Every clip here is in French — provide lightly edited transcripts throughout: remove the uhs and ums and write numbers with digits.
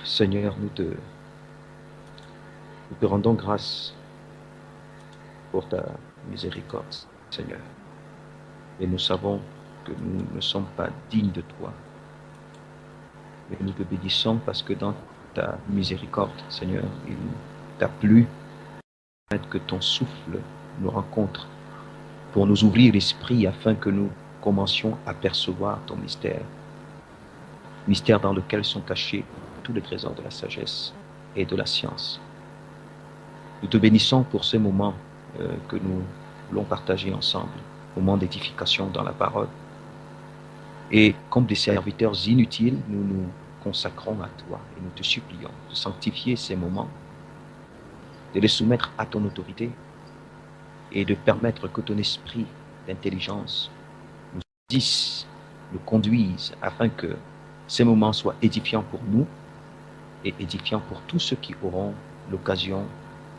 Seigneur, nous te rendons grâce pour ta miséricorde, Seigneur. Et nous savons que nous ne sommes pas dignes de toi. Mais nous te bénissons parce que dans ta miséricorde, Seigneur, il t'a plu que ton souffle nous rencontre pour nous ouvrir l'esprit afin que nous commencions à percevoir ton mystère. Mystère dans lequel sont cachés tous les trésors de la sagesse et de la science. Nous te bénissons pour ces moments que nous voulons partager ensemble, moments d'édification dans la parole. Et comme des serviteurs inutiles, nous nous consacrons à toi et nous te supplions de sanctifier ces moments, de les soumettre à ton autorité et de permettre que ton esprit d'intelligence nous guide, nous conduise afin que ces moments soient édifiants pour nous et édifiants pour tous ceux qui auront l'occasion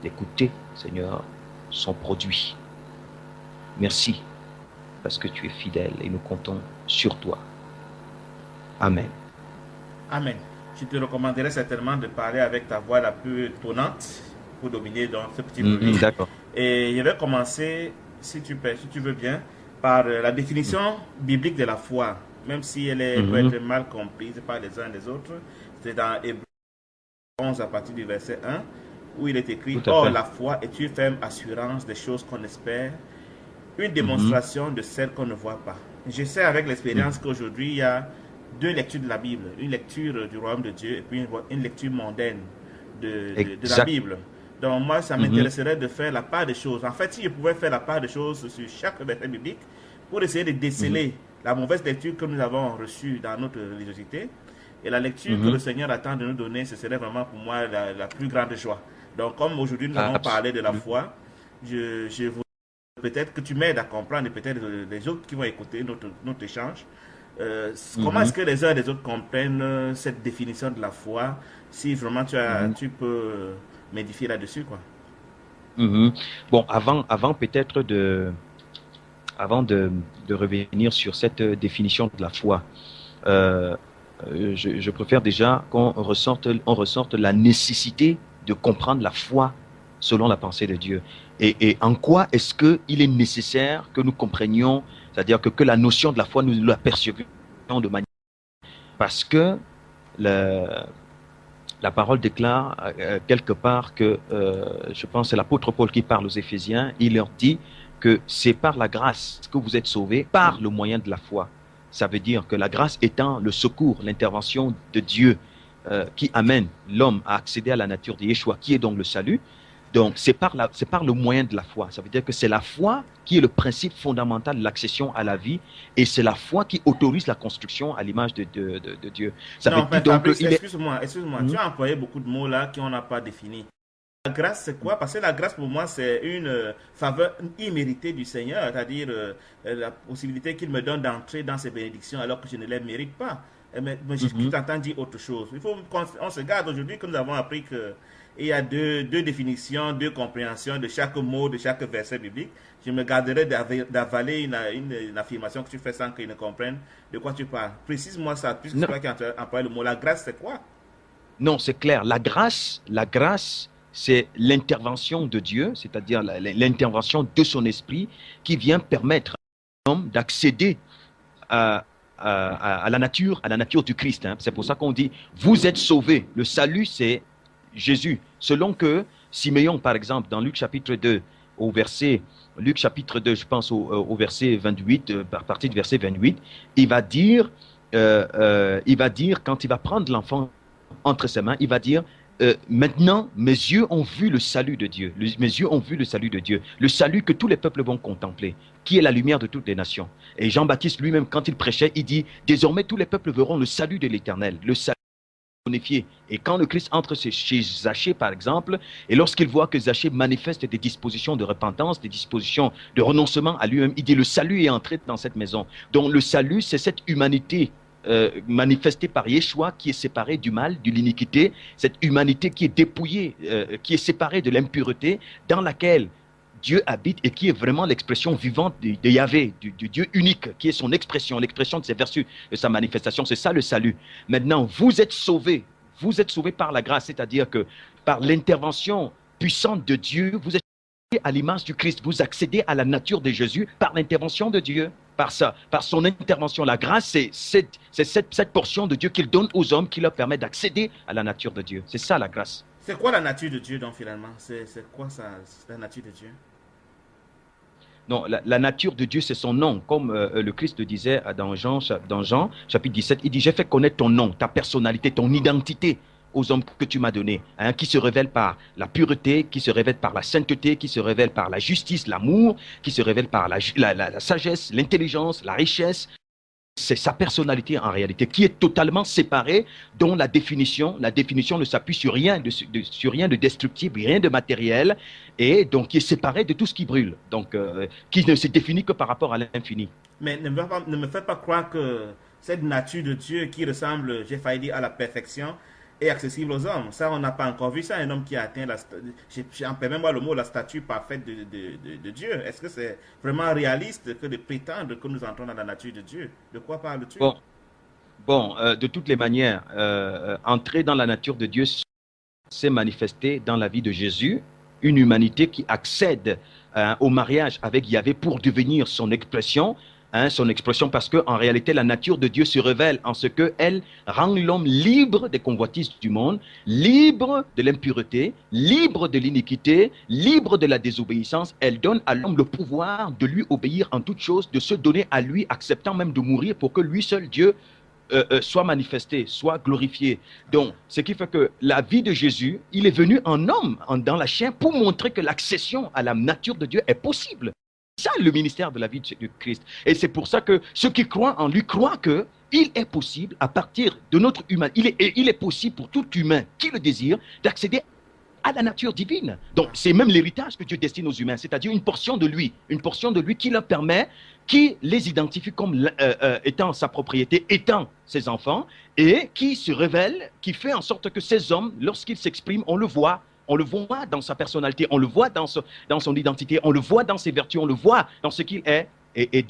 d'écouter, Seigneur, son produit. Merci parce que tu es fidèle et nous comptons sur toi. Amen. Amen. Je te recommanderais certainement de parler avec ta voix la plus tonnante pour dominer dans ce petit bruit. D'accord. Et je vais commencer, si tu veux bien, par la définition biblique de la foi, même si elle peut être mal comprise par les uns et les autres. C'est dans Hébreux 11 à partir du verset 1, où il est écrit « Or, la foi est une ferme assurance des choses qu'on espère, une démonstration de celles qu'on ne voit pas. » Je sais avec l'expérience qu'aujourd'hui, il y a deux lectures de la Bible, une lecture du royaume de Dieu et puis une lecture mondaine de la Bible. Donc moi, ça m'intéresserait de faire la part des choses. En fait, si je pouvais faire la part des choses sur chaque verset biblique pour essayer de déceler la mauvaise lecture que nous avons reçue dans notre religiosité et la lecture que le Seigneur attend de nous donner, ce serait vraiment pour moi la plus grande joie. Donc comme aujourd'hui nous avons parlé de la foi, je voudrais peut-être que tu m'aides à comprendre et peut-être les autres qui vont écouter notre échange. Comment est-ce que les uns et les autres comprennent cette définition de la foi? Si vraiment tu peux m'édifier là-dessus, quoi. Bon, avant peut-être avant de revenir sur cette définition de la foi, je préfère déjà qu'on ressorte la nécessité de comprendre la foi selon la pensée de Dieu. Et en quoi est-ce qu'il est nécessaire que nous comprenions, c'est-à-dire que la notion de la foi, nous la percevions de manière... Parce que la parole déclare quelque part que, je pense c'est l'apôtre Paul qui parle aux Éphésiens, il leur dit que c'est par la grâce que vous êtes sauvés, par le moyen de la foi. Ça veut dire que la grâce étant le secours, l'intervention de Dieu qui amène l'homme à accéder à la nature de Yeshua, qui est donc le salut. Donc, c'est par le moyen de la foi. Ça veut dire que c'est la foi qui est le principe fondamental de l'accession à la vie et c'est la foi qui autorise la construction à l'image de Dieu. Ça non, veut dire, donc, excuse-moi, tu as employé beaucoup de mots là qu'on n'a pas définis. La grâce, c'est quoi? Parce que la grâce, pour moi, c'est une faveur imméritée du Seigneur, c'est-à-dire la possibilité qu'il me donne d'entrer dans ses bénédictions alors que je ne les mérite pas. Mais je t'entends dire autre chose. Il faut qu'on se garde aujourd'hui que nous avons appris que il y a deux définitions, deux compréhensions de chaque mot, de chaque verset biblique. Je me garderai d'avaler une affirmation que tu fais sans qu'ils ne comprennent de quoi tu parles. Précise-moi ça, puisque c'est toi qui as employé le mot. La grâce, c'est quoi? Non, c'est clair. La grâce, c'est l'intervention de Dieu, c'est-à-dire l'intervention de son esprit qui vient permettre à l'homme d'accéder à la nature du Christ. Hein. C'est pour ça qu'on dit, vous êtes sauvés. Le salut, c'est Jésus. Selon que Siméon, par exemple, dans Luc chapitre 2, Luc chapitre 2, je pense au verset 28, à partir du verset 28, il va dire, quand il va prendre l'enfant entre ses mains, il va dire, maintenant, mes yeux ont vu le salut de Dieu. Mes yeux ont vu le salut de Dieu. Le salut que tous les peuples vont contempler, qui est la lumière de toutes les nations. Et Jean-Baptiste lui-même, quand il prêchait, il dit, désormais tous les peuples verront le salut de l'Éternel. Le salut bonifié. Et quand le Christ entre chez Zachée, par exemple, et lorsqu'il voit que Zachée manifeste des dispositions de repentance, des dispositions de renoncement à lui-même, il dit, le salut est entré dans cette maison. Donc le salut, c'est cette humanité manifestée par Yeshua qui est séparée du mal, de l'iniquité, cette humanité qui est dépouillée, qui est séparée de l'impureté, dans laquelle Dieu habite et qui est vraiment l'expression vivante de Yahvé, du Dieu unique, qui est son expression, l'expression de ses vertus, de sa manifestation. C'est ça le salut. Maintenant, vous êtes sauvés. Vous êtes sauvés par la grâce, c'est-à-dire que par l'intervention puissante de Dieu, vous êtes à l'image du Christ. Vous accédez à la nature de Jésus par l'intervention de Dieu, par ça, par son intervention. La grâce, c'est cette portion de Dieu qu'il donne aux hommes qui leur permet d'accéder à la nature de Dieu. C'est ça la grâce. C'est quoi la nature de Dieu, donc, finalement? C'est quoi ça, la nature de Dieu? Non, la nature de Dieu, c'est son nom. Comme le Christ le disait dans Jean chapitre 17, il dit, j'ai fait connaître ton nom, ta personnalité, ton identité aux hommes que tu m'as donnés, hein, qui se révèlent par la pureté, qui se révèlent par la sainteté, qui se révèlent par la justice, l'amour, qui se révèlent par la sagesse, l'intelligence, la richesse. C'est sa personnalité en réalité, qui est totalement séparée, dont la définition ne s'appuie sur rien sur rien de destructible, rien de matériel, et donc qui est séparée de tout ce qui brûle, donc qui ne se définit que par rapport à l'infini. Mais ne me faites pas croire que cette nature de Dieu qui ressemble, j'ai failli dire, à la perfection, est accessible aux hommes. Ça, on n'a pas encore vu ça, un homme qui a atteint, permets-moi le mot, la statue parfaite de Dieu. Est-ce que c'est vraiment réaliste que de prétendre que nous entrons dans la nature de Dieu? De quoi parles-tu? Bon, de toutes les manières, entrer dans la nature de Dieu, s'est manifesté dans la vie de Jésus, une humanité qui accède au mariage avec Yahvé pour devenir son expression, parce qu'en réalité, la nature de Dieu se révèle en ce qu'elle rend l'homme libre des convoitises du monde, libre de l'impureté, libre de l'iniquité, libre de la désobéissance. Elle donne à l'homme le pouvoir de lui obéir en toutes choses, de se donner à lui, acceptant même de mourir pour que lui seul, Dieu, soit manifesté, soit glorifié. Donc, ce qui fait que la vie de Jésus, il est venu en homme, dans la chair, pour montrer que l'accession à la nature de Dieu est possible. C'est ça le ministère de la vie de Christ. Et c'est pour ça que ceux qui croient en lui croient qu'il est possible, à partir de notre humain, il est possible pour tout humain qui le désire d'accéder à la nature divine. Donc, c'est même l'héritage que Dieu destine aux humains, c'est-à-dire une portion de lui qui leur permet, qui les identifie comme étant sa propriété, étant ses enfants, et qui se révèle, qui fait en sorte que ces hommes, lorsqu'ils s'expriment, on le voit dans sa personnalité, on le voit dans son identité, on le voit dans ses vertus, on le voit dans ce qu'il est. Et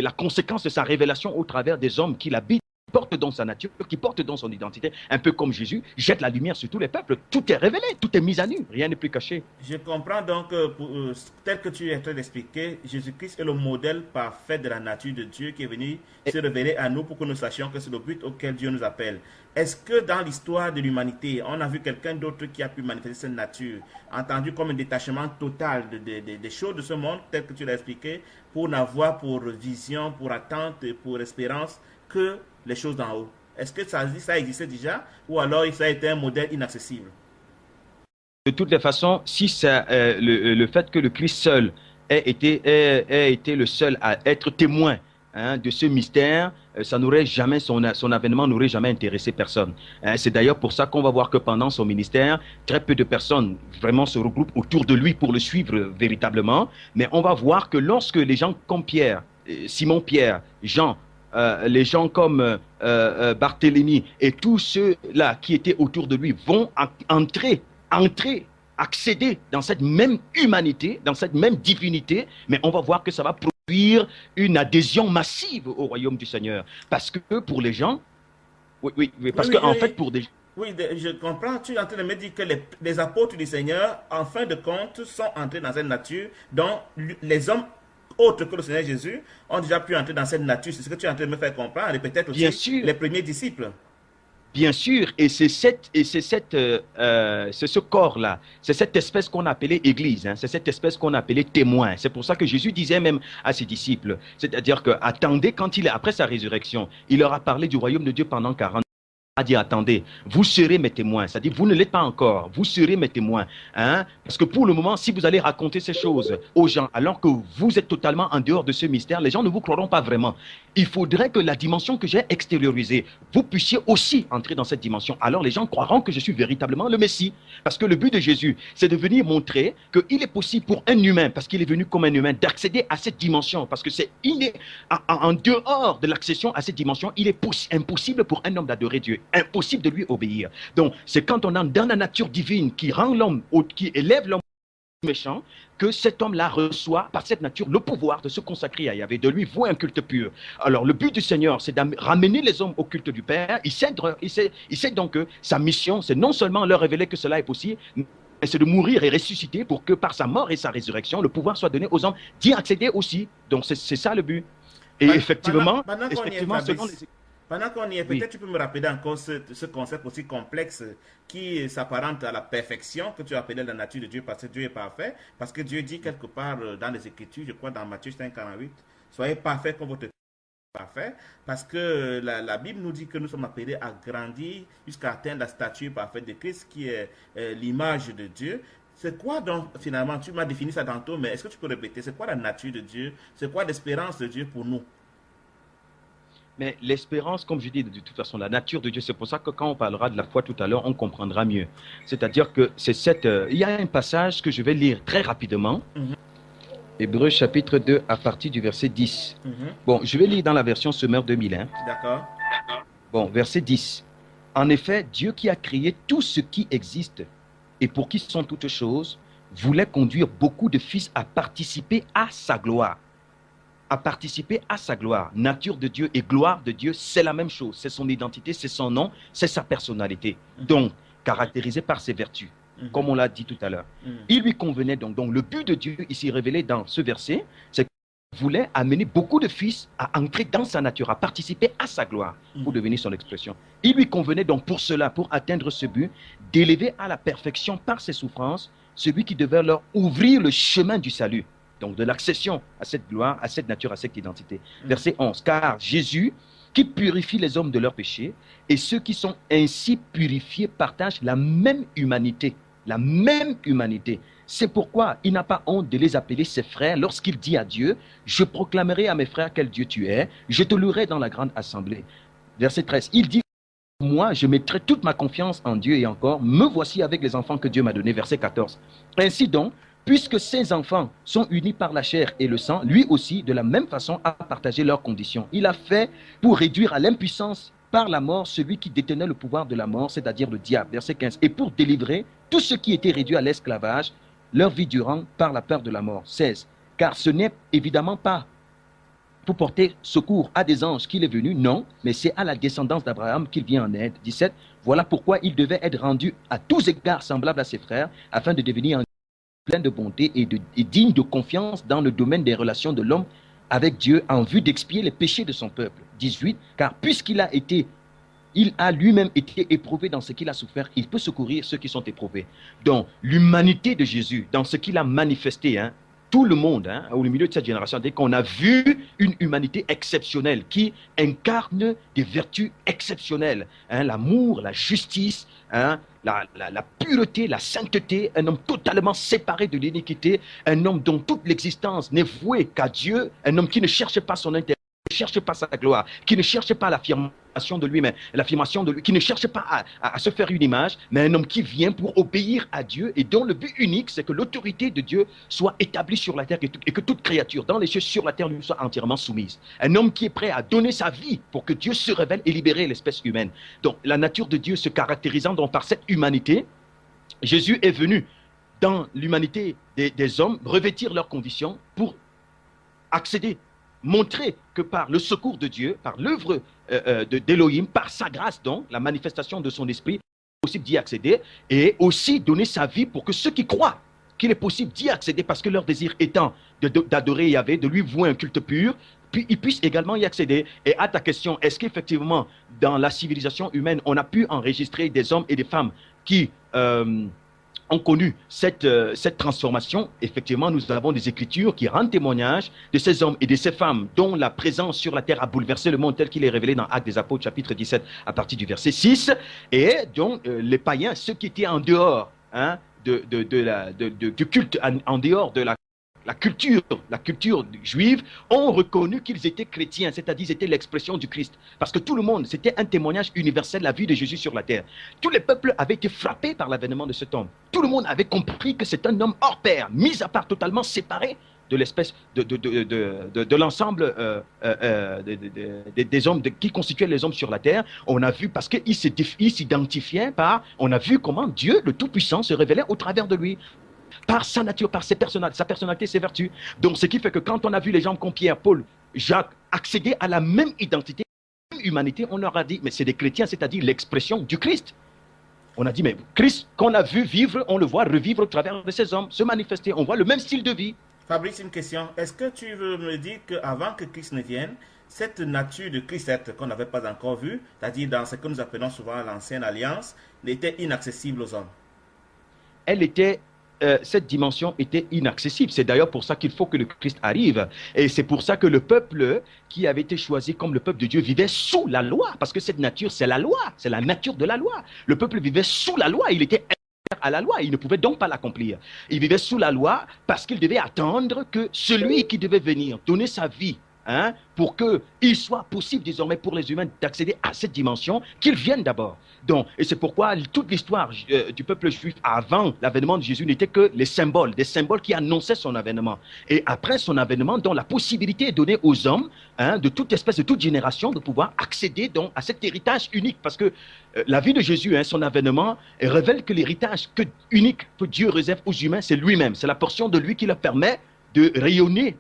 la conséquence de sa révélation au travers des hommes qui l'habitent, qui portent dans sa nature, qui portent dans son identité, un peu comme Jésus, jette la lumière sur tous les peuples. Tout est révélé, tout est mis à nu, rien n'est plus caché. Je comprends donc, tel que tu es en train d'expliquer, Jésus-Christ est le modèle parfait de la nature de Dieu qui est venu se révéler à nous pour que nous sachions que c'est le but auquel Dieu nous appelle. Est-ce que dans l'histoire de l'humanité, on a vu quelqu'un d'autre qui a pu manifester cette nature, entendu comme un détachement total des choses de ce monde, tel que tu l'as expliqué, pour n'avoir pour vision, pour attente, pour espérance que les choses d'en haut? Est-ce que ça existait déjà, ou alors ça a été un modèle inaccessible? De toutes les façons, si le fait que le Christ seul ait été le seul à être témoin de ce mystère, ça n'aurait jamais, son avènement n'aurait jamais intéressé personne. C'est d'ailleurs pour ça qu'on va voir que pendant son ministère, très peu de personnes vraiment se regroupent autour de lui pour le suivre véritablement. Mais on va voir que lorsque les gens comme Pierre, Simon-Pierre, Jean, les gens comme Barthélemy et tous ceux-là qui étaient autour de lui vont accéder dans cette même humanité, dans cette même divinité, mais on va voir que ça va produire une adhésion massive au royaume du Seigneur. Parce que pour les gens, pour des... Oui, je comprends. Tu es en train de me dire que les apôtres du Seigneur, en fin de compte, sont entrés dans cette nature dont les hommes autres que le Seigneur Jésus ont déjà pu entrer dans cette nature. C'est ce que tu es en train de me faire comprendre, et peut-être aussi les premiers disciples. Bien sûr, et c'est ce corps-là, c'est cette espèce qu'on appelait Église, c'est cette espèce qu'on appelait témoin. C'est pour ça que Jésus disait même à ses disciples, c'est-à-dire que attendez, après sa résurrection, il leur a parlé du royaume de Dieu pendant 40 ans. A dit, attendez, vous serez mes témoins. C'est-à-dire, vous ne l'êtes pas encore, vous serez mes témoins. Parce que pour le moment, si vous allez raconter ces choses aux gens, alors que vous êtes totalement en dehors de ce mystère, les gens ne vous croiront pas vraiment. Il faudrait que la dimension que j'ai extériorisée, vous puissiez aussi entrer dans cette dimension. Alors les gens croiront que je suis véritablement le Messie. Parce que le but de Jésus, c'est de venir montrer qu'il est possible pour un humain, parce qu'il est venu comme un humain, d'accéder à cette dimension. Parce que en dehors de l'accession à cette dimension, il est impossible pour un homme d'adorer Dieu. Impossible de lui obéir. Donc, c'est quand on entre dans la nature divine qui rend l'homme, qui élève l'homme méchant, que cet homme-là reçoit par cette nature le pouvoir de se consacrer à Yahvé, de lui vouer un culte pur. Alors le but du Seigneur, c'est de ramener les hommes au culte du Père. Il sait donc que sa mission, c'est non seulement leur révéler que cela est possible, mais c'est de mourir et ressusciter pour que par sa mort et sa résurrection, le pouvoir soit donné aux hommes d'y accéder aussi. Donc c'est ça le but. Et effectivement, selon les... Pendant qu'on y est, Oui. peut-être tu peux me rappeler encore ce concept aussi complexe qui s'apparente à la perfection que tu appelais la nature de Dieu parce que Dieu est parfait. Parce que Dieu dit quelque part dans les Écritures, je crois dans Matthieu 5,48, soyez parfaits comme votre parfait. Parce que la Bible nous dit que nous sommes appelés à grandir jusqu'à atteindre la stature parfaite de Christ qui est l'image de Dieu. C'est quoi donc finalement, tu m'as défini ça tantôt, mais est-ce que tu peux répéter, c'est quoi la nature de Dieu? C'est quoi l'espérance de Dieu pour nous? Mais l'espérance, comme je dis, de toute façon, la nature de Dieu, c'est pour ça que quand on parlera de la foi tout à l'heure, on comprendra mieux. C'est-à-dire que c'est cette... il y a un passage que je vais lire très rapidement. Mhm, Hébreux chapitre 2 à partir du verset 10. mhm. Bon, je vais lire dans la version Semeur 2001. D'accord. Bon, verset 10. En effet, Dieu qui a créé tout ce qui existe et pour qui sont toutes choses, voulait conduire beaucoup de fils à participer à sa gloire. À participer à sa gloire. Nature de Dieu et gloire de Dieu, c'est la même chose. C'est son identité, c'est son nom, c'est sa personnalité. Donc, caractérisé par ses vertus, comme on l'a dit tout à l'heure. Il lui convenait donc le but de Dieu, ici révélé dans ce verset, c'est qu'il voulait amener beaucoup de fils à entrer dans sa nature, à participer à sa gloire, pour devenir son expression. Il lui convenait donc pour cela, pour atteindre ce but, d'élever à la perfection par ses souffrances celui qui devait leur ouvrir le chemin du salut. Donc de l'accession à cette gloire, à cette nature, à cette identité. Verset 11. Car Jésus, qui purifie les hommes de leurs péchés, et ceux qui sont ainsi purifiés partagent la même humanité. La même humanité. C'est pourquoi il n'a pas honte de les appeler ses frères lorsqu'il dit à Dieu, je proclamerai à mes frères quel Dieu tu es, je te louerai dans la grande assemblée. Verset 13. Il dit, moi, je mettrai toute ma confiance en Dieu et encore, me voici avec les enfants que Dieu m'a donnés. Verset 14. Ainsi donc, puisque ces enfants sont unis par la chair et le sang, lui aussi, de la même façon, a partagé leurs conditions. Il a fait pour réduire à l'impuissance par la mort celui qui détenait le pouvoir de la mort, c'est-à-dire le diable. Verset 15. Et pour délivrer tous ceux qui étaient réduits à l'esclavage, leur vie durant par la peur de la mort. 16. Car ce n'est évidemment pas pour porter secours à des anges qu'il est venu, non, mais c'est à la descendance d'Abraham qu'il vient en aide. 17. Voilà pourquoi il devait être rendu à tous égards semblable à ses frères, afin de devenir un plein de bonté et digne de confiance dans le domaine des relations de l'homme avec Dieu en vue d'expier les péchés de son peuple. 18. Car puisqu'il a lui-même été éprouvé dans ce qu'il a souffert, il peut secourir ceux qui sont éprouvés. Donc, l'humanité de Jésus, dans ce qu'il a manifesté, tout le monde, au milieu de cette génération, dès qu'on a vu une humanité exceptionnelle qui incarne des vertus exceptionnelles, l'amour, la justice, la pureté, la sainteté, un homme totalement séparé de l'iniquité, un homme dont toute l'existence n'est vouée qu'à Dieu, un homme qui ne cherche pas son intérêt, qui ne cherche pas sa gloire, qui ne cherche pas l'affirmation de lui-même, qui ne cherche pas à se faire une image, mais un homme qui vient pour obéir à Dieu et dont le but unique, c'est que l'autorité de Dieu soit établie sur la terre et que toute créature dans les cieux sur la terre lui soit entièrement soumise. Un homme qui est prêt à donner sa vie pour que Dieu se révèle et libérer l'espèce humaine. Donc, la nature de Dieu se caractérisant donc par cette humanité, Jésus est venu dans l'humanité des hommes revêtir leurs conditions pour accéder, montrer que par le secours de Dieu, par l'œuvre d'Élohim, par sa grâce donc, la manifestation de son esprit, c'est possible d'y accéder et aussi donner sa vie pour que ceux qui croient qu'il est possible d'y accéder parce que leur désir étant d'adorer Yahvé, de lui vouer un culte pur, puis ils puissent également y accéder. Et à ta question, est-ce qu'effectivement, dans la civilisation humaine, on a pu enregistrer des hommes et des femmes qui ont connu cette transformation? Effectivement, nous avons des écritures qui rendent témoignage de ces hommes et de ces femmes dont la présence sur la terre a bouleversé le monde tel qu'il est révélé dans Actes des Apôtres, chapitre 17, à partir du verset 6. Et donc, les païens, ceux qui étaient en dehors du culte, en dehors de la culture juive, ont reconnu qu'ils étaient chrétiens, c'est-à-dire qu'ils étaient l'expression du Christ. Parce que tout le monde, c'était un témoignage universel de la vie de Jésus sur la terre. Tous les peuples avaient été frappés par l'avènement de cet homme. Tout le monde avait compris que c'est un homme hors pair, mis à part, totalement séparé de l'espèce de l'ensemble des hommes qui constituaient les hommes sur la terre. On a vu, parce qu'il s'identifiait on a vu comment Dieu, le Tout-Puissant, se révélait au travers de lui. par sa nature, par sa personnalité, ses vertus. Donc, ce qui fait que quand on a vu les gens comme Pierre, Paul, Jacques accéder à la même identité, la même humanité, on leur a dit, mais c'est des chrétiens, c'est-à-dire l'expression du Christ. On a dit, mais Christ, qu'on a vu vivre, on le voit revivre au travers de ces hommes, se manifester. On voit le même style de vie. Fabrice, une question. Est-ce que tu veux me dire qu'avant que Christ ne vienne, cette nature de Christ qu'on n'avait pas encore vue, c'est-à-dire dans ce que nous appelons souvent l'ancienne alliance, n'était inaccessible aux hommes? Cette dimension était inaccessible. C'est d'ailleurs pour ça qu'il faut que le Christ arrive. Et c'est pour ça que le peuple qui avait été choisi comme le peuple de Dieu vivait sous la loi. Parce que cette nature, c'est la loi. C'est la nature de la loi. Le peuple vivait sous la loi. Il était à la loi. Il ne pouvait donc pas l'accomplir. Il vivait sous la loi parce qu'il devait attendre que celui qui devait venir donner sa vie, pour qu'il soit possible désormais pour les humains d'accéder à cette dimension, qu'ils viennent d'abord. Donc, et c'est pourquoi toute l'histoire du peuple juif avant l'avènement de Jésus n'était que les symboles, des symboles qui annonçaient son avènement. Et après son avènement, donc la possibilité est donnée aux hommes, de toute espèce, de toute génération, de pouvoir accéder donc à cet héritage unique. Parce que la vie de Jésus, son avènement, révèle que l'héritage unique que Dieu réserve aux humains, c'est lui-même. C'est la portion de lui qui leur permet de rayonner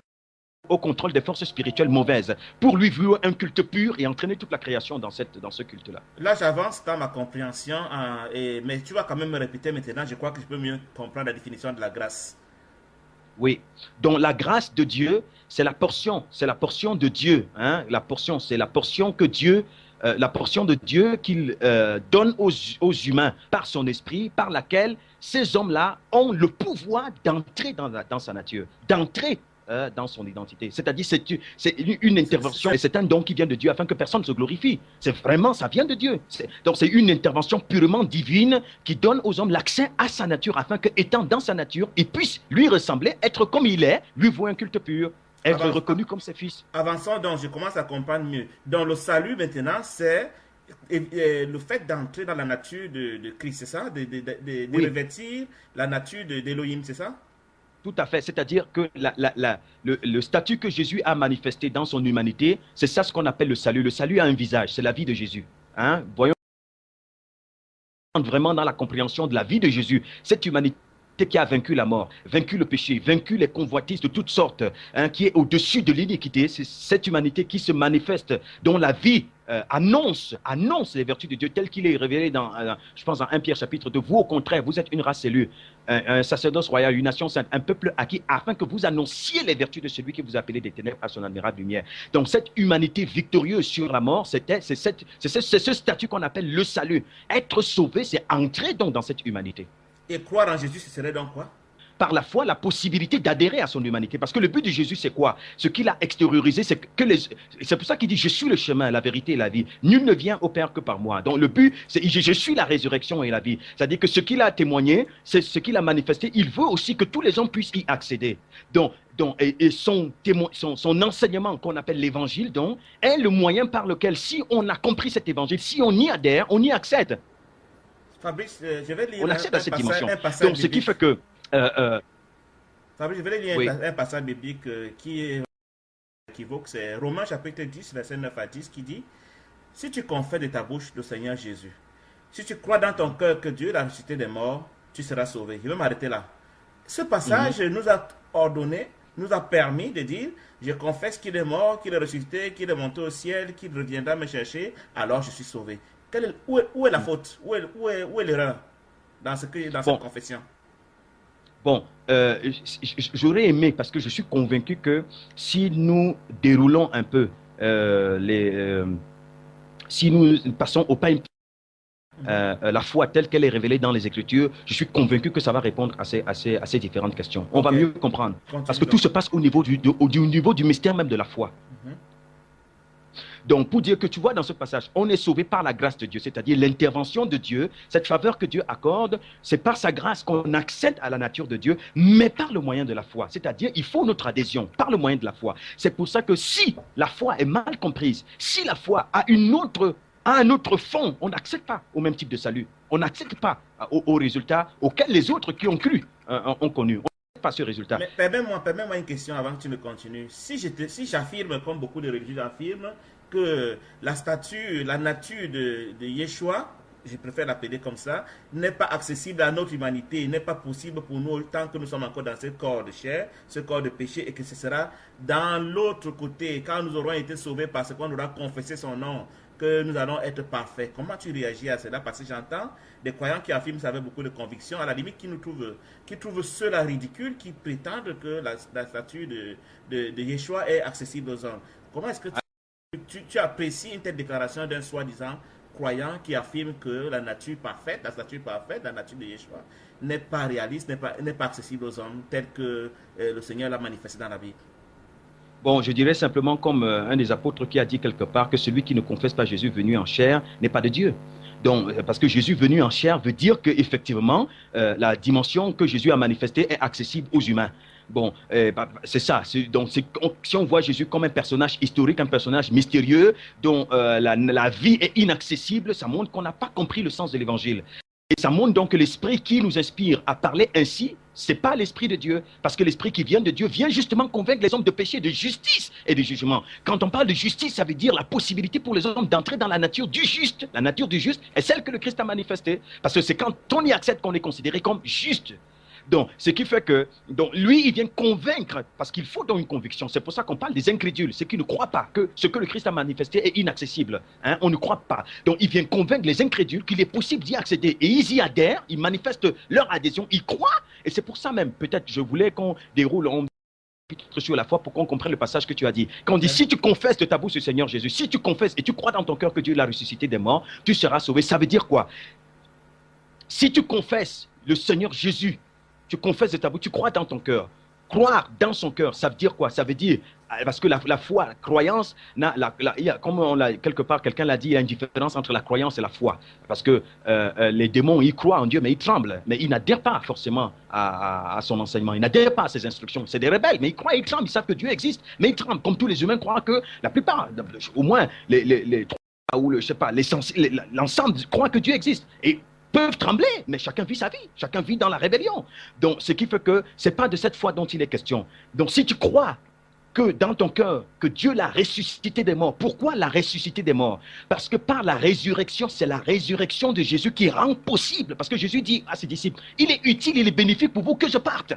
au contrôle des forces spirituelles mauvaises, pour lui vouer un culte pur et entraîner toute la création dans ce culte-là. Là, j'avance dans ma compréhension, mais tu vas quand même me répéter maintenant, je crois que je peux mieux comprendre la définition de la grâce. Oui, donc la grâce de Dieu, c'est la portion de Dieu, c'est la portion que Dieu, la portion de Dieu qu'il donne aux humains par son esprit, par laquelle ces hommes-là ont le pouvoir d'entrer dans sa nature, d'entrer dans son identité. C'est-à-dire, c'est une intervention, et c'est un don qui vient de Dieu afin que personne ne se glorifie. C'est vraiment, ça vient de Dieu. Donc, c'est une intervention purement divine qui donne aux hommes l'accès à sa nature afin que, étant dans sa nature, ils puissent lui ressembler, être comme il est, lui vouer un culte pur, être reconnu comme ses fils. Avançons donc, je commence à comprendre mieux. Donc, le salut maintenant, c'est le fait d'entrer dans la nature de Christ, c'est ça? De revêtir la nature d'Élohim, c'est ça? Tout à fait, c'est-à-dire que le statut que Jésus a manifesté dans son humanité, c'est ça ce qu'on appelle le salut. Le salut a un visage, c'est la vie de Jésus. Voyons vraiment dans la compréhension de la vie de Jésus, cette humanité qui a vaincu la mort, vaincu le péché, vaincu les convoitises de toutes sortes, qui est au-dessus de l'iniquité. C'est cette humanité qui se manifeste, dont la vie annonce les vertus de Dieu tel qu'il est révélé dans, je pense, dans 1 Pierre chapitre 2. Vous, au contraire, vous êtes une race élue, un sacerdoce royal, une nation sainte, un peuple acquis, afin que vous annonciez les vertus de celui qui vous a appelé des ténèbres à son admirable lumière. Donc, cette humanité victorieuse sur la mort, c'est ce statut qu'on appelle le salut. Être sauvé, c'est entrer donc dans cette humanité. Et croire en Jésus, ce serait donc quoi? Par la foi, la possibilité d'adhérer à son humanité. Parce que le but de Jésus, c'est quoi? Ce qu'il a extériorisé, c'est pour ça qu'il dit, je suis le chemin, la vérité et la vie. Nul ne vient au Père que par moi. Donc le but, c'est, je suis la résurrection et la vie. C'est-à-dire que ce qu'il a témoigné, c'est ce qu'il a manifesté. Il veut aussi que tous les hommes puissent y accéder. Et son enseignement, qu'on appelle l'évangile, est le moyen par lequel, si on a compris cet évangile, si on y adhère, on y accède. Fabrice, je vais lire on accède à cette dimension. Donc, ce qui fait que... Fabrice, je vais lire un passage biblique qui est équivoque. C'est Romains chapitre 10, verset 9 à 10, qui dit « Si tu confesses de ta bouche le Seigneur Jésus, si tu crois dans ton cœur que Dieu l'a ressuscité des morts, tu seras sauvé. » Je vais m'arrêter là. Ce passage nous a ordonné, nous a permis de dire « Je confesse qu'il est mort, qu'il est ressuscité, qu'il est monté au ciel, qu'il reviendra me chercher, alors je suis sauvé. » Où est la faute? Où est l'erreur dans cette confession? Bon, j'aurais aimé, parce que je suis convaincu que si nous déroulons un peu si nous passons au pas la foi telle qu'elle est révélée dans les Écritures, je suis convaincu que ça va répondre à ces différentes questions. On va mieux comprendre. Parce que tout se passe au niveau du mystère même de la foi. Donc, pour dire que tu vois dans ce passage, on est sauvé par la grâce de Dieu, c'est-à-dire l'intervention de Dieu, cette faveur que Dieu accorde, c'est par sa grâce qu'on accède à la nature de Dieu, mais par le moyen de la foi. C'est-à-dire, il faut notre adhésion par le moyen de la foi. C'est pour ça que si la foi est mal comprise, si la foi a un autre fond, on n'accède pas au même type de salut. On n'accède pas aux résultats auxquels les autres qui ont cru ont connu. Pas ce résultat. Mais permets-moi une question avant que tu ne continues. Si j'affirme, comme beaucoup de religieux affirment, que la nature de Yeshua je préfère l'appeler comme ça, n'est pas accessible à notre humanité, n'est pas possible pour nous tant que nous sommes encore dans ce corps de chair, ce corps de péché, et que ce sera dans l'autre côté, quand nous aurons été sauvés parce qu'on aura confessé son nom, que nous allons être parfaits. Comment tu réagis à cela? Parce que j'entends des croyants qui affirment ça avec beaucoup de conviction, à la limite qui trouvent cela ridicule, qui prétendent que la statue de Yeshua est accessible aux hommes. Comment est-ce que tu apprécies une telle déclaration d'un soi-disant croyant qui affirme que la nature parfaite, la statue parfaite, la nature de Yeshua, n'est pas réaliste, n'est pas accessible aux hommes, tel que le Seigneur l'a manifesté dans la Bible? Bon, je dirais simplement comme un des apôtres qui a dit quelque part que celui qui ne confesse pas Jésus venu en chair n'est pas de Dieu. Donc, parce que Jésus venu en chair veut dire qu'effectivement, la dimension que Jésus a manifestée est accessible aux humains. Bon, c'est ça. Donc, si on voit Jésus comme un personnage historique, un personnage mystérieux, dont la vie est inaccessible, ça montre qu'on n'a pas compris le sens de l'évangile. Et ça montre donc que l'esprit qui nous inspire à parler ainsi, ce n'est pas l'esprit de Dieu. Parce que l'esprit qui vient de Dieu vient justement convaincre les hommes de péché, de justice et de jugement. Quand on parle de justice, ça veut dire la possibilité pour les hommes d'entrer dans la nature du juste. La nature du juste est celle que le Christ a manifestée. Parce que c'est quand on y accède qu'on est considéré comme juste. Donc, ce qui fait que, donc, lui, il vient convaincre, parce qu'il faut donc une conviction. C'est pour ça qu'on parle des incrédules, ceux qui ne croient pas que ce que le Christ a manifesté est inaccessible. Hein? On ne croit pas. Donc, il vient convaincre les incrédules qu'il est possible d'y accéder. Et ils y adhèrent, ils manifestent leur adhésion, ils croient. Et c'est pour ça même, peut-être, je voulais qu'on déroule un chapitre sur la foi pour qu'on comprenne le passage que tu as dit. Quand on dit, si tu confesses de ta bouche le Seigneur Jésus, si tu confesses et tu crois dans ton cœur que Dieu l'a ressuscité des morts, tu seras sauvé. Ça veut dire quoi? Si tu confesses le Seigneur Jésus, tu confesses de ta bouche, tu crois dans ton cœur. Croire dans son cœur, ça veut dire quoi? Ça veut dire, parce que la foi, la croyance, comme quelque part, quelqu'un l'a dit, il y a une différence entre la croyance et la foi. Parce que les démons, ils croient en Dieu, mais ils tremblent. Mais ils n'adhèrent pas forcément à son enseignement. Ils n'adhèrent pas à ses instructions. C'est des rebelles, mais ils croient, ils tremblent. Ils savent que Dieu existe, mais ils tremblent. Comme tous les humains croient que la plupart, au moins les ou je sais pas, l'ensemble croient que Dieu existe. Et peuvent trembler, mais chacun vit sa vie, chacun vit dans la rébellion. Donc, ce qui fait que ce n'est pas de cette foi dont il est question. Donc, si tu crois que dans ton cœur, que Dieu l'a ressuscité des morts, pourquoi l'a ressuscité des morts? Parce que par la résurrection, c'est la résurrection de Jésus qui rend possible. Parce que Jésus dit à ses disciples, il est utile, il est bénéfique pour vous que je parte.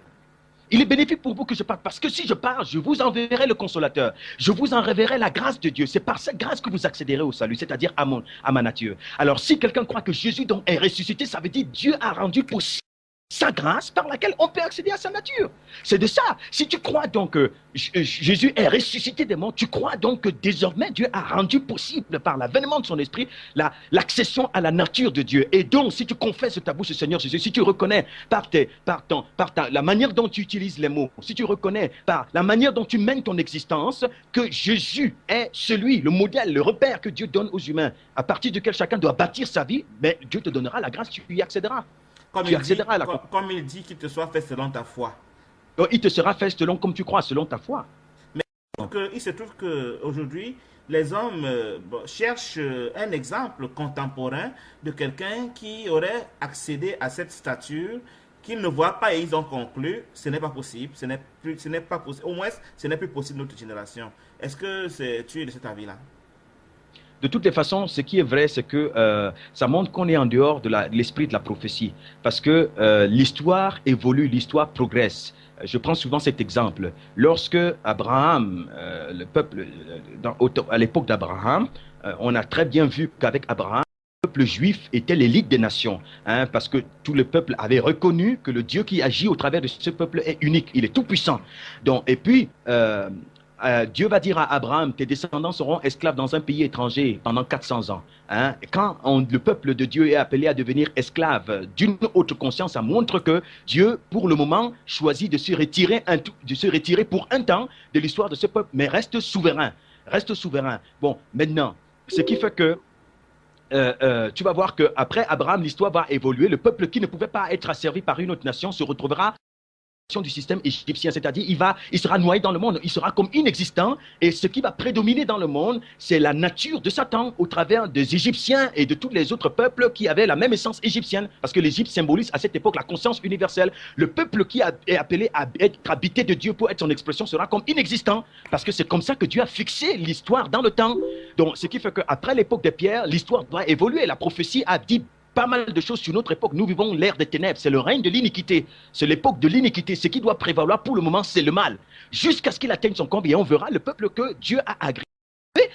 Il est bénéfique pour vous que je parte, parce que si je pars, je vous enverrai le consolateur. Je vous enverrai la grâce de Dieu. C'est par cette grâce que vous accéderez au salut, c'est-à-dire à ma nature. Alors, si quelqu'un croit que Jésus donc est ressuscité, ça veut dire que Dieu a rendu possible sa grâce par laquelle on peut accéder à sa nature. C'est de ça. Si tu crois donc que Jésus est ressuscité des morts, tu crois donc que désormais Dieu a rendu possible par l'avènement de son esprit l'accession à la nature de Dieu. Et donc, si tu confesses de ta bouche le Seigneur Jésus, si tu reconnais la manière dont tu utilises les mots, si tu reconnais par la manière dont tu mènes ton existence, que Jésus est celui, le modèle, le repère que Dieu donne aux humains, à partir duquel chacun doit bâtir sa vie, mais Dieu te donnera la grâce, tu y accéderas. Comme il dit qu'il te soit fait selon ta foi. Donc, il te sera fait selon comme tu crois, selon ta foi. Mais il se trouve qu'aujourd'hui, les hommes cherchent un exemple contemporain de quelqu'un qui aurait accédé à cette stature qu'ils ne voient pas et ils ont conclu ce n'est pas possible, ce n'est pas possible. Au moins, ce n'est plus possible notre génération. Est-ce que tu es de cet avis-là? De toutes les façons, ce qui est vrai, c'est que ça montre qu'on est en dehors de l'esprit de la prophétie. Parce que l'histoire évolue, l'histoire progresse. Je prends souvent cet exemple. Lorsque Abraham, le peuple, à l'époque d'Abraham, on a très bien vu qu'avec Abraham, le peuple juif était l'élite des nations. Hein, parce que tout le peuple avait reconnu que le Dieu qui agit au travers de ce peuple est unique. Il est tout puissant. Donc, et puis... Dieu va dire à Abraham, tes descendants seront esclaves dans un pays étranger pendant 400 ans. Hein? Quand le peuple de Dieu est appelé à devenir esclave d'une autre conscience, ça montre que Dieu, pour le moment, choisit de se retirer pour un temps de l'histoire de ce peuple, mais reste souverain. Reste souverain. Bon, maintenant, ce qui fait que tu vas voir qu'après Abraham, l'histoire va évoluer. Le peuple qui ne pouvait pas être asservi par une autre nation se retrouvera du système égyptien, c'est-à-dire il sera noyé dans le monde, il sera comme inexistant, et ce qui va prédominer dans le monde, c'est la nature de Satan au travers des Égyptiens et de tous les autres peuples qui avaient la même essence égyptienne, parce que l'Égypte symbolise à cette époque la conscience universelle. Le peuple qui est appelé à être habité de Dieu pour être son expression sera comme inexistant, parce que c'est comme ça que Dieu a fixé l'histoire dans le temps. Donc, ce qui fait qu'après l'époque des pierres, l'histoire doit évoluer. La prophétie a dit pas mal de choses sur notre époque. Nous vivons l'ère des ténèbres, c'est le règne de l'iniquité, c'est l'époque de l'iniquité. Ce qui doit prévaloir pour le moment, c'est le mal. Jusqu'à ce qu'il atteigne son comble, et on verra le peuple que Dieu a agréé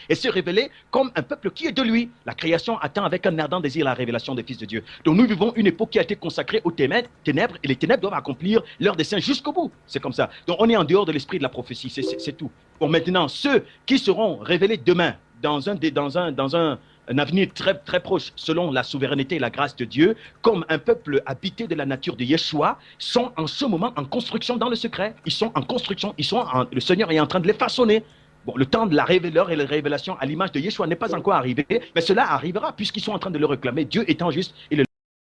et se révéler comme un peuple qui est de lui. La création attend avec un ardent désir la révélation des fils de Dieu. Donc nous vivons une époque qui a été consacrée aux ténèbres, et les ténèbres doivent accomplir leur dessein jusqu'au bout. C'est comme ça. Donc on est en dehors de l'esprit de la prophétie, c'est tout. Bon, maintenant, ceux qui seront révélés demain dans un avenir très, très proche, selon la souveraineté et la grâce de Dieu, comme un peuple habité de la nature de Yeshua, sont en ce moment en construction dans le secret. Ils sont en construction, le Seigneur est en train de les façonner. Bon, le temps de la révéleur et la révélation à l'image de Yeshua n'est pas encore arrivé, mais cela arrivera puisqu'ils sont en train de le réclamer. Dieu étant juste, il le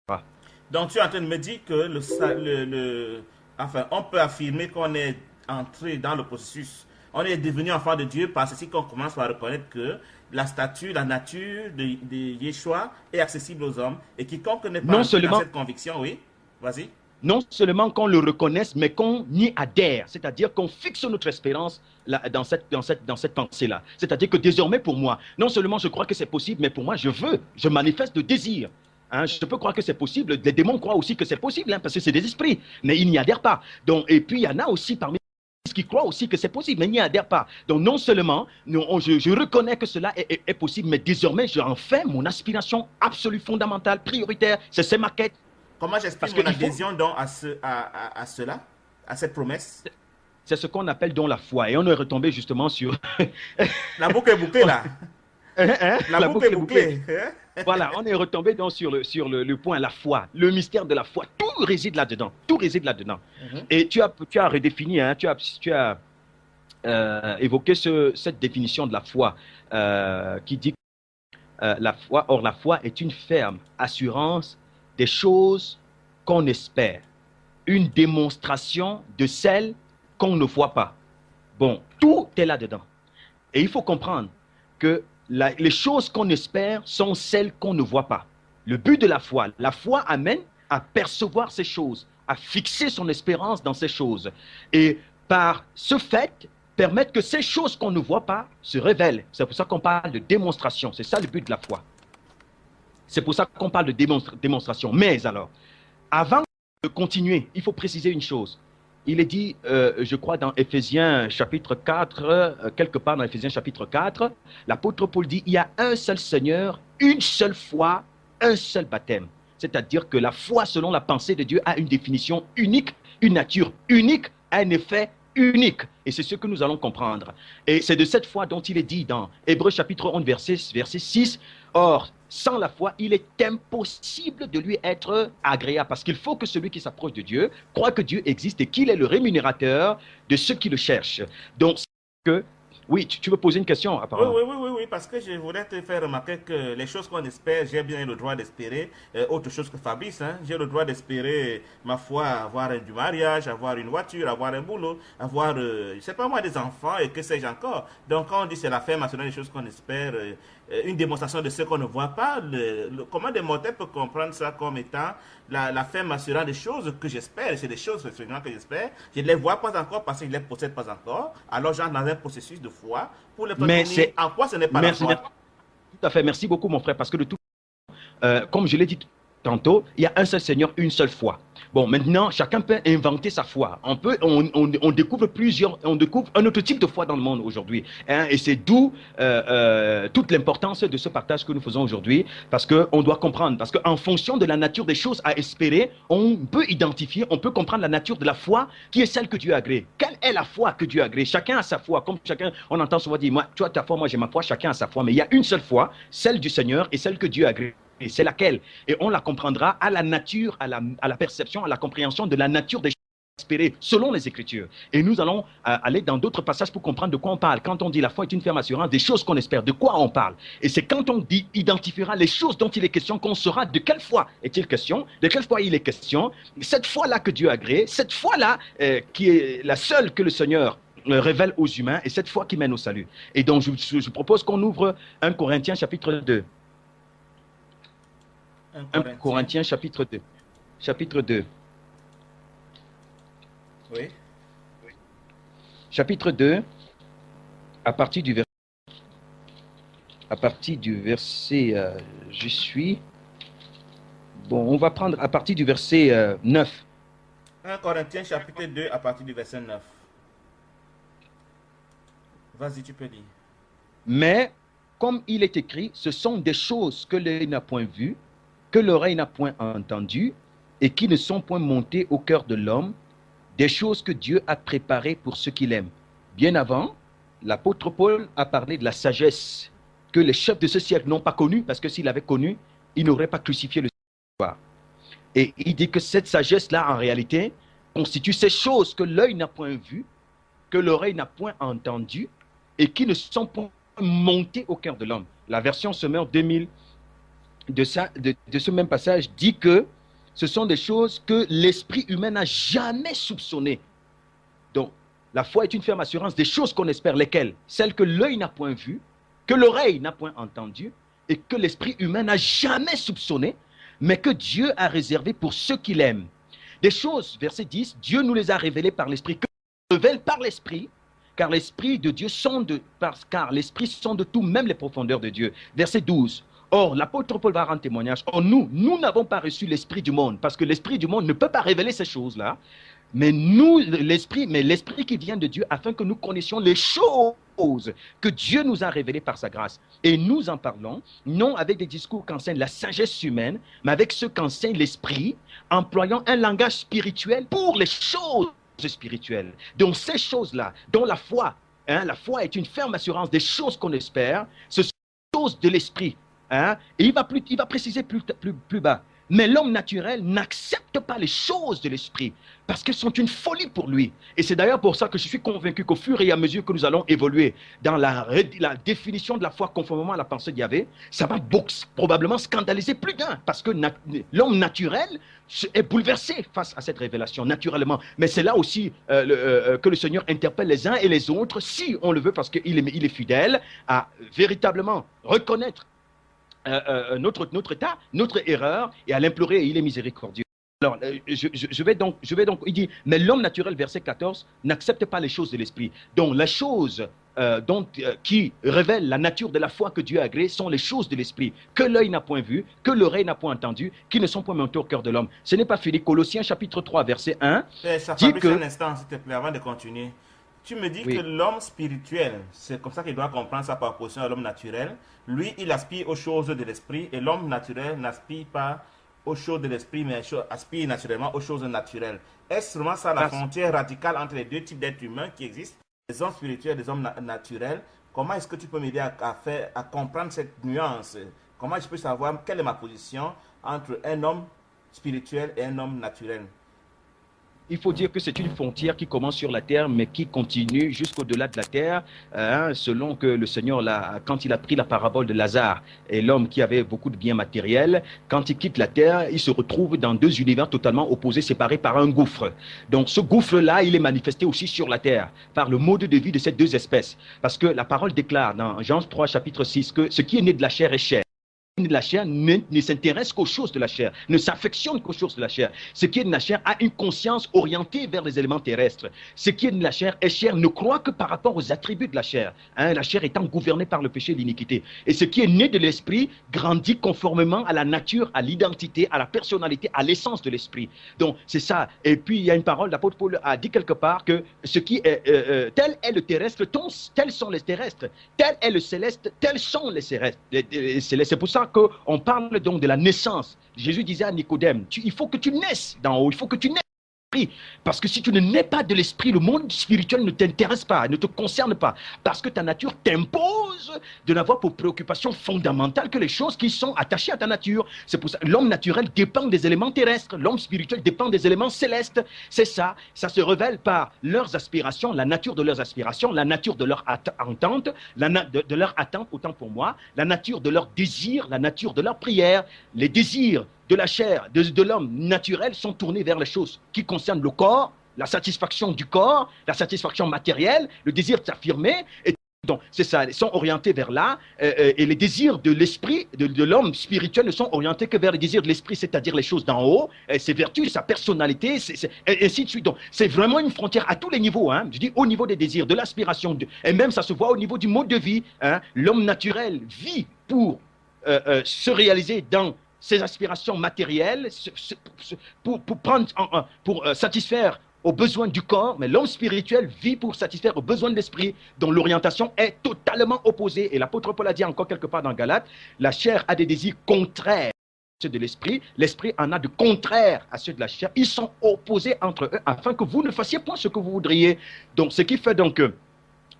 fera. Donc tu es en train de me dire que enfin, on peut affirmer qu'on est entré dans le processus. On est devenu enfant de Dieu par ceci qu'on commence à reconnaître que la statue, la nature de Yeshua est accessible aux hommes. Et quiconque n'est pas entré dans cette conviction, oui, vas-y. Non seulement qu'on le reconnaisse, mais qu'on y adhère, c'est-à-dire qu'on fixe notre espérance dans cette pensée-là. C'est-à-dire que désormais, pour moi, non seulement je crois que c'est possible, mais pour moi, je manifeste le désir. Hein, je peux croire que c'est possible. Les démons croient aussi que c'est possible, hein, parce que c'est des esprits, mais ils n'y adhèrent pas. Donc, et puis, il y en a aussi parmi qui croient aussi que c'est possible, mais n'y adhèrent pas. Donc, non seulement je reconnais que cela est possible, mais désormais, j'en fais mon aspiration absolue, fondamentale, prioritaire. C'est ma quête. Comment j'exprime mon adhésion donc à cela, à cette promesse? C'est ce qu'on appelle donc la foi. Et on est retombé justement sur... La boucle est bouclée là. La boucle est bouclée. Voilà, on est retombé donc sur le point, la foi, le mystère de la foi. Tout réside là-dedans. Tout réside là-dedans. Et tu as redéfini, hein, tu as évoqué cette définition de la foi qui dit la foi est une ferme assurance des choses qu'on espère, une démonstration de celles qu'on ne voit pas. Bon, tout est là-dedans. Et il faut comprendre que les choses qu'on espère sont celles qu'on ne voit pas. Le but de la foi amène à percevoir ces choses, à fixer son espérance dans ces choses. Et par ce fait, permettre que ces choses qu'on ne voit pas se révèlent. C'est pour ça qu'on parle de démonstration. C'est ça le but de la foi. C'est pour ça qu'on parle de démonstration. Mais alors, avant de continuer, il faut préciser une chose. Il est dit, je crois, dans Éphésiens chapitre 4, quelque part dans Éphésiens chapitre 4, l'apôtre Paul dit, il y a un seul Seigneur, une seule foi, un seul baptême. C'est-à-dire que la foi, selon la pensée de Dieu, a une définition unique, une nature unique, un effet unique. Et c'est ce que nous allons comprendre. Et c'est de cette foi dont il est dit dans Hébreux chapitre 11, verset 6, « Or, sans la foi, il est impossible de lui être agréable. » Parce qu'il faut que celui qui s'approche de Dieu croit que Dieu existe et qu'il est le rémunérateur de ceux qui le cherchent. Donc, que... Oui, tu veux poser une question, apparemment. Oui, parce que je voulais te faire remarquer que les choses qu'on espère, j'ai bien le droit d'espérer autre chose que Fabrice. Hein. J'ai le droit d'espérer, ma foi, avoir du mariage, avoir une voiture, avoir un boulot, avoir, je sais pas moi, des enfants et que sais-je encore. Donc, quand on dit c'est la ferme des choses qu'on espère, une démonstration de ce qu'on ne voit pas, comment des mortels peuvent comprendre ça comme étant la ferme assurant des choses que j'espère, c'est des choses que j'espère, je ne les vois pas encore parce que je ne les possède pas encore, alors j'entre dans un processus de foi pour les prévenir en quoi ce n'est pas la foi. Tout à fait, merci beaucoup mon frère, parce que de tout, comme je l'ai dit tantôt, il y a un seul Seigneur, une seule foi. Bon, maintenant, chacun peut inventer sa foi. On découvre un autre type de foi dans le monde aujourd'hui. Hein, et c'est d'où toute l'importance de ce partage que nous faisons aujourd'hui, parce qu'on doit comprendre, parce qu'en fonction de la nature des choses à espérer, on peut identifier, on peut comprendre la nature de la foi qui est celle que Dieu a agréée. Quelle est la foi que Dieu a agréée? Chacun a sa foi, comme chacun, on entend souvent dire, moi, tu as ta foi, moi j'ai ma foi, chacun a sa foi, mais il y a une seule foi, celle du Seigneur et celle que Dieu a agréée. Et c'est laquelle? Et on la comprendra à la nature, à la perception, à la compréhension de la nature des choses espérées selon les Écritures. Et nous allons aller dans d'autres passages pour comprendre de quoi on parle. Quand on dit la foi est une ferme assurance des choses qu'on espère, de quoi on parle. Et c'est quand on identifiera les choses dont il est question qu'on saura de quelle foi est-il question, de quelle foi il est question. Cette foi-là que Dieu a agréée, cette foi-là qui est la seule que le Seigneur révèle aux humains et cette foi qui mène au salut. Et donc je propose qu'on ouvre 1 Corinthiens chapitre 2. 1 Corinthiens chapitre 2. Chapitre 2. Oui. Chapitre 2, à partir du verset, je suis Bon, on va prendre à partir du verset 9. 1 Corinthiens chapitre 2 à partir du verset 9. Vas-y, tu peux lire. Mais, comme il est écrit, ce sont des choses que l'œil n'a point vues, que l'oreille n'a point entendues, et qui ne sont point montées au cœur de l'homme, des choses que Dieu a préparées pour ceux qui l'aiment. Bien avant, l'apôtre Paul a parlé de la sagesse que les chefs de ce siècle n'ont pas connue, parce que s'il avait connu, il n'aurait pas crucifié le Seigneur. Et il dit que cette sagesse-là, en réalité, constitue ces choses que l'œil n'a point vues, que l'oreille n'a point entendues, et qui ne sont point montées au cœur de l'homme. La version Semeur 2000 de ce même passage dit que ce sont des choses que l'esprit humain n'a jamais soupçonnées. Donc, la foi est une ferme assurance des choses qu'on espère, lesquelles? Celles que l'œil n'a point vues, que l'oreille n'a point entendues, et que l'esprit humain n'a jamais soupçonnées, mais que Dieu a réservé pour ceux qui l'aiment. Des choses, verset 10, Dieu nous les a révélées par l'esprit, que Dieu révèle par l'esprit, car l'esprit de Dieu car l'esprit sonde tout, même les profondeurs de Dieu. Verset 12. Or, l'apôtre Paul va rendre témoignage. Or, nous n'avons pas reçu l'esprit du monde, parce que l'esprit du monde ne peut pas révéler ces choses-là. Mais l'esprit qui vient de Dieu, afin que nous connaissions les choses que Dieu nous a révélées par sa grâce. Et nous en parlons, non avec des discours qu'enseigne la sagesse humaine, mais avec ce qu'enseigne l'esprit, employant un langage spirituel pour les choses spirituelles. Donc ces choses-là, dont la foi est une ferme assurance des choses qu'on espère, ce sont des choses de l'esprit. Et il va préciser plus bas. Mais l'homme naturel n'accepte pas les choses de l'esprit parce qu'elles sont une folie pour lui. Et c'est d'ailleurs pour ça que je suis convaincu qu'au fur et à mesure que nous allons évoluer dans la définition de la foi conformément à la pensée d'Yahvé, ça va probablement scandaliser plus d'un parce que l'homme naturel est bouleversé face à cette révélation naturellement. Mais c'est là aussi que le Seigneur interpelle les uns et les autres, si on le veut, parce qu'il est fidèle, à véritablement reconnaître notre état, notre erreur, et à l'implorer, et il est miséricordieux. Alors, je vais donc, il dit, mais l'homme naturel, verset 14, n'accepte pas les choses de l'esprit. Donc, les choses qui révèlent la nature de la foi que Dieu a agréée sont les choses de l'esprit, que l'œil n'a point vu, que l'oreille n'a point entendu, qui ne sont point montées au cœur de l'homme. Ce n'est pas fini. Colossiens chapitre 3, verset 1. Ça dit que... un instant, s'il te plaît, avant de continuer. Tu me dis Oui. que l'homme spirituel, c'est comme ça qu'il doit comprendre ça par opposition à l'homme naturel. Lui, il aspire aux choses de l'esprit et l'homme naturel n'aspire pas aux choses de l'esprit, mais aspire naturellement aux choses naturelles. Est-ce vraiment ça la frontière radicale entre les deux types d'êtres humains qui existent, les hommes spirituels et les hommes naturels? Comment est-ce que tu peux m'aider à comprendre cette nuance? Comment je peux savoir quelle est ma position entre un homme spirituel et un homme naturel? Il faut dire que c'est une frontière qui commence sur la terre, mais qui continue jusqu'au-delà de la terre, selon que le Seigneur, quand il a pris la parabole de Lazare et l'homme qui avait beaucoup de biens matériels, quand il quitte la terre, il se retrouve dans deux univers totalement opposés, séparés par un gouffre. Donc ce gouffre-là, il est manifesté aussi sur la terre, par le mode de vie de ces deux espèces. Parce que la parole déclare dans Jean 3, chapitre 6, que ce qui est né de la chair est chair. De la chair ne s'intéresse qu'aux choses de la chair, ne s'affectionne qu'aux choses de la chair. Ce qui est de la chair a une conscience orientée vers les éléments terrestres. Ce qui est de la chair est chair, ne croit que par rapport aux attributs de la chair. La chair étant gouvernée par le péché et l'iniquité. Et ce qui est né de l'esprit grandit conformément à la nature, à l'identité, à la personnalité, à l'essence de l'esprit. Donc c'est ça. Et puis il y a une parole, l'apôtre Paul a dit quelque part que ce qui est tel est le terrestre, tels sont les terrestres, tel est le céleste, tels sont les célestes. C'est pour ça qu'on parle donc de la naissance. Jésus disait à Nicodème, il faut que tu naisses d'en haut, il faut que tu naisses. Parce que si tu ne nais pas de l'esprit, le monde spirituel ne t'intéresse pas, ne te concerne pas. Parce que ta nature t'impose de n'avoir pour préoccupation fondamentale que les choses qui sont attachées à ta nature. C'est pour ça que l'homme naturel dépend des éléments terrestres, l'homme spirituel dépend des éléments célestes. C'est ça, ça se révèle par leurs aspirations, la nature de leurs aspirations, la nature de leur attente, de leur attente, autant pour moi, la nature de leurs désirs, la nature de leurs prières, les désirs de la chair, de l'homme naturel sont tournés vers les choses qui concernent le corps, la satisfaction du corps, la satisfaction matérielle, le désir de s'affirmer. Et donc, c'est ça, ils sont orientés vers là. Et les désirs de l'esprit, de l'homme spirituel ne sont orientés que vers les désirs de l'esprit, c'est-à-dire les choses d'en haut, ses vertus, sa personnalité, et ainsi de suite. Donc, c'est vraiment une frontière à tous les niveaux. Je dis au niveau des désirs, de l'aspiration, et même ça se voit au niveau du mode de vie. L'homme naturel vit pour se réaliser dans ses aspirations matérielles, pour satisfaire aux besoins du corps, mais l'homme spirituel vit pour satisfaire aux besoins de l'esprit, dont l'orientation est totalement opposée. Et l'apôtre Paul a dit encore quelque part dans Galates, la chair a des désirs contraires à ceux de l'esprit en a de contraires à ceux de la chair. Ils sont opposés entre eux afin que vous ne fassiez point ce que vous voudriez. Donc, ce qui fait donc que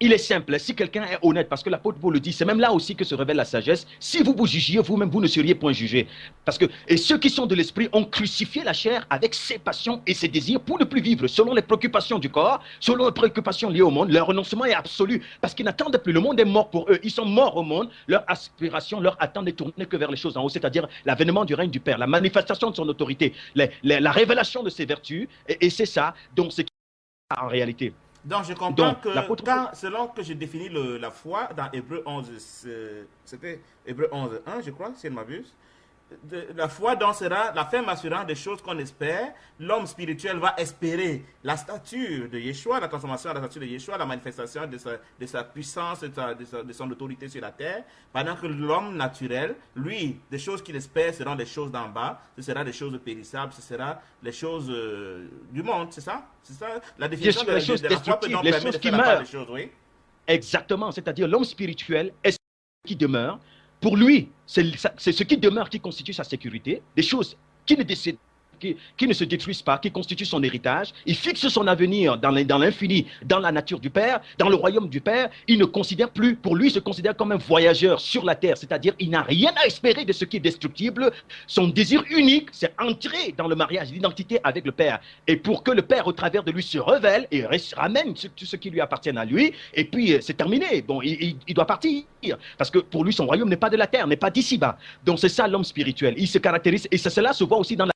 il est simple, si quelqu'un est honnête, parce que l'apôtre Paul le dit, c'est même là aussi que se révèle la sagesse, si vous vous jugiez vous-même, vous ne seriez point jugés. Parce que, et ceux qui sont de l'esprit ont crucifié la chair avec ses passions et ses désirs pour ne plus vivre selon les préoccupations du corps, selon les préoccupations liées au monde. Leur renoncement est absolu, parce qu'ils n'attendent plus. Le monde est mort pour eux, ils sont morts au monde. Leur aspiration, leur attente n'est tournée que vers les choses en haut, c'est-à-dire l'avènement du règne du Père, la manifestation de son autorité, la révélation de ses vertus, et c'est ça, donc ce qui est en réalité. Donc, je comprends que selon que je définis la foi dans Hébreu 11, c'était Hébreu 11, 1, je crois, si je ne m'abuse. La foi donc sera la ferme assurance des choses qu'on espère. L'homme spirituel va espérer la stature de Yeshua, la transformation de la stature de Yeshua, la manifestation de sa puissance, de son autorité sur la terre. Pendant que l'homme naturel, lui, des choses qu'il espère seront des choses d'en bas, ce sera des choses périssables, ce sera les choses du monde, c'est ça? C'est ça la définition de la foi peut donc permettre de faire la part des choses, oui? Exactement, c'est-à-dire l'homme spirituel est ce qui demeure. Pour lui, c'est ce qui demeure qui constitue sa sécurité, des choses qui ne se détruisent pas, qui constituent son héritage. Il fixe son avenir dans l'infini, dans la nature du Père, dans le royaume du Père. Il ne considère plus, pour lui, il se considère comme un voyageur sur la terre, c'est-à-dire il n'a rien à espérer de ce qui est destructible. Son désir unique, c'est entrer dans le mariage, l'identité avec le Père. Et pour que le Père, au travers de lui, se révèle et ramène tout ce qui lui appartient à lui, et puis c'est terminé. Bon, il doit partir, parce que pour lui, son royaume n'est pas de la terre, n'est pas d'ici-bas. Donc c'est ça l'homme spirituel. Il se caractérise, et cela se voit aussi dans la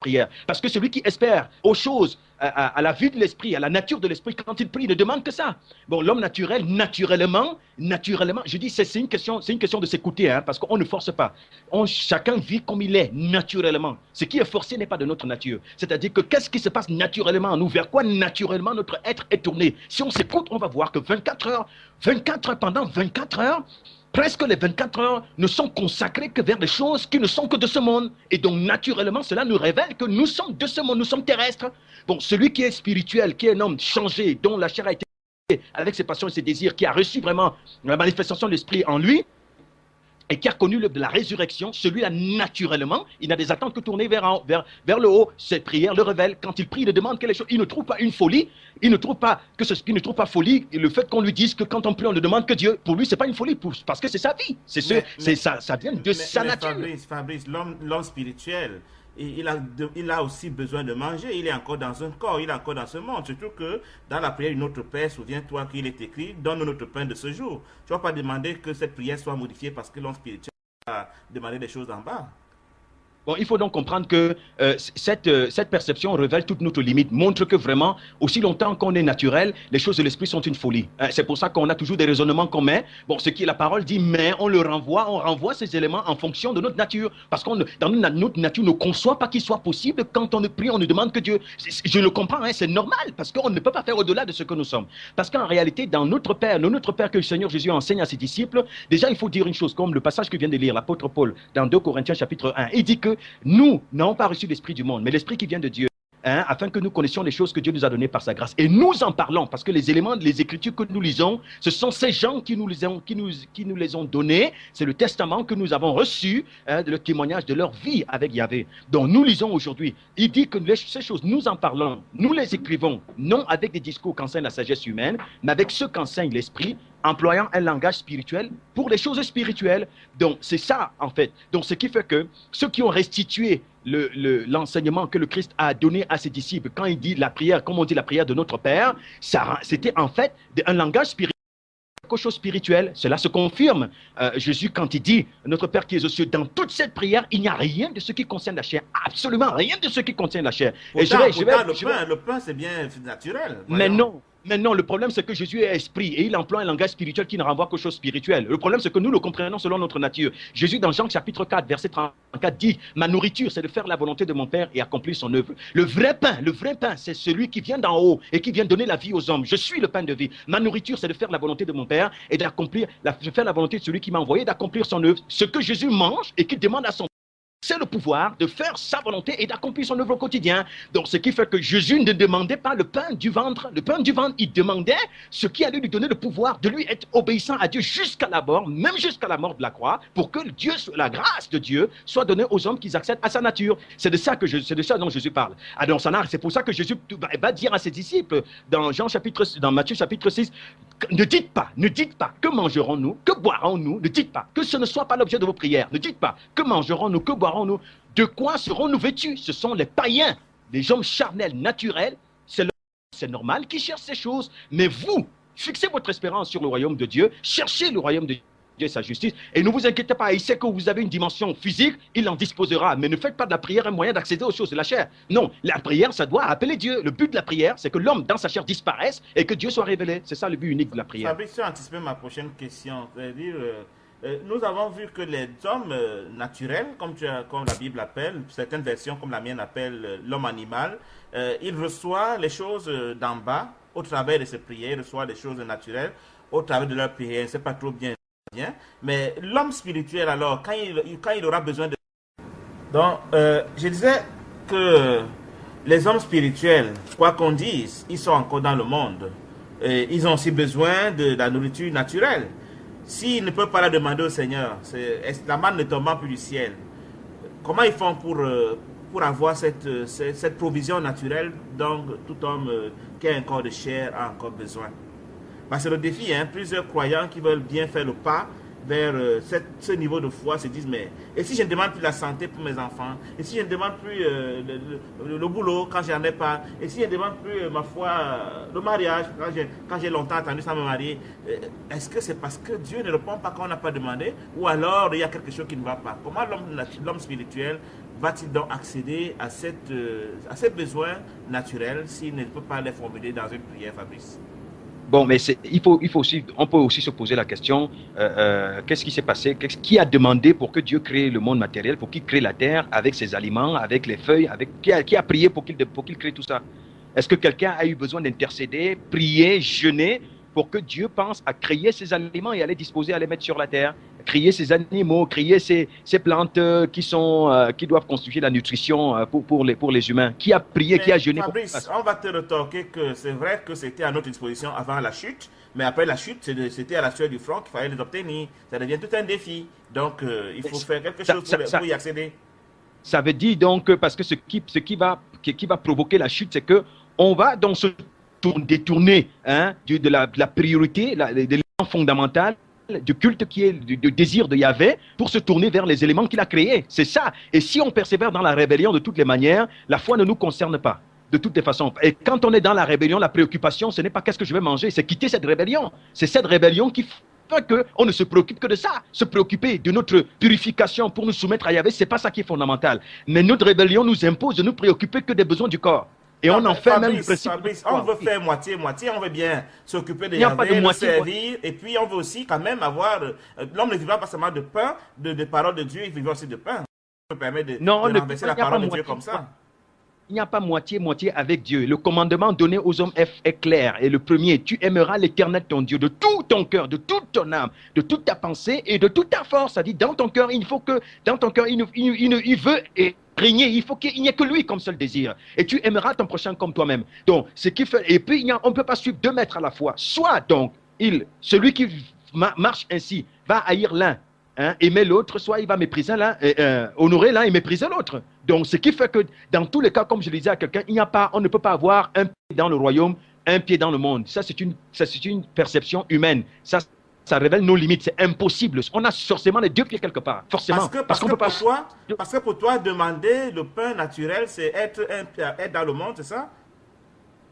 prière. Parce que celui qui espère aux choses, à la vue de l'esprit, à la nature de l'esprit, quand il prie, il ne demande que ça. Bon, l'homme naturel, naturellement, je dis, c'est une question de s'écouter, hein, parce qu'on ne force pas. Chacun vit comme il est, naturellement. Ce qui est forcé n'est pas de notre nature. C'est-à-dire que qu'est-ce qui se passe naturellement en nous? Vers quoi naturellement notre être est tourné? Si on s'écoute, on va voir que pendant 24 heures, presque les 24 heures ne sont consacrées que vers des choses qui ne sont que de ce monde. Et donc, naturellement, cela nous révèle que nous sommes de ce monde, nous sommes terrestres. Bon, celui qui est spirituel, qui est un homme changé, dont la chair a été avec ses passions et ses désirs, qui a reçu vraiment la manifestation de l'esprit en lui, et qui a connu la résurrection, celui-là, naturellement, il n'a des attentes que tournées vers le haut. Cette prière le révèle. Quand il prie, il demande quelque chose. Il ne trouve pas une folie. Il ne trouve pas folie. Et le fait qu'on lui dise que quand on prie, on ne demande que Dieu, pour lui, ce n'est pas une folie, parce que c'est sa vie. Ça vient de sa nature. Fabrice, l'homme spirituel, il a aussi besoin de manger. Il est encore dans un corps, il est encore dans ce monde. Surtout que dans la prière de notre Père, souviens-toi qu'il est écrit, donne-nous notre pain de ce jour. Tu ne vas pas demander que cette prière soit modifiée parce que l'homme spirituel a demandé des choses d'en bas. Bon, il faut donc comprendre que cette perception révèle toute notre limite, montre que vraiment, aussi longtemps qu'on est naturel, les choses de l'esprit sont une folie. C'est pour ça qu'on a toujours des raisonnements qu'on met. Bon, ce qui la parole dit, mais on renvoie ces éléments en fonction de notre nature. Parce que dans notre nature ne conçoit pas qu'il soit possible, quand on prie, on ne demande que Dieu. Je le comprends, hein, c'est normal, parce qu'on ne peut pas faire au-delà de ce que nous sommes. Parce qu'en réalité, dans notre Père que le Seigneur Jésus enseigne à ses disciples, déjà il faut dire une chose, comme le passage que vient de lire l'apôtre Paul dans 2 Corinthiens chapitre 1, il dit que nous n'avons pas reçu l'esprit du monde, mais l'esprit qui vient de Dieu, hein, afin que nous connaissions les choses que Dieu nous a données par sa grâce. Et nous en parlons, parce que les éléments, les écritures que nous lisons, ce sont ces gens qui nous les ont donnés. C'est le testament que nous avons reçu, hein, le témoignage de leur vie avec Yahvé. Donc nous lisons aujourd'hui. Il dit que ces choses, nous en parlons, nous les écrivons, non avec des discours qu'enseigne la sagesse humaine, mais avec ceux qu'enseigne l'esprit, employant un langage spirituel pour les choses spirituelles. Donc, c'est ça, en fait. Donc, ce qui fait que ceux qui ont restitué l'enseignement que le Christ a donné à ses disciples, quand il dit la prière, comme on dit la prière de notre Père, c'était en fait un langage spirituel, quelque chose spirituel. Cela se confirme. Jésus, quand il dit notre Père qui est aux cieux, dans toute cette prière, il n'y a rien de ce qui concerne la chair. Absolument rien de ce qui concerne la chair. Pourtant, le pain, c'est bien naturel. Voyons. Mais non, le problème c'est que Jésus est esprit et il emploie un langage spirituel qui ne renvoie qu'aux choses spirituelles. Le problème c'est que nous le comprenons selon notre nature. Jésus dans Jean chapitre 4, verset 34 dit « Ma nourriture c'est de faire la volonté de mon Père et accomplir son œuvre. » Le vrai pain, c'est celui qui vient d'en haut et qui vient donner la vie aux hommes. Je suis le pain de vie. Ma nourriture c'est de faire la volonté de mon Père et de faire la volonté de celui qui m'a envoyé, d'accomplir son œuvre. Ce que Jésus mange et qu'il demande à son c'est le pouvoir de faire sa volonté et d'accomplir son œuvre au quotidien. Donc, ce qui fait que Jésus ne demandait pas le pain du ventre. Le pain du ventre, il demandait ce qui allait lui donner le pouvoir de lui être obéissant à Dieu jusqu'à la mort, même jusqu'à la mort de la croix, pour que Dieu, la grâce de Dieu soit donnée aux hommes qui accèdent à sa nature. C'est de ça dont Jésus parle. Alors, c'est pour ça que Jésus va dire à ses disciples dans Matthieu chapitre 6, ne dites pas, que mangerons-nous, que boirons-nous, ne dites pas, que ce ne soit pas l'objet de vos prières, ne dites pas, que mangerons-nous, que boirons-nous, de quoi serons-nous vêtus? Ce sont les païens, les hommes charnels, naturels, c'est normal qu'ils cherchent ces choses, mais vous, fixez votre espérance sur le royaume de Dieu, cherchez le royaume de Dieu et sa justice, et ne vous inquiétez pas, il sait que vous avez une dimension physique, il en disposera, mais ne faites pas de la prière un moyen d'accéder aux choses de la chair. Non, la prière, ça doit appeler Dieu. Le but de la prière, c'est que l'homme dans sa chair disparaisse et que Dieu soit révélé. C'est ça le but unique de la prière. Fabrice, tu as anticipé ma prochaine question, c'est-à-dire, nous avons vu que les hommes naturels, comme la Bible appelle, certaines versions comme la mienne appelle l'homme animal, il reçoit les choses d'en bas au travers de ses prières, il reçoit les choses naturelles au travers de leurs prières. C'est pas trop bien. Mais l'homme spirituel, alors, quand il aura besoin de... Donc, je disais que les hommes spirituels, quoi qu'on dise, ils sont encore dans le monde. Et ils ont aussi besoin de la nourriture naturelle. S'ils ne peuvent pas la demander au Seigneur, la manne ne tombant plus du ciel, comment ils font pour avoir cette provision naturelle dont tout homme qui a un corps de chair a encore besoin? C'est le défi, hein. Plusieurs croyants qui veulent bien faire le pas vers ce niveau de foi se disent, mais et si je ne demande plus la santé pour mes enfants, et si je ne demande plus le boulot quand je n'en ai pas, et si je ne demande plus ma foi, le mariage quand j'ai longtemps attendu sans me marier, est-ce que c'est parce que Dieu ne répond pas quand on n'a pas demandé, ou alors il y a quelque chose qui ne va pas? Comment l'homme spirituel va-t-il donc accéder à ces besoins naturels s'il ne peut pas les formuler dans une prière, Fabrice? Bon, mais on peut aussi se poser la question, qu'est-ce qui s'est passé? Qui a demandé pour que Dieu crée le monde matériel, pour qu'il crée la terre avec ses aliments, avec les feuilles, qui a prié pour qu'il crée tout ça? Est-ce que quelqu'un a eu besoin d'intercéder, prier, jeûner pour que Dieu pense à créer ses aliments et à les disposer, à les mettre sur la terre, créer ces animaux, créer ces plantes qui doivent constituer la nutrition pour les humains? Qui a prié, qui a jeûné? Fabrice, on va te retorquer que c'est vrai que c'était à notre disposition avant la chute, mais après la chute, c'était à la sueur du front qu'il fallait les obtenir. Ça devient tout un défi. Donc, il faut faire quelque chose pour y accéder. Ça veut dire donc, parce que ce qui va provoquer la chute, c'est qu'on va donc se détourner de la priorité, de l'élément fondamental du culte qui est du désir de Yahvé, pour se tourner vers les éléments qu'il a créés. C'est ça. Et si on persévère dans la rébellion de toutes les manières, la foi ne nous concerne pas. De toutes les façons. Et quand on est dans la rébellion, la préoccupation, ce n'est pas qu'est-ce que je vais manger, c'est quitter cette rébellion. C'est cette rébellion qui fait qu'on ne se préoccupe que de ça. Se préoccuper de notre purification pour nous soumettre à Yahvé, ce n'est pas ça qui est fondamental. Mais notre rébellion nous impose de nous préoccuper que des besoins du corps. Et non, on en fait même le principe. Fabrice, on veut faire moitié-moitié, on veut bien s'occuper de Yahvé, le servir, et puis on veut aussi quand même avoir... L'homme ne vivra pas seulement de pain, de parole de Dieu, il vivra aussi de pain. Ça me permet de renverser la parole de Dieu comme ça. Il n'y a pas moitié-moitié avec Dieu. Le commandement donné aux hommes est clair. Et le premier, tu aimeras l'Éternel ton Dieu de tout ton cœur, de toute ton âme, de toute ta pensée et de toute ta force. Ça dit, dans ton cœur, il veut régner. Il faut qu'il n'y ait que lui comme seul désir. Et tu aimeras ton prochain comme toi-même. Donc, ce qui fait... Et puis, on ne peut pas suivre 2 maîtres à la fois. Soit, donc, celui qui marche ainsi va haïr l'un, aimer l'autre, soit il va mépriser l'un, honorer l'un et mépriser l'autre. Donc, ce qui fait que dans tous les cas, comme je le disais à quelqu'un, on ne peut pas avoir un pied dans le royaume, un pied dans le monde. Ça, c'est une perception humaine. Ça révèle nos limites. C'est impossible. On a forcément les 2 pieds quelque part. Forcément. Parce que pour toi, demander le pain naturel, c'est être dans le monde, c'est ça?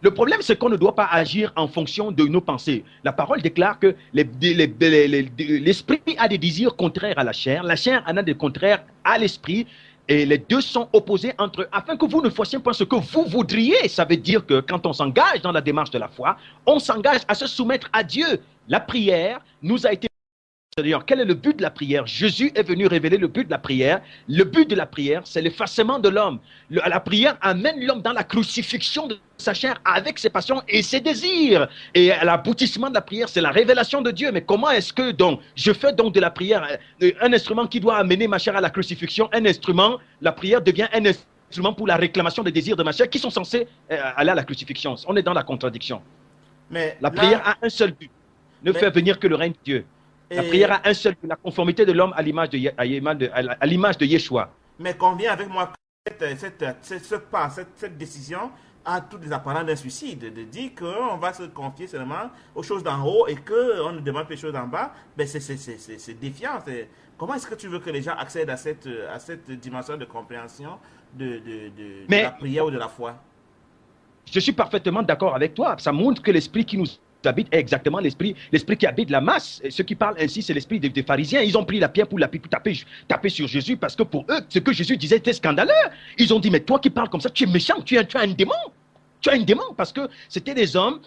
Le problème, c'est qu'on ne doit pas agir en fonction de nos pensées. La parole déclare que l'esprit a des désirs contraires à la chair en a des contraires à l'esprit, et les 2 sont opposés entre eux, afin que vous ne fassiez pas ce que vous voudriez. Ça veut dire que quand on s'engage dans la démarche de la foi, on s'engage à se soumettre à Dieu. La prière nous a été Seigneur. Quel est le but de la prière? Jésus est venu révéler le but de la prière. Le but de la prière, c'est l'effacement de l'homme. La prière amène l'homme dans la crucifixion de sa chair avec ses passions et ses désirs. Et l'aboutissement de la prière, c'est la révélation de Dieu. Mais comment est-ce que donc je fais donc de la prière un instrument qui doit amener ma chair à la crucifixion, un instrument, la prière devient un instrument pour la réclamation des désirs de ma chair qui sont censés aller à la crucifixion. On est dans la contradiction. Mais la prière a un seul but, ne faire venir que le règne de Dieu. La prière a un seul but, la conformité de l'homme à l'image de Yeshua. Mais conviens avec moi que cette décision a toutes les apparences d'un suicide, de dire qu'on va se confier seulement aux choses d'en haut et qu'on ne demande plus les choses d'en bas. Ben c'est défiant. Comment est-ce que tu veux que les gens accèdent à cette dimension de compréhension de la prière ou de la foi? Je suis parfaitement d'accord avec toi. Ça montre que l'esprit qui nous habite est exactement l'esprit qui habite la masse. Et ceux qui parlent ainsi, c'est l'esprit des pharisiens. Ils ont pris la pierre pour taper sur Jésus parce que pour eux, ce que Jésus disait était scandaleux. Ils ont dit, mais toi qui parles comme ça, tu es méchant, tu as un démon. Tu as un démon parce que c'était des hommes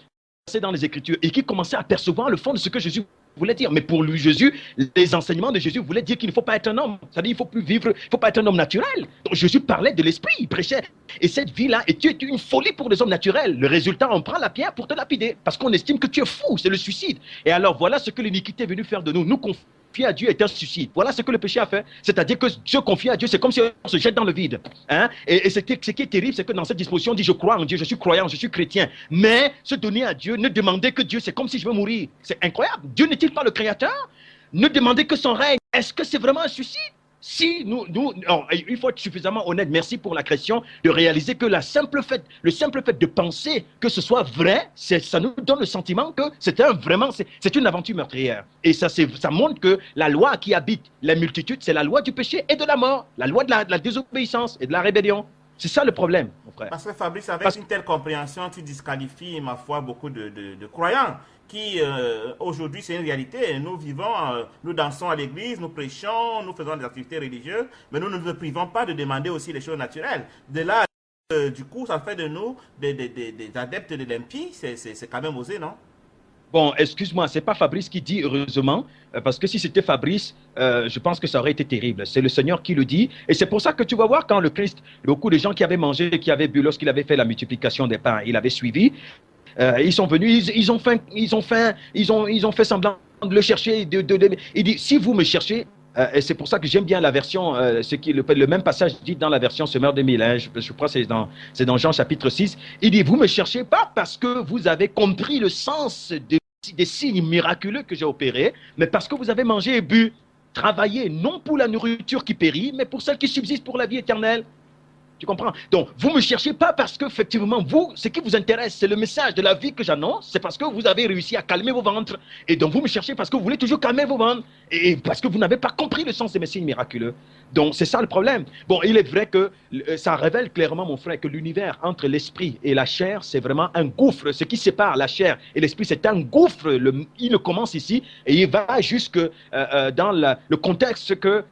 qui dans les Écritures et qui commençaient à percevoir le fond de ce que Jésus voulait dire. Mais pour lui, Jésus, les enseignements de Jésus voulaient dire qu'il ne faut pas être un homme. C'est-à-dire qu'il ne faut plus vivre, il ne faut pas être un homme naturel. Donc Jésus parlait de l'esprit, il prêchait. Et cette vie-là était une folie pour les hommes naturels. Le résultat, on prend la pierre pour te lapider parce qu'on estime que tu es fou, c'est le suicide. Et alors voilà ce que l'iniquité est venue faire de nous. Nous confier à Dieu est un suicide. Voilà ce que le péché a fait. C'est-à-dire que se confier à Dieu, c'est comme si on se jette dans le vide. Hein? Et ce qui est terrible, c'est que dans cette disposition, on dit je crois en Dieu, je suis croyant, je suis chrétien. Mais se donner à Dieu, ne demander que Dieu, c'est comme si je veux mourir. C'est incroyable. Dieu n'est-il pas le créateur? Ne demander que son règne. Est-ce que c'est vraiment un suicide? Si il faut être suffisamment honnête, merci pour la question, de réaliser que le simple fait de penser que ce soit vrai, ça nous donne le sentiment que c'est une aventure meurtrière. Et ça montre que la loi qui habite la multitude, c'est la loi du péché et de la mort, la loi de la désobéissance et de la rébellion. C'est ça le problème, mon frère. Parce que Fabrice, avec une telle compréhension, tu disqualifies, ma foi, beaucoup de croyants qui, aujourd'hui, c'est une réalité. Nous vivons, nous dansons à l'église, nous prêchons, nous faisons des activités religieuses, mais nous ne nous privons pas de demander aussi les choses naturelles. De là, du coup, ça fait de nous des adeptes de l'impie. C'est quand même osé, non? Bon, excuse-moi, c'est pas Fabrice qui dit heureusement, parce que si c'était Fabrice, je pense que ça aurait été terrible. C'est le Seigneur qui le dit, et c'est pour ça que tu vas voir quand le Christ, beaucoup de gens qui avaient mangé, qui avaient bu lorsqu'il avait fait la multiplication des pains, il avait suivi. Ils sont venus, ils ont fait semblant de le chercher. Il dit, si vous me cherchez, et c'est pour ça que j'aime bien la version, le même passage dit dans la version Semeur des Mille, hein, je crois que c'est dans Jean chapitre 6, il dit, vous me cherchez pas parce que vous avez compris le sens des signes miraculeux que j'ai opérés, mais parce que vous avez mangé et bu, travaillé, non pour la nourriture qui périt, mais pour celle qui subsiste pour la vie éternelle. Tu comprends? Donc, vous ne me cherchez pas parce qu'effectivement, vous, ce qui vous intéresse, c'est le message de la vie que j'annonce, c'est parce que vous avez réussi à calmer vos ventres. Et donc, vous me cherchez parce que vous voulez toujours calmer vos ventres. Et parce que vous n'avez pas compris le sens des signes miraculeux. Donc, c'est ça le problème. Bon, il est vrai que ça révèle clairement, mon frère, que l'univers entre l'esprit et la chair, c'est vraiment un gouffre. Ce qui sépare la chair et l'esprit, c'est un gouffre. Il commence ici et il va jusque dans le contexte que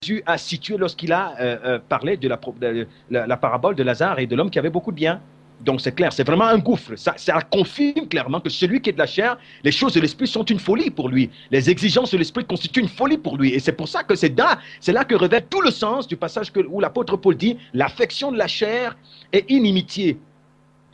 Jésus a situé lorsqu'il a parlé de la parabole de Lazare et de l'homme qui avait beaucoup de biens. Donc c'est clair, c'est vraiment un gouffre. Ça confirme clairement que celui qui est de la chair, les choses de l'esprit sont une folie pour lui. Les exigences de l'esprit constituent une folie pour lui. Et c'est pour ça que c'est là que révèle tout le sens du passage où l'apôtre Paul dit « L'affection de la chair est inimitié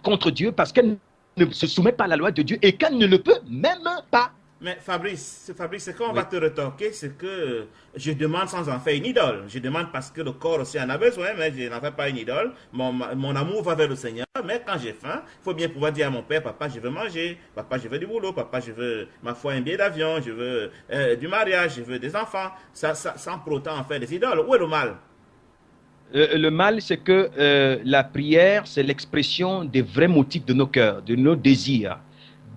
contre Dieu parce qu'elle ne se soumet pas à la loi de Dieu et qu'elle ne le peut même pas. » Mais Fabrice, ce qu'on va te retorquer, c'est que je demande sans en faire une idole. Je demande parce que le corps aussi en a besoin, mais je n'en fais pas une idole. Mon amour va vers le Seigneur, mais quand j'ai faim, il faut bien pouvoir dire à mon père, papa, je veux manger, papa, je veux du boulot, papa, je veux, ma foi, un billet d'avion, je veux du mariage, je veux des enfants, sans pour autant en faire des idoles. Où est le mal? Le mal, c'est que la prière, c'est l'expression des vrais motifs de nos cœurs, de nos désirs.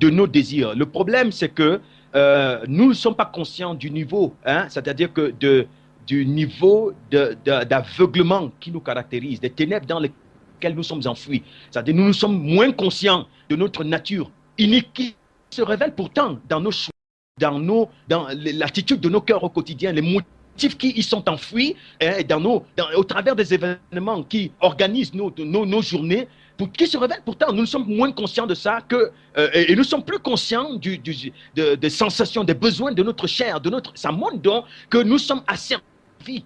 Le problème, c'est que nous ne sommes pas conscients du niveau, hein, c'est-à-dire que du niveau d'aveuglement qui nous caractérise, des ténèbres dans lesquelles nous sommes enfouis. C'est-à-dire que nous sommes moins conscients de notre nature inique qui se révèle pourtant dans nos choix, dans l'attitude de nos cœurs au quotidien, les motifs qui y sont enfouis au travers des événements qui organisent nos journées, qui se révèlent. Pourtant, nous sommes moins conscients de ça et nous sommes plus conscients des sensations, des besoins de notre chair, ça montre donc que nous sommes asservis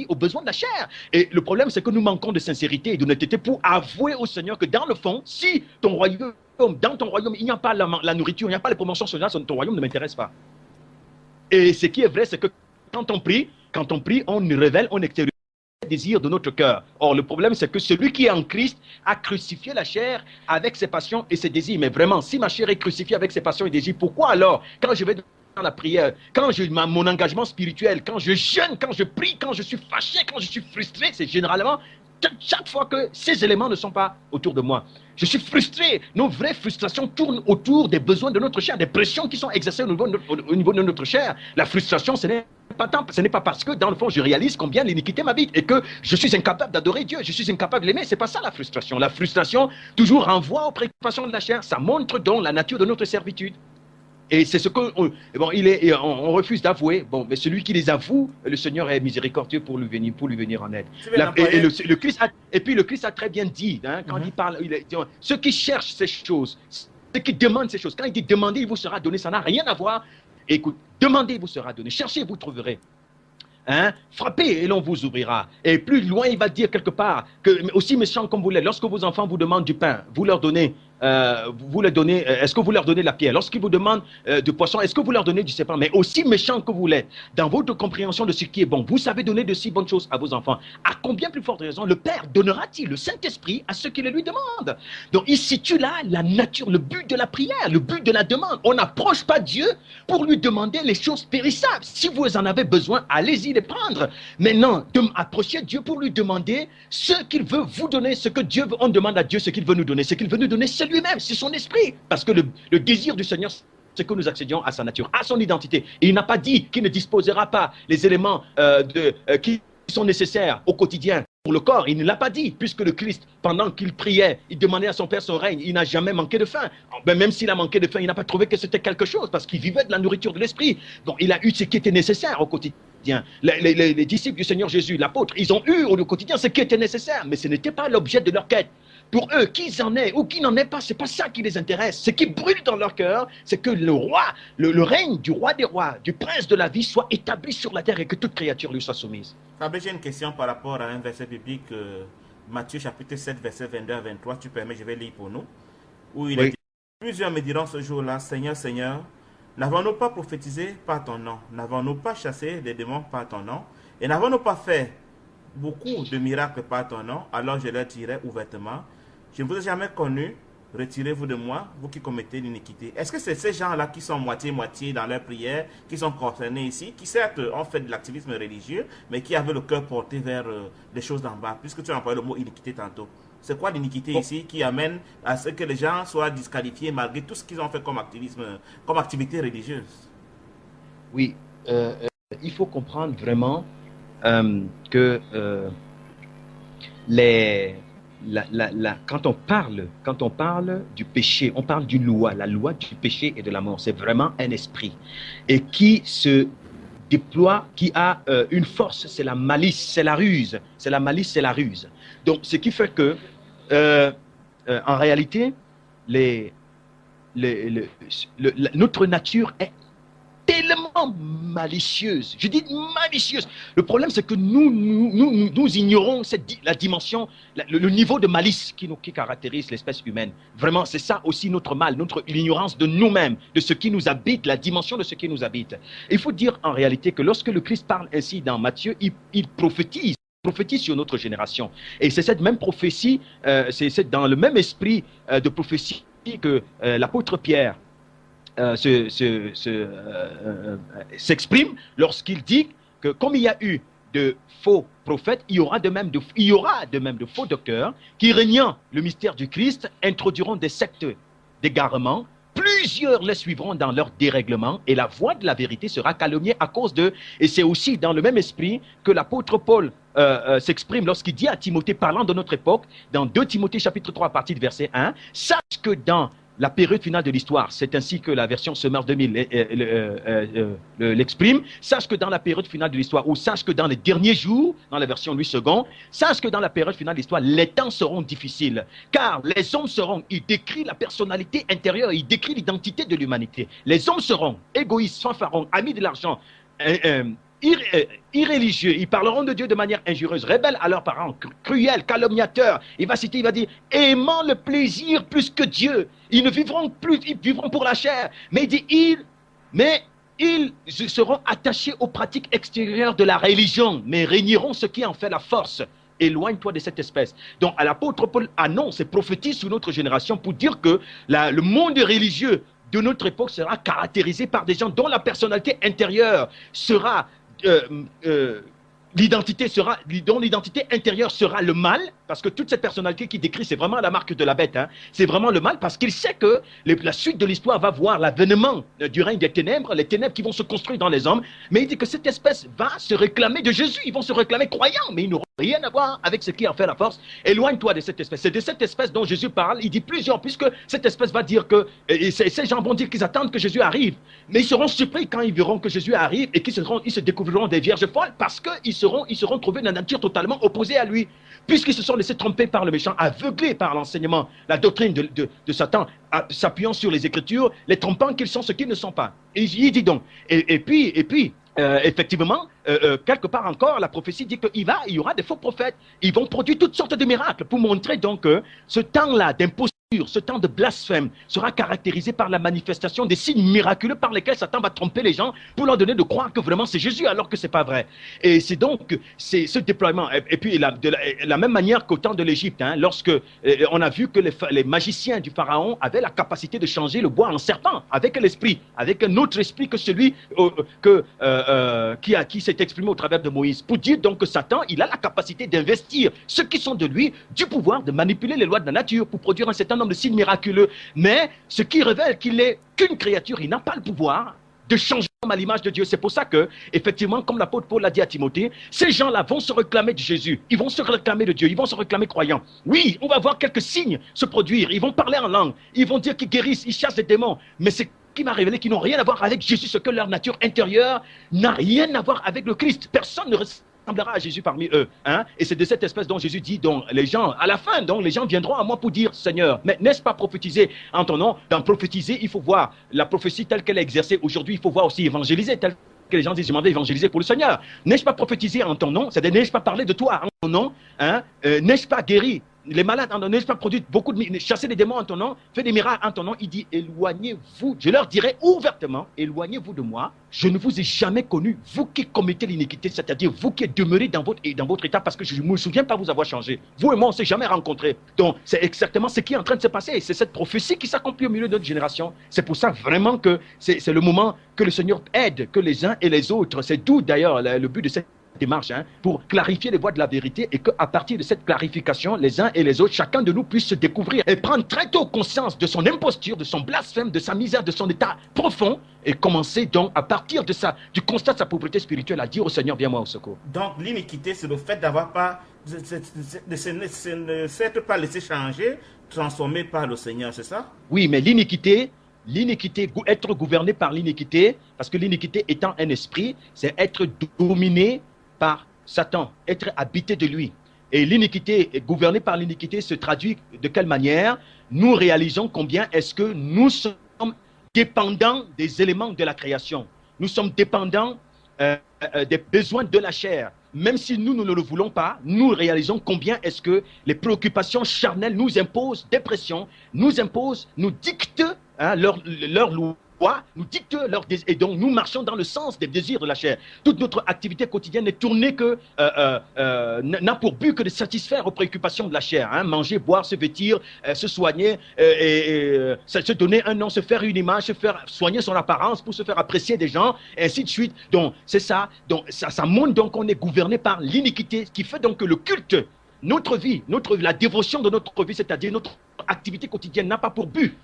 aux besoins de la chair. Et le problème, c'est que nous manquons de sincérité et d'honnêteté pour avouer au Seigneur que dans le fond, si dans ton royaume, il n'y a pas la nourriture, il n'y a pas les promotions sociales, ton royaume ne m'intéresse pas. Et ce qui est vrai, c'est que quand on prie, on révèle, on extériorise les désirs de notre cœur. Or, le problème, c'est que celui qui est en Christ a crucifié la chair avec ses passions et ses désirs. Mais vraiment, si ma chair est crucifiée avec ses passions et désirs, pourquoi alors, quand je vais dans la prière, quand j'ai mon engagement spirituel, quand je jeûne, quand je prie, quand je suis fâché, quand je suis frustré, c'est généralement chaque fois que ces éléments ne sont pas autour de moi. Je suis frustré. Nos vraies frustrations tournent autour des besoins de notre chair, des pressions qui sont exercées au niveau de notre chair. La frustration, ce n'est pas parce que, dans le fond, je réalise combien l'iniquité m'habite et que je suis incapable d'adorer Dieu, je suis incapable de l'aimer. Ce n'est pas ça la frustration. La frustration toujours renvoie aux préoccupations de la chair. Ça montre donc la nature de notre servitude. Et c'est ce qu'on on refuse d'avouer. Bon, mais celui qui les avoue, le Seigneur est miséricordieux pour lui venir en aide. Et puis le Christ a très bien dit, hein, quand il parle, ceux qui cherchent ces choses, ceux qui demandent ces choses, quand il dit demander, il vous sera donné, ça n'a rien à voir. Écoute, demandez, il vous sera donné. Cherchez, vous trouverez. Hein? Frappez et l'on vous ouvrira. Et plus loin, il va dire quelque part que, aussi méchant comme vous l'êtes, lorsque vos enfants vous demandent du pain, vous leur donnez. Est-ce que vous leur donnez la pierre? Lorsqu'ils vous demandent du poisson, est-ce que vous leur donnez du serpent? Mais aussi méchant que vous l'êtes, dans votre compréhension de ce qui est bon, vous savez donner de si bonnes choses à vos enfants. À combien plus forte raison le Père donnera-t-il le Saint-Esprit à ceux qui le lui demandent? Donc il situe là la nature, le but de la prière, le but de la demande. On n'approche pas Dieu pour lui demander les choses périssables. Si vous en avez besoin, allez-y les prendre. Maintenant, approchez Dieu pour lui demander ce qu'il veut vous donner, ce que Dieu veut. On demande à Dieu ce qu'il veut nous donner. Ce qu'il veut nous donner, c'est lui-même, c'est son esprit. Parce que le désir du Seigneur, c'est que nous accédions à sa nature, à son identité. Et il n'a pas dit qu'il ne disposera pas les éléments qui sont nécessaires au quotidien pour le corps. Il ne l'a pas dit, puisque le Christ, pendant qu'il priait, il demandait à son Père son règne. Il n'a jamais manqué de faim. Ben, même s'il a manqué de faim, il n'a pas trouvé que c'était quelque chose, parce qu'il vivait de la nourriture de l'esprit. Donc il a eu ce qui était nécessaire au quotidien. Les disciples du Seigneur Jésus, l'apôtre, ils ont eu au quotidien ce qui était nécessaire, mais ce n'était pas l'objet de leur quête. Pour eux, qu'ils en aient ou qu'ils n'en aient pas, ce n'est pas ça qui les intéresse. Ce qui brûle dans leur cœur, c'est que le roi, le règne du roi des rois, du prince de la vie, soit établi sur la terre et que toute créature lui soit soumise. Fabrice, j'ai une question par rapport à un verset biblique, Matthieu chapitre 7, verset 22 à 23. Tu permets, je vais lire pour nous. Où il est dit, plusieurs me diront ce jour-là, Seigneur, Seigneur, n'avons-nous pas prophétisé par ton nom? N'avons-nous pas chassé des démons par ton nom? Et n'avons-nous pas fait beaucoup de miracles par ton nom? Alors je leur dirai ouvertement, je ne vous ai jamais connu, retirez-vous de moi, vous qui commettez l'iniquité. Est-ce que c'est ces gens-là qui sont moitié-moitié dans leur prière, qui sont concernés ici, qui certes ont fait de l'activisme religieux, mais qui avaient le cœur porté vers les choses d'en bas, puisque tu as employé le mot iniquité tantôt? C'est quoi l'iniquité ici qui amène à ce que les gens soient disqualifiés malgré tout ce qu'ils ont fait comme activisme, comme activité religieuse? Oui, il faut comprendre vraiment que quand on parle du péché, on parle d'une loi, la loi du péché et de la mort. C'est vraiment un esprit et qui se déploie, qui a une force, c'est la malice, c'est la ruse. C'est la malice, c'est la ruse. Donc, ce qui fait que, en réalité, notre nature est tellement malicieuse. Je dis malicieuse. Le problème, c'est que nous ignorons la dimension, le niveau de malice qui caractérise l'espèce humaine. Vraiment, c'est ça aussi notre mal, l'ignorance de nous-mêmes, de ce qui nous habite, la dimension de ce qui nous habite. Il faut dire en réalité que lorsque le Christ parle ainsi dans Matthieu, il prophétise sur notre génération. Et c'est cette même prophétie, c'est dans le même esprit de prophétie que l'apôtre Pierre s'exprime lorsqu'il dit que comme il y a eu de faux prophètes, il y aura de même de faux docteurs qui, régnant le mystère du Christ, introduiront des sectes d'égarement. Plusieurs les suivront dans leur dérèglement et la voie de la vérité sera calomniée à cause d'eux. Et c'est aussi dans le même esprit que l'apôtre Paul s'exprime lorsqu'il dit à Timothée, parlant de notre époque, dans 2 Timothée chapitre 3 à partir du verset 1, sache que dans la période finale de l'histoire, c'est ainsi que la version Summer 2000 l'exprime. Sache que dans la période finale de l'histoire, ou sache que dans les derniers jours, dans la version Louis II, sache que dans la période finale de l'histoire, les temps seront difficiles. Car les hommes seront, il décrit la personnalité intérieure, il décrit l'identité de l'humanité. Les hommes seront égoïstes, fanfarons, amis de l'argent, irréligieux, ils parleront de Dieu de manière injurieuse, rebelles à leurs parents, cruels, calomniateurs. Il va citer, il va dire, aimant le plaisir plus que Dieu. Ils ne vivront plus, ils vivront pour la chair. Mais il dit, ils seront attachés aux pratiques extérieures de la religion, mais régneront ce qui en fait la force. Éloigne-toi de cette espèce. Donc, l'apôtre Paul annonce et prophétise sur notre génération pour dire que le monde religieux de notre époque sera caractérisé par des gens dont la personnalité intérieure sera dont l'identité intérieure sera le mal, parce que toute cette personnalité qui décrit, c'est vraiment la marque de la bête, hein. C'est vraiment le mal, parce qu'il sait que la suite de l'histoire va voir l'avènement du règne des ténèbres, les ténèbres qui vont se construire dans les hommes, mais il dit que cette espèce va se réclamer de Jésus, ils vont se réclamer croyants, mais ils n'auront rien à voir avec ce qui en fait la force. Éloigne-toi de cette espèce. C'est de cette espèce dont Jésus parle, il dit plusieurs, puisque cette espèce va dire que, et ces gens vont dire qu'ils attendent que Jésus arrive, mais ils seront surpris quand ils verront que Jésus arrive et qu'ils se découvriront des vierges folles, parce qu'ils seront trouvés dans la nature totalement opposée à lui, puisqu'ils se sont laissés tromper par le méchant, aveuglés par l'enseignement, la doctrine de Satan, s'appuyant sur les Écritures, les trompant qu'ils sont ce qu'ils ne sont pas. Et il dit donc, et puis, effectivement, quelque part encore, la prophétie dit qu'il y aura des faux prophètes. Ils vont produire toutes sortes de miracles pour montrer donc que ce temps-là d'imposture, ce temps de blasphème sera caractérisé par la manifestation des signes miraculeux par lesquels Satan va tromper les gens pour leur donner de croire que vraiment c'est Jésus alors que c'est pas vrai. Et c'est donc ce déploiement. Et puis de la même manière qu'au temps de l'Égypte, hein, lorsque on a vu que les magiciens du pharaon avaient la capacité de changer le bois en serpent avec l'esprit, avec un autre esprit que celui qui s'est exprimé au travers de Moïse. Pour dire donc que Satan, il a la capacité d'investir ceux qui sont de lui du pouvoir de manipuler les lois de la nature pour produire un certain nombre de signes miraculeux. Mais ce qui révèle qu'il n'est qu'une créature, il n'a pas le pouvoir de changer à l'image de Dieu. C'est pour ça que, effectivement, comme l'apôtre Paul l'a dit à Timothée, ces gens-là vont se réclamer de Jésus, ils vont se réclamer de Dieu, ils vont se réclamer croyants. Oui, on va voir quelques signes se produire, ils vont parler en langue, ils vont dire qu'ils guérissent, ils chassent des démons, mais c'est qui m'a révélé qu'ils n'ont rien à voir avec Jésus, ce que leur nature intérieure n'a rien à voir avec le Christ. Personne ne ressemblera à Jésus parmi eux. Hein? Et c'est de cette espèce dont Jésus dit, donc les gens, à la fin, donc les gens viendront à moi pour dire, Seigneur, mais n'est-ce pas prophétiser en ton nom? Dans prophétiser, il faut voir la prophétie telle qu'elle est exercée aujourd'hui, il faut voir aussi évangéliser telle que les gens disent, je m'en vais évangéliser pour le Seigneur. N'ai-je pas prophétisé en ton nom? C'est-à-dire, n'ai-je pas parlé de toi en ton nom? Hein? N'ai-je pas guéri les malades en ton nom? N'ai-je pas produit beaucoup de chasser les démons en ton nom, fait des miracles en ton nom? Il dit, éloignez-vous. Je leur dirai ouvertement, éloignez-vous de moi. Je ne vous ai jamais connu, vous qui commettez l'iniquité, c'est-à-dire vous qui êtes demeurés dans votre état, parce que je ne me souviens pas vous avoir changé. Vous et moi, on ne s'est jamais rencontrés. Donc, c'est exactement ce qui est en train de se passer. C'est cette prophétie qui s'accomplit au milieu de notre génération. C'est pour ça vraiment que c'est le moment que le Seigneur aide, que les uns et les autres, c'est d'où d'ailleurs le but de cette démarche, hein, pour clarifier les voies de la vérité, et qu'à partir de cette clarification, les uns et les autres, chacun de nous puisse se découvrir et prendre très tôt conscience de son imposture, de son blasphème, de sa misère, de son état profond, et commencer donc à partir de ça, du constat de sa pauvreté spirituelle, à dire au Seigneur, viens-moi au secours. Donc l'iniquité, c'est le fait d'avoir pas, de ne s'être pas laissé changer, transformé par le Seigneur, c'est ça? Oui, mais l'iniquité, être gouverné par l'iniquité, parce que l'iniquité étant un esprit, c'est être dominé par Satan, être habité de lui. Et l'iniquité, gouverné par l'iniquité, se traduit de quelle manière? Nous réalisons combien est-ce que nous sommes dépendants des éléments de la création. Nous sommes dépendants des besoins de la chair. Même si nous ne le voulons pas, nous réalisons combien est-ce que les préoccupations charnelles nous imposent des pressions, nous dictent leur loi, nous dictent leur désir, et donc nous marchons dans le sens des désirs de la chair. Toute notre activité quotidienne n'est tournée n'a pour but que de satisfaire aux préoccupations de la chair. Hein. Manger, boire, se vêtir, se soigner, se donner un nom, se faire une image, se faire soigner son apparence pour se faire apprécier des gens, et ainsi de suite. Donc c'est ça. Donc ça montre donc qu'on est gouverné par l'iniquité, ce qui fait donc que le culte, notre vie, la dévotion de notre vie, c'est-à-dire notre activité quotidienne n'a pas pour but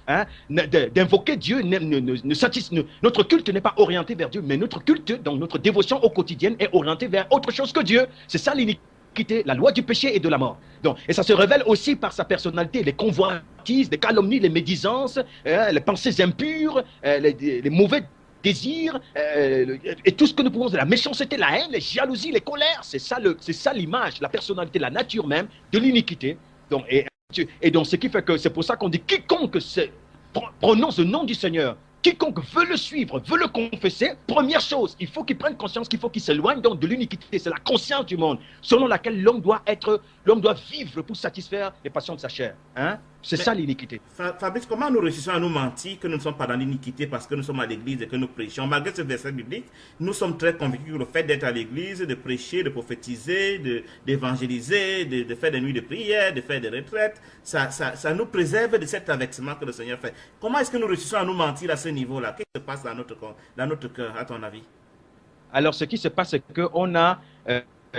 d'invoquer Dieu. Notre culte n'est pas orienté vers Dieu, mais notre culte, donc notre dévotion au quotidien est orientée vers autre chose que Dieu. C'est ça l'iniquité. l'iniquité, la loi du péché et de la mort. Donc, et ça se révèle aussi par sa personnalité, les convoitises, les calomnies, les médisances, les pensées impures, les mauvais désirs, et tout ce que nous pouvons, la méchanceté, la haine, les jalousies, les colères, c'est ça l'image, la personnalité, la nature même de l'iniquité. Donc, et donc, ce qui fait que c'est pour ça qu'on dit quiconque prononce le nom du Seigneur, quiconque veut le suivre, veut le confesser, première chose, il faut qu'il prenne conscience qu'il faut qu'il s'éloigne donc de l'iniquité. C'est la conscience du monde, selon laquelle l'homme doit vivre pour satisfaire les passions de sa chair. Hein? C'est ça l'iniquité. Fabrice, comment nous réussissons à nous mentir que nous ne sommes pas dans l'iniquité parce que nous sommes à l'église et que nous prêchons? Malgré ce verset biblique, nous sommes très convaincus que le fait d'être à l'église, de prêcher, de prophétiser, d'évangéliser, de faire des nuits de prière, de faire des retraites, ça nous préserve de cet aversement que le Seigneur fait. Comment est-ce que nous réussissons à nous mentir à ce niveau-là? Qu'est-ce qui se passe dans notre cœur, à ton avis? Alors, ce qui se passe, c'est qu'on a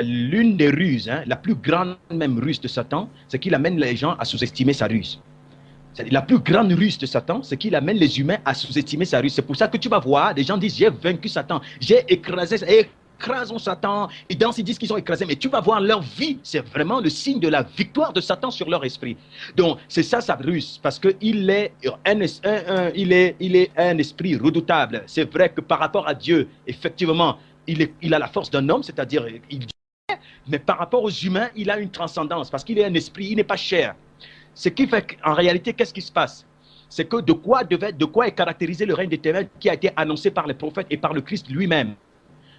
l'une des ruses, la plus grande même ruse de Satan, c'est qu'il amène les gens à sous-estimer sa ruse. La plus grande ruse de Satan, c'est qu'il amène les humains à sous-estimer sa ruse. C'est pour ça que tu vas voir, des gens disent, j'ai vaincu Satan, j'ai écrasons Satan, et dans ils disent qu'ils ont écrasé, mais tu vas voir leur vie, c'est vraiment le signe de la victoire de Satan sur leur esprit. Donc, c'est ça sa ruse, parce qu'il est un esprit redoutable. C'est vrai que par rapport à Dieu, effectivement, il a la force d'un homme, c'est-à-dire, mais par rapport aux humains, il a une transcendance, parce qu'il est un esprit, il n'est pas chair. Ce qui fait qu'en réalité, qu'est-ce qui se passe? C'est que de quoi est caractérisé le règne des ténèbres qui a été annoncé par les prophètes et par le Christ lui-même.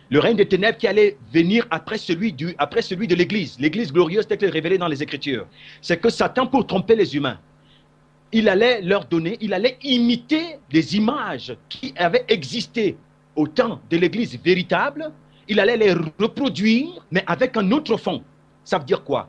Le règne des ténèbres qui allait venir après celui de l'Église. L'Église glorieuse telle qu'elle est révélée dans les Écritures. C'est que Satan, pour tromper les humains, il allait imiter des images qui avaient existé au temps de l'Église véritable. Il allait les reproduire, mais avec un autre fond. Ça veut dire quoi?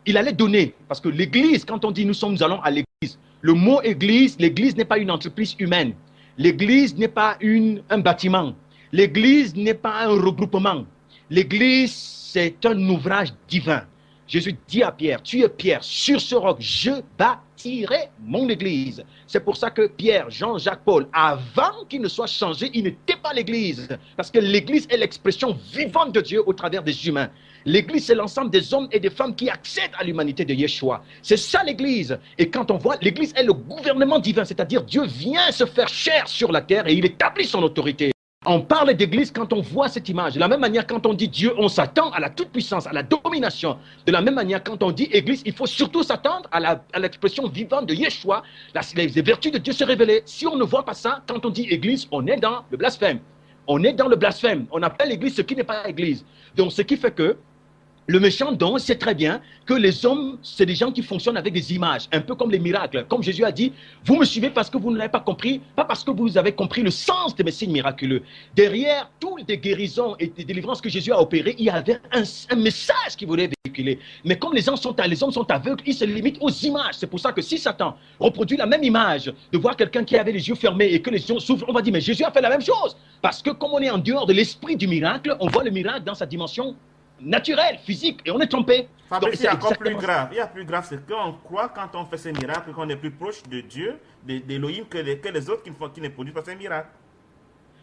Il allait donner, parce que l'Église, quand on dit nous allons à l'Église, le mot Église, l'Église n'est pas une entreprise humaine. L'Église n'est pas un bâtiment. L'Église n'est pas un regroupement. L'Église, c'est un ouvrage divin. Jésus dit à Pierre, tu es Pierre, sur ce roc, je bâtirai mon Église. C'est pour ça que Pierre, Jean, Jacques, Paul, avant qu'ils ne soient changés, ils n'étaient pas l'Église. Parce que l'Église est l'expression vivante de Dieu au travers des humains. L'Église, c'est l'ensemble des hommes et des femmes qui accèdent à l'humanité de Yeshua. C'est ça l'Église. Et quand on voit, l'Église est le gouvernement divin, c'est-à-dire Dieu vient se faire chair sur la terre et il établit son autorité. On parle d'église quand on voit cette image. De la même manière, quand on dit Dieu, on s'attend à la toute-puissance, à la domination. De la même manière, quand on dit église, il faut surtout s'attendre à l'expression vivante de Yeshua, les vertus de Dieu se révéler. Si on ne voit pas ça, quand on dit église, on est dans le blasphème. On est dans le blasphème. On appelle l'église ce qui n'est pas église. Donc, ce qui fait que le méchant don sait très bien que les hommes, c'est des gens qui fonctionnent avec des images, un peu comme les miracles. Comme Jésus a dit, vous me suivez parce que vous ne l'avez pas compris, pas parce que vous avez compris le sens de mes signes miraculeux. Derrière toutes les guérisons et les délivrances que Jésus a opérées, il y avait un message qu'il voulait véhiculer. Mais comme les hommes sont aveugles, ils se limitent aux images. C'est pour ça que si Satan reproduit la même image, de voir quelqu'un qui avait les yeux fermés et que les yeux s'ouvrent, on va dire, mais Jésus a fait la même chose. Parce que comme on est en dehors de l'esprit du miracle, on voit le miracle dans sa dimension naturel, physique, et on est trompé. Fabrice, il y a encore plus grave. Il y a plus grave, c'est qu'on croit quand on fait ces miracles qu'on est plus proche de Dieu, d'Élohim, que les autres qui ne produisent pas ces miracles.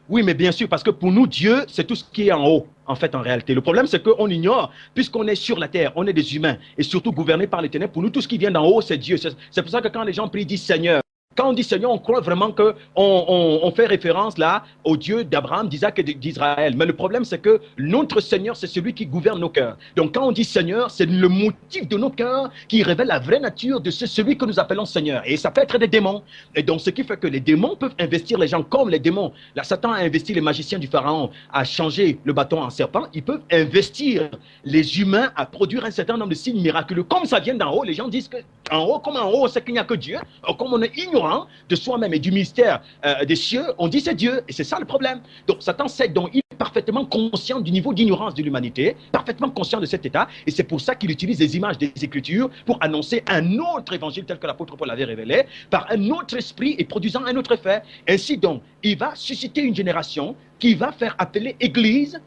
Oui, mais bien sûr, parce que pour nous, Dieu, c'est tout ce qui est en haut, en fait, en réalité. Le problème, c'est qu'on ignore, puisqu'on est sur la terre, on est des humains, et surtout gouvernés par les ténèbres. Pour nous, tout ce qui vient d'en haut, c'est Dieu. C'est pour ça que quand les gens prient, ils disent Seigneur. Quand on dit Seigneur, on croit vraiment qu'on fait référence là au Dieu d'Abraham, d'Isaac et d'Israël. Mais le problème, c'est que notre Seigneur, c'est celui qui gouverne nos cœurs. Donc quand on dit Seigneur, c'est le motif de nos cœurs qui révèle la vraie nature de celui que nous appelons Seigneur. Et ça peut être des démons. Et donc ce qui fait que les démons peuvent investir les gens comme les démons. Là, Satan a investi les magiciens du Pharaon à changer le bâton en serpent. Ils peuvent investir les humains à produire un certain nombre de signes miraculeux. Comme ça vient d'en haut, les gens disent que en haut, comme en haut, c'est qu'il n'y a que Dieu. Comme on est ignorant de soi-même et du mystère des cieux, on dit c'est Dieu, et c'est ça le problème. Donc Satan sait, donc il est parfaitement conscient du niveau d'ignorance de l'humanité, parfaitement conscient de cet état, et c'est pour ça qu'il utilise les images des Écritures pour annoncer un autre évangile tel que l'apôtre Paul l'avait révélé, par un autre esprit et produisant un autre effet. Ainsi donc, il va susciter une génération qui va faire appeler Église,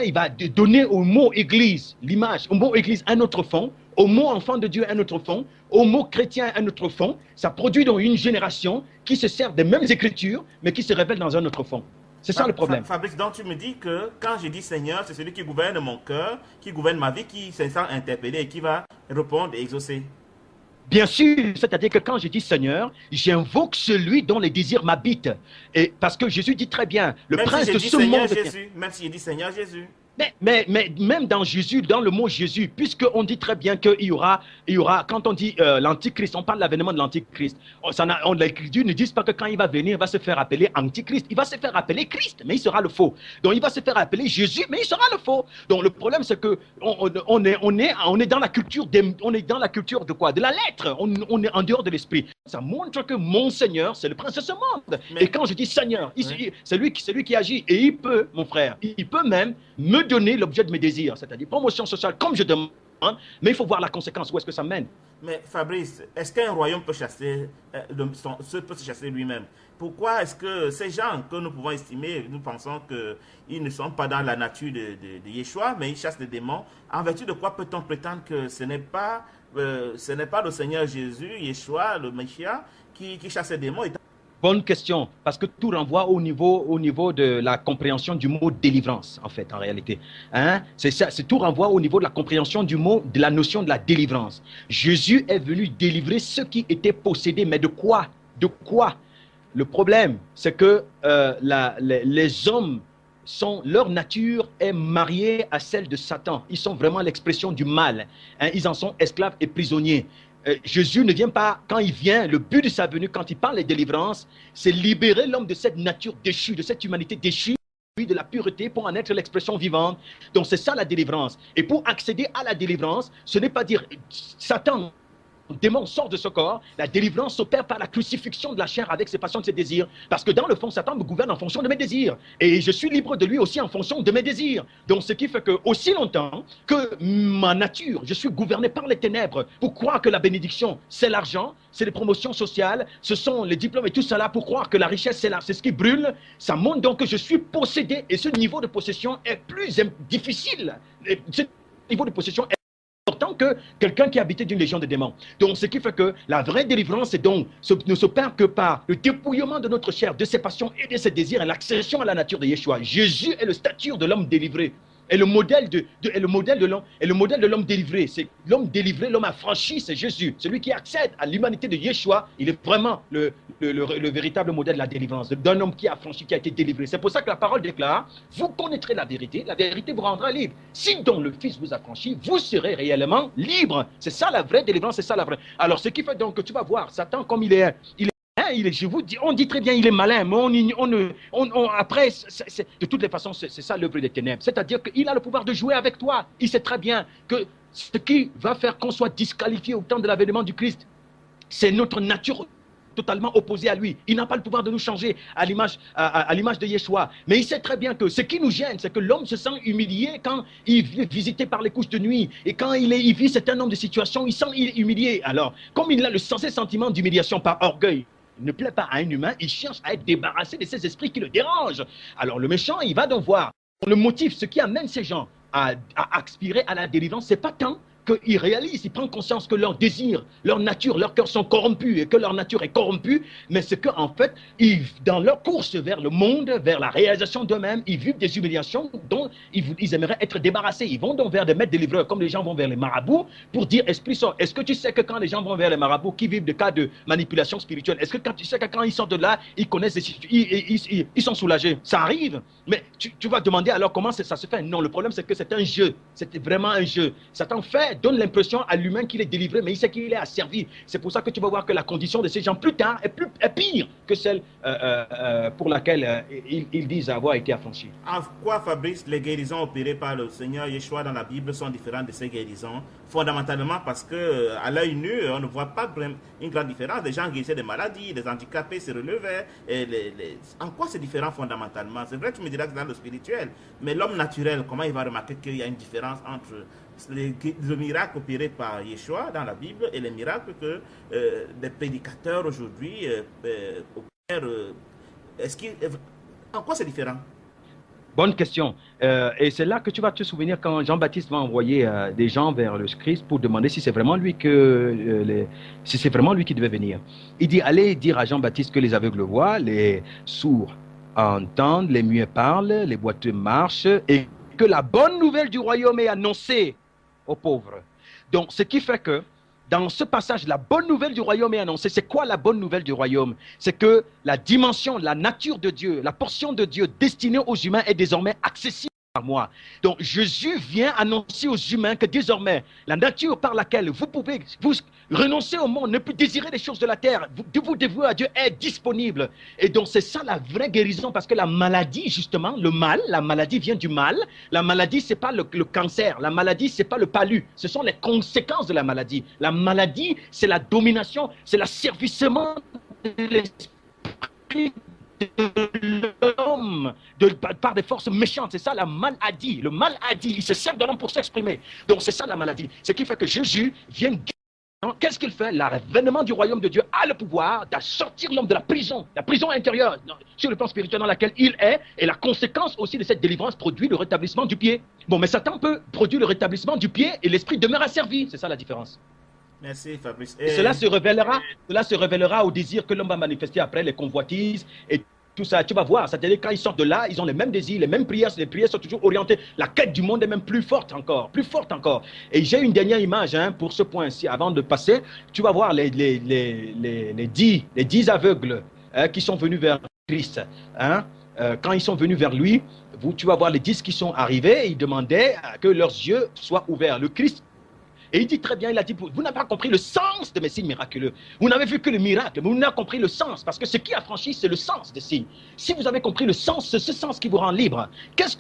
il va donner au mot Église l'image, au mot Église un autre fond, au mot enfant de Dieu un autre fond, au mot chrétien un autre fond. Ça produit donc une génération qui se sert des mêmes écritures, mais qui se révèle dans un autre fond. C'est ça le problème. Fabrice, donc tu me dis que quand je dis Seigneur, c'est celui qui gouverne mon cœur, qui gouverne ma vie, qui se sent interpellé et qui va répondre et exaucer. Bien sûr, c'est-à-dire que quand je dis Seigneur, j'invoque celui dont les désirs m'habitent. Et parce que Jésus dit très bien, le même prince si de ce monde... Jésus, même si je dis Seigneur Jésus. Mais même dans Jésus, dans le mot Jésus, puisqu'on dit très bien qu'il y aura, quand on dit l'antichrist, on parle de l'avènement de l'antichrist. L'Écriture ne dit pas que quand il va venir, il va se faire appeler antichrist. Il va se faire appeler Christ, mais il sera le faux. Donc il va se faire appeler Jésus, mais il sera le faux. Donc le problème, c'est que on est dans la culture de quoi? De la lettre. On est en dehors de l'esprit. Ça montre que mon Seigneur, c'est le prince de ce monde. Et quand je dis Seigneur, c'est lui qui agit. Et il peut, mon frère, il peut même me donner l'objet de mes désirs, c'est-à-dire promotion sociale comme je demande, mais il faut voir la conséquence, où est-ce que ça mène. Mais Fabrice, est-ce qu'un royaume peut se chasser lui-même? Pourquoi est-ce que ces gens que nous pouvons estimer, nous pensons qu'ils ne sont pas dans la nature de Yeshua, mais ils chassent des démons, en vertu de quoi peut-on prétendre que ce n'est pas le Seigneur Jésus, Yeshua, le Messie, qui chasse les démons? Bonne question, parce que tout renvoie au niveau de la compréhension du mot délivrance, en fait, en réalité. Hein? C'est ça, tout renvoie au niveau de la compréhension du mot, de la notion de la délivrance. Jésus est venu délivrer ceux qui étaient possédés, mais de quoi? De quoi? Le problème, c'est que les hommes, leur nature est mariée à celle de Satan. Ils sont vraiment l'expression du mal. Hein? Ils en sont esclaves et prisonniers. Jésus ne vient pas, quand il vient, le but de sa venue, quand il parle de délivrance, c'est libérer l'homme de cette nature déchue, de cette humanité déchue, de la pureté pour en être l'expression vivante. Donc c'est ça la délivrance. Et pour accéder à la délivrance, ce n'est pas dire Satan, le démon sort de ce corps, la délivrance s'opère par la crucifixion de la chair avec ses passions et ses désirs. Parce que dans le fond, Satan me gouverne en fonction de mes désirs. Et je suis libre de lui aussi en fonction de mes désirs. Donc ce qui fait que aussi longtemps que ma nature, je suis gouverné par les ténèbres pour croire que la bénédiction, c'est l'argent, c'est les promotions sociales, ce sont les diplômes et tout cela pour croire que la richesse, c'est ce qui brûle. Ça montre donc que je suis possédé et ce niveau de possession est plus difficile. Ce niveau de possession est important que quelqu'un qui habitait d'une légion de démons. Donc, ce qui fait que la vraie délivrance ne s'opère que par le dépouillement de notre chair, de ses passions et de ses désirs et l'accession à la nature de Yeshua. Jésus est le stature de l'homme délivré. Et le modèle de l'homme délivré, c'est l'homme délivré, l'homme affranchi, c'est Jésus. Celui qui accède à l'humanité de Yeshua, il est vraiment le véritable modèle de la délivrance, d'un homme qui est affranchi, qui a été délivré. C'est pour ça que la parole déclare, vous connaîtrez la vérité vous rendra libre. Si donc le Fils vous affranchit, vous serez réellement libre. C'est ça la vraie délivrance, c'est ça la vraie. Alors ce qui fait donc que tu vas voir Satan comme il est je vous dis, on dit très bien il est malin, mais après, de toutes les façons, c'est ça l'œuvre des ténèbres. C'est-à-dire qu'il a le pouvoir de jouer avec toi. Il sait très bien que ce qui va faire qu'on soit disqualifié au temps de l'avènement du Christ, c'est notre nature totalement opposée à lui. Il n'a pas le pouvoir de nous changer à l'image de Yeshua. Mais il sait très bien que ce qui nous gêne, c'est que l'homme se sent humilié quand il est visité par les couches de nuit. Et quand il vit certain nombre de situations, il sent humilié. Alors, comme il a le sentiment d'humiliation par orgueil, ne plaît pas à un humain, il cherche à être débarrassé de ces esprits qui le dérangent. Alors le méchant, il va donc voir. Le motif, ce qui amène ces gens à aspirer à la délivrance, c'est pas tant qu'ils réalisent, ils prennent conscience que leurs désirs, leur nature, leur cœur sont corrompus et que leur nature est corrompue, mais c'est qu'en fait, dans leur course vers le monde, vers la réalisation d'eux-mêmes, ils vivent des humiliations dont ils aimeraient être débarrassés. Ils vont donc vers des maîtres délivreurs, comme les gens vont vers les marabouts, pour dire, esprit sort. Est-ce que tu sais que quand les gens vont vers les marabouts qui vivent des cas de manipulation spirituelle, est-ce que tu sais que quand ils sortent de là, ils connaissent ils sont soulagés? Ça arrive, mais tu vas demander alors comment ça se fait? Non, le problème c'est que c'est un jeu, c'était vraiment un jeu. Satan donne l'impression à l'humain qu'il est délivré, mais il sait qu'il est asservi. C'est pour ça que tu vas voir que la condition de ces gens plus tard est pire que celle pour laquelle ils disent avoir été affranchis. En quoi, Fabrice, les guérisons opérées par le Seigneur Yeshua dans la Bible sont différentes de ces guérisons? Fondamentalement parce que à l'œil nu, on ne voit pas une grande différence. Les gens guérissaient des maladies, les handicapés se relevaient. En quoi c'est différent fondamentalement? C'est vrai que tu me diras que c'est dans le spirituel, mais l'homme naturel, comment il va remarquer qu'il y a une différence entre le miracle opéré par Yeshua dans la Bible et les miracles que des prédicateurs aujourd'hui opèrent? En quoi c'est différent? Bonne question. Et c'est là que tu vas te souvenir quand Jean-Baptiste va envoyer des gens vers le Christ pour demander si c'est vraiment lui qui devait venir. Il dit, allez dire à Jean-Baptiste que les aveugles voient, les sourds entendent, les muets parlent, les boiteux marchent, et que la bonne nouvelle du royaume est annoncée aux pauvres. Donc, ce qui fait que, dans ce passage, la bonne nouvelle du royaume est annoncée. C'est quoi la bonne nouvelle du royaume? C'est que la dimension, la nature de Dieu, la portion de Dieu destinée aux humains est désormais accessible à moi. Donc, Jésus vient annoncer aux humains que désormais, la nature par laquelle vous pouvez vous renoncer au monde, ne plus désirer les choses de la terre, vous dévouer à Dieu est disponible. Et donc, c'est ça la vraie guérison, parce que la maladie, justement, le mal, la maladie vient du mal. La maladie, c'est pas le cancer. La maladie, c'est pas le palu. Ce sont les conséquences de la maladie. La maladie, c'est la domination, c'est l'asservissement de l'esprit de l'homme par des forces méchantes. C'est ça la maladie. Le maladie, il se sert de l'homme pour s'exprimer. Donc c'est ça la maladie. Ce qui fait que Jésus vient. Qu'est-ce qu'il fait? L'avènement du royaume de Dieu a le pouvoir de sortir l'homme de la prison intérieure, sur le plan spirituel dans laquelle il est, et la conséquence aussi de cette délivrance produit le rétablissement du pied. Bon, mais Satan peut produire le rétablissement du pied et l'esprit demeure asservi. C'est ça la différence. Merci Fabrice. Et cela se révélera au désir que l'homme va manifester après, les convoitises et tout ça. Tu vas voir, c'est-à-dire quand ils sortent de là, ils ont les mêmes désirs, les mêmes prières. Les prières sont toujours orientées. La quête du monde est même plus forte encore, plus forte encore. Et j'ai une dernière image pour ce point-ci, avant de passer. Tu vas voir les 10 aveugles qui sont venus vers Christ. Quand ils sont venus vers lui, tu vas voir les 10 qui sont arrivés. Ils demandaient que leurs yeux soient ouverts. Le Christ. Et il dit très bien, il a dit, vous n'avez pas compris le sens de mes signes miraculeux. Vous n'avez vu que le miracle, mais vous n'avez pas compris le sens, parce que ce qui a franchi, c'est le sens des signes. Si vous avez compris le sens, c'est ce sens qui vous rend libre.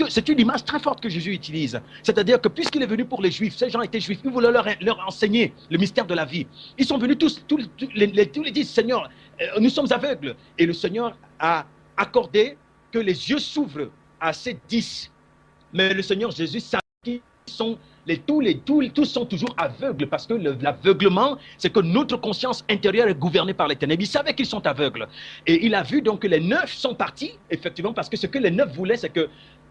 C'est une image très forte que Jésus utilise. C'est-à-dire que puisqu'il est venu pour les Juifs, ces gens étaient Juifs, il voulait leur enseigner le mystère de la vie. Ils sont venus tous les 10, Seigneur, nous sommes aveugles. Et le Seigneur a accordé que les yeux s'ouvrent à ces 10. Mais le Seigneur Jésus savait qu'ils sont... Tous sont toujours aveugles, parce que l'aveuglement, c'est que notre conscience intérieure est gouvernée par les ténèbres. Il savait qu'ils sont aveugles. Et il a vu donc que les 9 sont partis, effectivement, parce que ce que les 9 voulaient, c'est que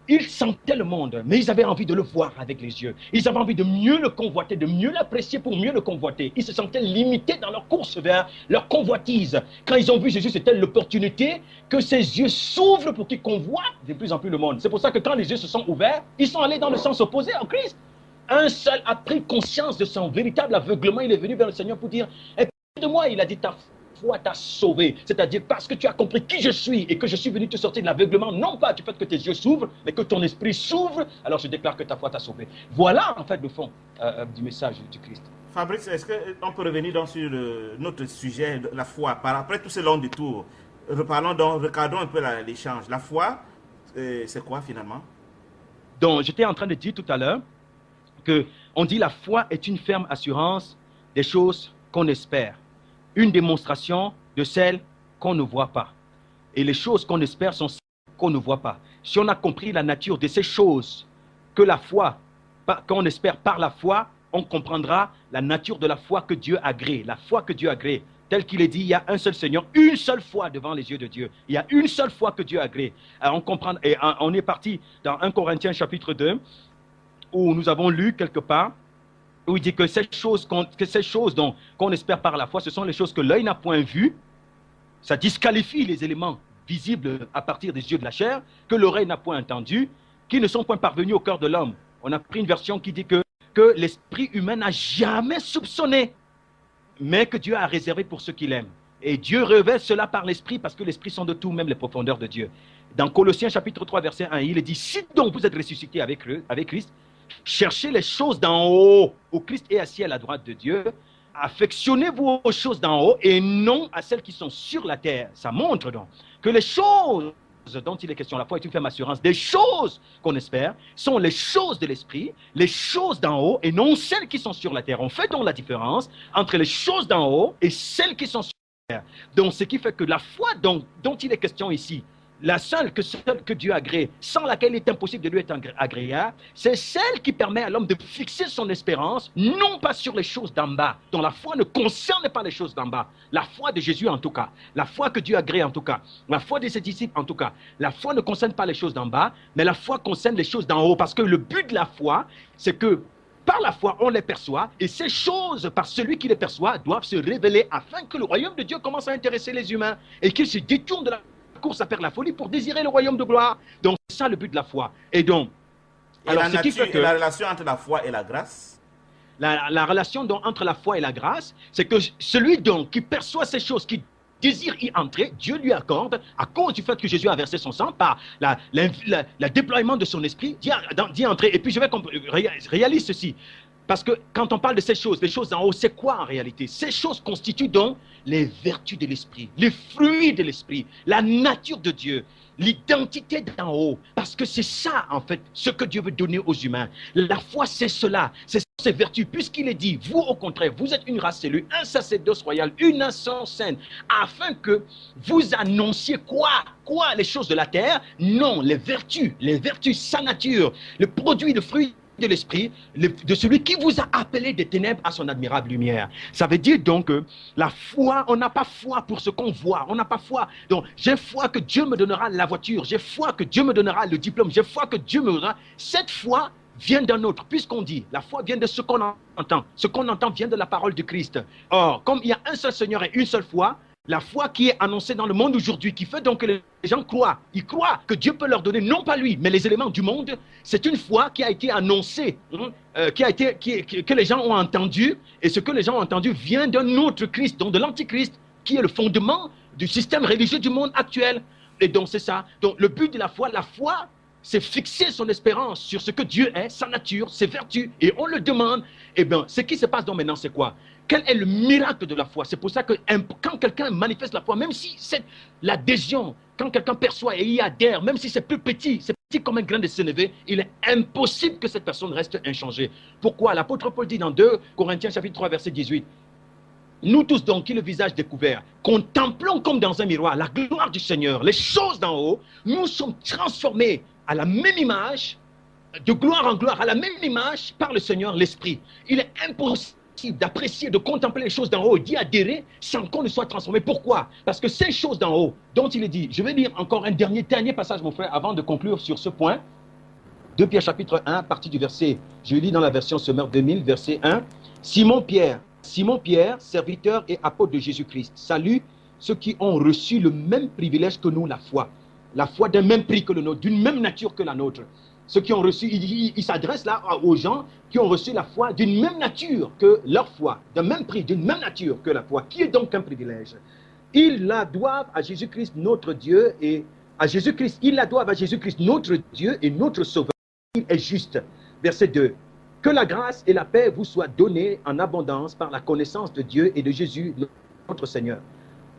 ils sentaient le monde, mais ils avaient envie de le voir avec les yeux. Ils avaient envie de mieux le convoiter, de mieux l'apprécier pour mieux le convoiter. Ils se sentaient limités dans leur course vers leur convoitise. Quand ils ont vu Jésus, c'était l'opportunité que ses yeux s'ouvrent pour qu'ils convoitent de plus en plus le monde. C'est pour ça que quand les yeux se sont ouverts, ils sont allés dans le sens opposé au Christ. Un seul a pris conscience de son véritable aveuglement. Il est venu vers le Seigneur pour dire, de moi, il a dit, ta foi t'a sauvé. C'est-à-dire parce que tu as compris qui je suis et que je suis venu te sortir de l'aveuglement, non pas du fait que tes yeux s'ouvrent, mais que ton esprit s'ouvre, alors je déclare que ta foi t'a sauvé. Voilà en fait le fond du message du Christ. Fabrice, est-ce qu'on peut revenir sur notre sujet, la foi, après tout ce long détour? Recadrons un peu l'échange. La foi, c'est quoi finalement? Donc, j'étais en train de dire tout à l'heure qu'on dit la foi est une ferme assurance des choses qu'on espère, une démonstration de celles qu'on ne voit pas. Et les choses qu'on espère sont celles qu'on ne voit pas. Si on a compris la nature de ces choses que la foi, qu'on espère par la foi, on comprendra la nature de la foi que Dieu a créée. La foi que Dieu a créée. Tel qu'il est dit, il y a un seul Seigneur, une seule foi devant les yeux de Dieu. Il y a une seule foi que Dieu a créée. Alors on comprend, et on est parti dans 1 Corinthiens chapitre 2, où nous avons lu quelque part, où il dit que ces choses qu'on espère par la foi, ce sont les choses que l'œil n'a point vues. Ça disqualifie les éléments visibles à partir des yeux de la chair, que l'oreille n'a point entendu, qui ne sont point parvenus au cœur de l'homme. On a pris une version qui dit que l'esprit humain n'a jamais soupçonné, mais que Dieu a réservé pour ceux qu'il aime. Et Dieu révèle cela par l'esprit, parce que l'esprit sonde tout, même les profondeurs de Dieu. Dans Colossiens chapitre 3, verset 1, il est dit, si donc vous êtes ressuscités avec Christ, cherchez les choses d'en haut, où Christ est assis à la droite de Dieu. Affectionnez-vous aux choses d'en haut et non à celles qui sont sur la terre. Ça montre donc que les choses dont il est question, la foi est une ferme assurance, des choses qu'on espère sont les choses de l'esprit, les choses d'en haut et non celles qui sont sur la terre. On fait donc la différence entre les choses d'en haut et celles qui sont sur la terre. Donc ce qui fait que la foi dont il est question ici, la seule que Dieu a créée, sans laquelle il est impossible de lui être agréable, c'est celle qui permet à l'homme de fixer son espérance, non pas sur les choses d'en bas, dont la foi ne concerne pas les choses d'en bas. La foi de Jésus en tout cas, la foi que Dieu a créée en tout cas, la foi de ses disciples en tout cas. La foi ne concerne pas les choses d'en bas, mais la foi concerne les choses d'en haut, parce que le but de la foi, c'est que par la foi, on les perçoit, et ces choses, par celui qui les perçoit, doivent se révéler afin que le royaume de Dieu commence à intéresser les humains, et qu'ils se détournent de la course à faire la folie pour désirer le royaume de gloire. Donc, c'est ça le but de la foi. Et donc, ce qui fait que la relation entre la foi et la grâce, la relation donc, entre la foi et la grâce, c'est que celui donc qui perçoit ces choses, qui désire y entrer, Dieu lui accorde, à cause du fait que Jésus a versé son sang, par le déploiement de son esprit, d'y entrer. Et puis je vais réaliser ceci. Parce que quand on parle de ces choses, les choses en haut, c'est quoi en réalité? Ces choses constituent donc les vertus de l'esprit, les fruits de l'esprit, la nature de Dieu, l'identité d'en haut. Parce que c'est ça, en fait, ce que Dieu veut donner aux humains. La foi, c'est cela, c'est ces vertus. Puisqu'il est dit, vous, au contraire, vous êtes une race élue, un sacerdoce royal, une nation sainte, afin que vous annonciez quoi? Quoi? Les choses de la terre? Non, les vertus, sa nature, le produit, le fruit de l'esprit, de celui qui vous a appelé des ténèbres à son admirable lumière. Ça veut dire donc que la foi, on n'a pas foi pour ce qu'on voit, on n'a pas foi. Donc, j'ai foi que Dieu me donnera la voiture, j'ai foi que Dieu me donnera le diplôme, j'ai foi que Dieu me donnera. Cette foi vient d'un autre, puisqu'on dit, la foi vient de ce qu'on entend. Ce qu'on entend vient de la parole de Christ. Or, comme il y a un seul Seigneur et une seule foi, la foi qui est annoncée dans le monde aujourd'hui, qui fait donc que les gens croient, ils croient que Dieu peut leur donner, non pas lui, mais les éléments du monde, c'est une foi qui a été annoncée, que les gens ont entendu, et ce que les gens ont entendu vient d'un autre Christ, donc de l'antichrist, qui est le fondement du système religieux du monde actuel. Et donc c'est ça. Donc le but de la foi, c'est fixer son espérance sur ce que Dieu est, sa nature, ses vertus, et on le demande. Eh bien, ce qui se passe donc maintenant, c'est quoi? Quel est le miracle de la foi? C'est pour ça que quand quelqu'un manifeste la foi, même si c'est l'adhésion, quand quelqu'un perçoit et y adhère, même si c'est petit comme un grain de sénévé, il est impossible que cette personne reste inchangée. Pourquoi? L'apôtre Paul dit dans 2 Corinthiens chapitre 3 verset 18, nous tous donc qui le visage découvert, contemplons comme dans un miroir la gloire du Seigneur, les choses d'en haut, nous sommes transformés à la même image, de gloire en gloire, à la même image par le Seigneur, l'Esprit. Il est impossible d'apprécier, de contempler les choses d'en haut, d'y adhérer sans qu'on ne soit transformé. Pourquoi? Parce que ces choses d'en haut, dont il est dit, je vais lire encore un dernier passage, mon frère, avant de conclure sur ce point. 2 Pierre chapitre 1, partie du verset, je lis dans la version Semeur 2000, verset 1. Simon Pierre, serviteur et apôtre de Jésus-Christ, salue ceux qui ont reçu le même privilège que nous, la foi d'un même prix que le nôtre, d'une même nature que la nôtre. Ceux qui ont reçu, il s'adresse là aux gens qui ont reçu la foi d'une même nature que leur foi, d'un même prix, d'une même nature que la foi, qui est donc un privilège. Ils la doivent à Jésus-Christ notre Dieu et à Jésus-Christ, ils la doivent à Jésus-Christ notre Dieu et notre Sauveur. Il est juste. Verset 2. Que la grâce et la paix vous soient données en abondance par la connaissance de Dieu et de Jésus notre Seigneur.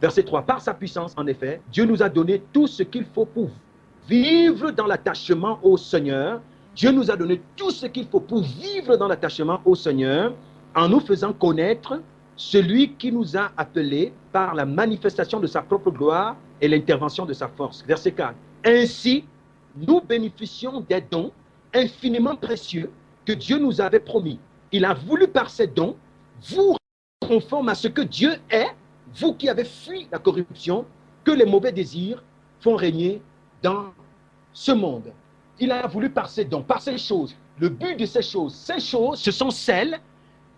Verset 3. Par sa puissance, en effet, Dieu nous a donné tout ce qu'il faut pour vivre dans l'attachement au Seigneur. Dieu nous a donné tout ce qu'il faut pour vivre dans l'attachement au Seigneur en nous faisant connaître celui qui nous a appelés par la manifestation de sa propre gloire et l'intervention de sa force. Verset 4. Ainsi, nous bénéficions des dons infiniment précieux que Dieu nous avait promis. Il a voulu par ces dons vous conforme à ce que Dieu est, vous qui avez fui la corruption, que les mauvais désirs font régner dans ce monde. Il a voulu par ces dons, par ces choses. Le but de ces choses, ce sont celles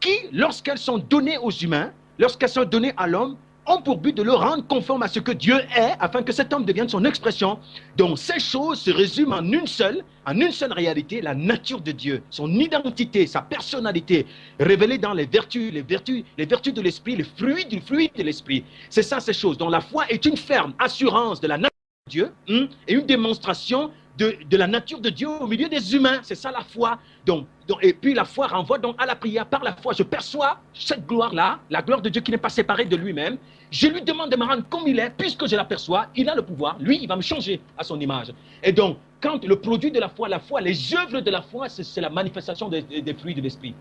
qui, lorsqu'elles sont données aux humains, lorsqu'elles sont données à l'homme, ont pour but de le rendre conforme à ce que Dieu est, afin que cet homme devienne son expression. Donc ces choses se résument en une seule réalité, la nature de Dieu, son identité, sa personnalité, révélée dans les vertus de l'esprit, les fruits de l'esprit. C'est ça ces choses. Donc la foi est une ferme assurance de la nature de Dieu et une démonstration de la nature de Dieu au milieu des humains. C'est ça la foi. Et puis la foi renvoie donc à la prière. Par la foi, je perçois cette gloire-là, la gloire de Dieu qui n'est pas séparée de lui-même. Je lui demande de me rendre comme il est, puisque je l'aperçois, il a le pouvoir. Lui, il va me changer à son image. Et donc, quand le produit de la foi, les œuvres de la foi, c'est la manifestation des fruits de l'esprit.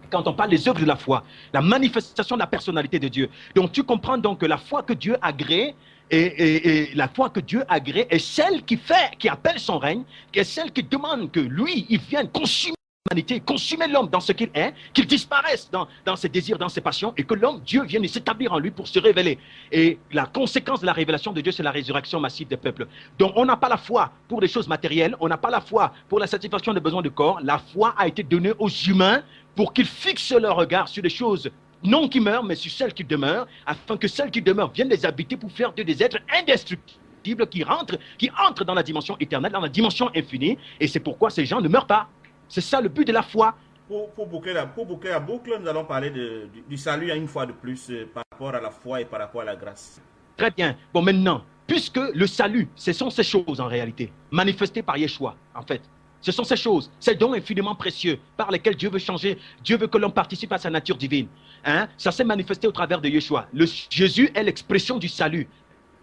Quand on parle des œuvres de la foi, la manifestation de la personnalité de Dieu. Donc, tu comprends donc que la foi que Dieu agrée, et la foi que Dieu agrée est celle qui appelle son règne, qui est celle qui demande que lui, il vienne consumer l'humanité, consumer l'homme dans ce qu'il est, qu'il disparaisse dans ses désirs, dans ses passions, et que l'homme, Dieu vienne s'établir en lui pour se révéler. Et la conséquence de la révélation de Dieu, c'est la résurrection massive des peuples. Donc on n'a pas la foi pour les choses matérielles, on n'a pas la foi pour la satisfaction des besoins du corps. La foi a été donnée aux humains pour qu'ils fixent leur regard sur les choses non qui meurent, mais sur celles qui demeurent, afin que celles qui demeurent viennent les habiter pour faire d'eux des êtres indestructibles. incorruptible qui entre dans la dimension éternelle, dans la dimension infinie. Et c'est pourquoi ces gens ne meurent pas. C'est ça le but de la foi. Pour boucler la boucle, nous allons parler du salut une fois de plus par rapport à la foi et par rapport à la grâce. Très bien. Bon, maintenant, puisque le salut, ce sont ces choses en réalité, manifestées par Yeshua, en fait. Ce sont ces choses, ces dons infiniment précieux par lesquels Dieu veut changer, Dieu veut que l'on participe à sa nature divine. Hein? Ça s'est manifesté au travers de Yeshua. Jésus est l'expression du salut,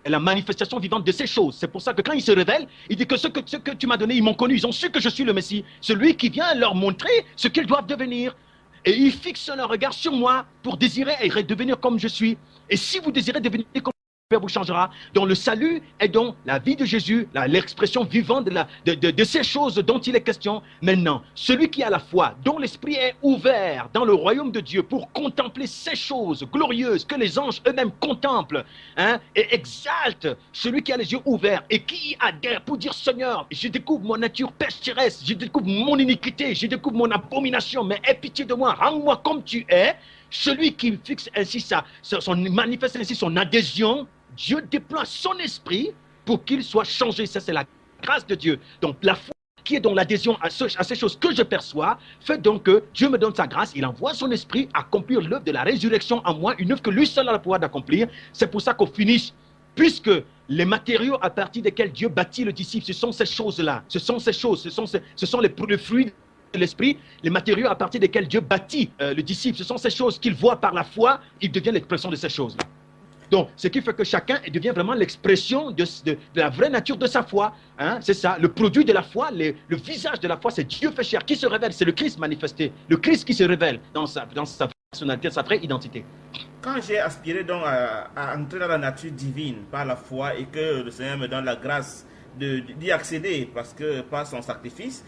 est la manifestation vivante de ces choses. C'est pour ça que quand il se révèle, il dit que ce que tu m'as donné, ils m'ont connu, ils ont su que je suis le Messie, celui qui vient leur montrer ce qu'ils doivent devenir. Et ils fixent leur regard sur moi pour désirer et redevenir comme je suis. Et si vous désirez devenir comme vous changera. Donc le salut est donc la vie de Jésus, l'expression vivante de ces choses dont il est question. Maintenant, celui qui a la foi, dont l'esprit est ouvert dans le royaume de Dieu pour contempler ces choses glorieuses que les anges eux-mêmes contemplent, hein, et exaltent, celui qui a les yeux ouverts et qui adhère pour dire Seigneur, je découvre mon nature pécheresse, je découvre mon iniquité, je découvre mon abomination, mais aie pitié de moi, rends-moi comme tu es. Celui qui fixe ainsi manifeste ainsi son adhésion, Dieu déploie son esprit pour qu'il soit changé. Ça, c'est la grâce de Dieu. Donc, la foi qui est dans l'adhésion à ces choses que je perçois, fait donc que Dieu me donne sa grâce. Il envoie son esprit accomplir l'œuvre de la résurrection en moi, une œuvre que lui seul a le pouvoir d'accomplir. C'est pour ça qu'au finish, puisque les matériaux à partir desquels Dieu bâtit le disciple, ce sont ces choses-là, ce sont ces choses, ce sont les fruits de l'esprit, les matériaux à partir desquels Dieu bâtit le disciple, ce sont ces choses qu'il voit par la foi, il devient l'expression de ces choses-là. Donc, ce qui fait que chacun devient vraiment l'expression de la vraie nature de sa foi. Hein? C'est ça, le produit de la foi, le visage de la foi, c'est Dieu fait chair qui se révèle, c'est le Christ manifesté, le Christ qui se révèle dans sa personnalité, sa vraie identité. Quand j'ai aspiré donc à entrer dans la nature divine par la foi et que le Seigneur me donne la grâce d'y accéder parce que par son sacrifice,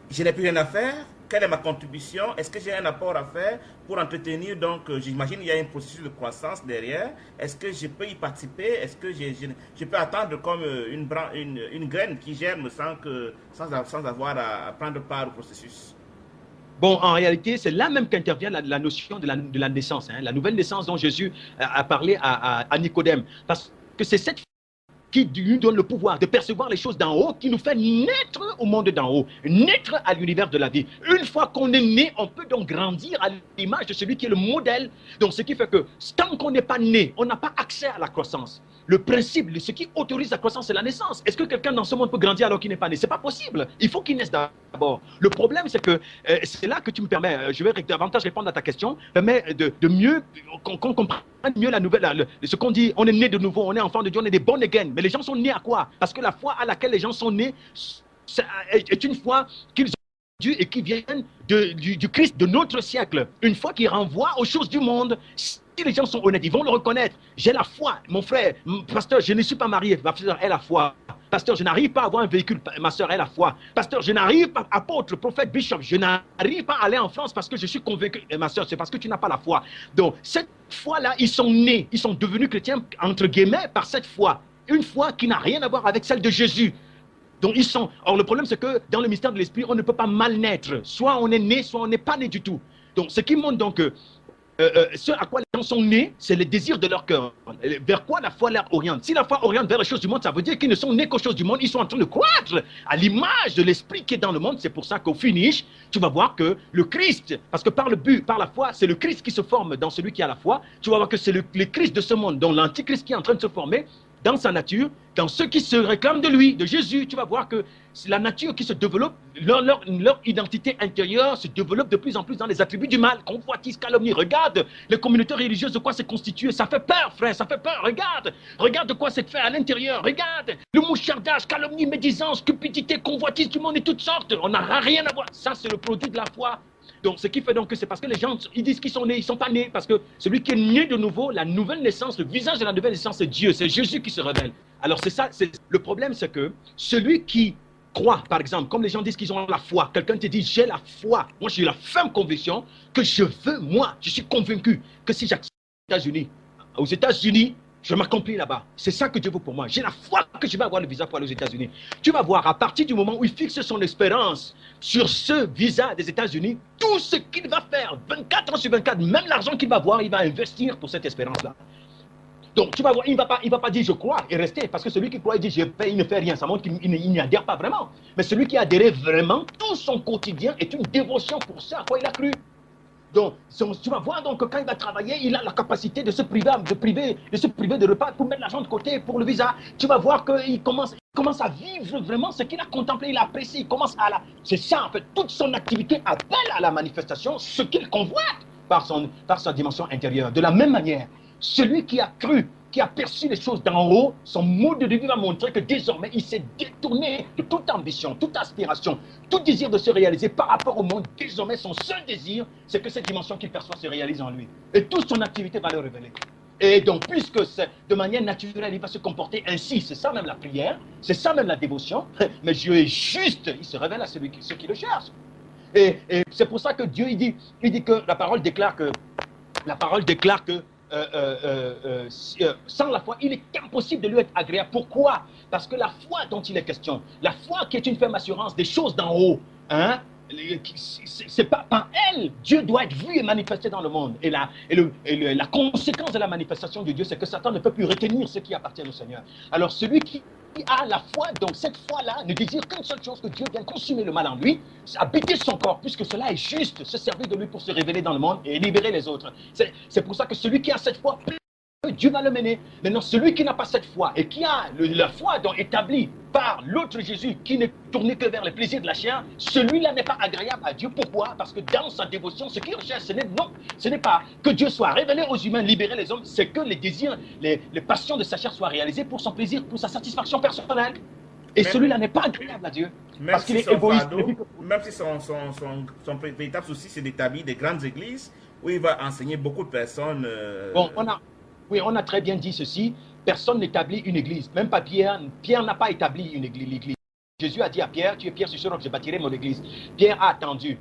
je n'ai plus rien à faire. Quelle est ma contribution? Est-ce que j'ai un apport à faire pour entretenir? Donc, j'imagine qu'il y a un processus de croissance derrière. Est-ce que je peux y participer? Est-ce que je peux attendre comme une graine qui germe sans avoir à prendre part au processus? Bon, en réalité, c'est là même qu'intervient la notion de la naissance, hein, la nouvelle naissance dont Jésus a parlé à Nicodème. Parce que c'est cette qui lui donne le pouvoir de percevoir les choses d'en haut, qui nous fait naître au monde d'en haut, naître à l'univers de la vie. Une fois qu'on est né, on peut donc grandir à l'image de celui qui est le modèle. Donc, ce qui fait que tant qu'on n'est pas né, on n'a pas accès à la croissance. Le principe, ce qui autorise la croissance, c'est la naissance. Est-ce que quelqu'un dans ce monde peut grandir alors qu'il n'est pas né? C'est pas possible. Il faut qu'il naisse d'abord. Le problème, c'est que c'est là que tu me permets, je vais davantage répondre à ta question, permet de mieux, qu'on comprenne mieux la nouvelle, ce qu'on dit, on est né de nouveau, on est enfant de Dieu, on est des born again. Mais les gens sont nés à quoi? Parce que la foi à laquelle les gens sont nés est une foi qu'ils ont Dieu et qui viennent du Christ de notre siècle. Une foi qui renvoie aux choses du monde. Si les gens sont honnêtes, ils vont le reconnaître. J'ai la foi, mon frère, pasteur, je ne suis pas marié, ma soeur est la foi. Pasteur, je n'arrive pas à avoir un véhicule, ma soeur est la foi. Pasteur, je n'arrive pas, apôtre, prophète, bishop, je n'arrive pas à aller en France parce que je suis convaincu. Et ma soeur, c'est parce que tu n'as pas la foi. Donc, cette foi-là, ils sont nés, ils sont devenus chrétiens, entre guillemets, par cette foi. Une foi qui n'a rien à voir avec celle de Jésus. Donc ils sont. Or, le problème, c'est que dans le mystère de l'esprit, on ne peut pas mal naître. Soit on est né, soit on n'est pas né du tout. Donc, ce qui montre donc ce à quoi les gens sont nés, c'est le désir de leur cœur. Vers quoi la foi leur oriente? Si la foi oriente vers les choses du monde, ça veut dire qu'ils ne sont nés qu'aux choses du monde. Ils sont en train de croître à l'image de l'esprit qui est dans le monde. C'est pour ça qu'au finish, tu vas voir que le Christ, parce que par la foi, c'est le Christ qui se forme dans celui qui a la foi. Tu vas voir que c'est le Christ de ce monde, dont l'antichrist qui est en train de se former dans sa nature, dans ceux qui se réclament de lui, de Jésus. Tu vas voir que c'est la nature qui se développe, leur identité intérieure se développe de plus en plus dans les attributs du mal, convoitise, calomnie. Regarde les communautés religieuses, de quoi c'est constitué. Ça fait peur, frère, ça fait peur. Regarde de quoi c'est fait à l'intérieur. Regarde le mouchardage, calomnie, médisance, cupidité, convoitise du monde et toutes sortes. On n'a rien à voir. Ça, c'est le produit de la foi. Donc, ce qui fait donc que c'est parce que les gens, ils disent qu'ils sont nés, ils ne sont pas nés. Parce que celui qui est né de nouveau, la nouvelle naissance, le visage de la nouvelle naissance, c'est Dieu, c'est Jésus qui se révèle. Alors, c'est ça, le problème, c'est que celui qui croit, par exemple, comme les gens disent qu'ils ont la foi, quelqu'un te dit, j'ai la foi. Moi, j'ai la ferme conviction que je suis convaincu que si j'accède aux États-Unis, je m'accomplis là-bas. C'est ça que Dieu veut pour moi. J'ai la foi que je vais avoir le visa pour aller aux États-Unis. Tu vas voir, à partir du moment où il fixe son espérance sur ce visa des États-Unis, tout ce qu'il va faire, 24 ans sur 24, même l'argent qu'il va avoir, il va investir pour cette espérance-là. Donc, tu vas voir, il ne va pas dire je crois et rester. Parce que celui qui croit et dit je fais, il ne fait rien. Ça montre qu'il n'y adhère pas vraiment. Mais celui qui a adhéré vraiment, tout son quotidien est une dévotion pour ça à quoi il a cru. Donc, tu vas voir donc que quand il va travailler, il a la capacité de se priver de repas pour mettre l'argent de côté pour le visa. Tu vas voir qu'il commence à vivre vraiment ce qu'il a contemplé, il a apprécié. Il commence à C'est ça, en fait. Toute son activité appelle à la manifestation ce qu'il convoite par sa dimension intérieure. De la même manière, celui qui a cru, qui a perçu les choses d'en haut, son mode de vie va montrer que désormais, il s'est détourné de toute ambition, toute aspiration, tout désir de se réaliser par rapport au monde. Désormais, son seul désir, c'est que cette dimension qu'il perçoit se réalise en lui. Et toute son activité va le révéler. Et donc, puisque c'est de manière naturelle, il va se comporter ainsi, c'est ça même la prière, c'est ça même la dévotion, mais Dieu est juste, il se révèle à ceux qui le cherchent. Et c'est pour ça que Dieu, il dit que la parole déclare que sans la foi, il est impossible de lui être agréable. Pourquoi? Parce que la foi dont il est question, la foi qui est une ferme assurance des choses d'en haut, hein, c'est pas par elle, Dieu doit être vu et manifesté dans le monde. Et la conséquence de la manifestation de Dieu, c'est que Satan ne peut plus retenir ce qui appartient au Seigneur. Alors celui qui a la foi, donc cette foi-là ne désire qu'une seule chose, que Dieu vienne consumer le mal en lui, habiter son corps, puisque cela est juste, se servir de lui pour se révéler dans le monde et libérer les autres. C'est pour ça que celui qui a cette foi, Dieu va le mener. Maintenant, celui qui n'a pas cette foi et qui a la foi donc établie par l'autre Jésus, qui n'est tourné que vers les plaisirs de la chair, celui-là n'est pas agréable à Dieu. Pourquoi? Parce que dans sa dévotion, ce qu'il recherche, ce n'est pas que Dieu soit révélé aux humains, libérer les hommes, c'est que les désirs, les passions de sa chair soient réalisées pour son plaisir, pour sa satisfaction personnelle. Et celui-là n'est pas agréable à Dieu. Parce qu'il est égoïste. Même si son véritable souci, c'est d'établir des grandes églises où il va enseigner beaucoup de personnes. Bon, on a très bien dit ceci. Personne n'établit une église. Même pas Pierre. Pierre n'a pas établi une église. Jésus a dit à Pierre, tu es Pierre, sur ce roc, je bâtirai mon église. Pierre a attendu.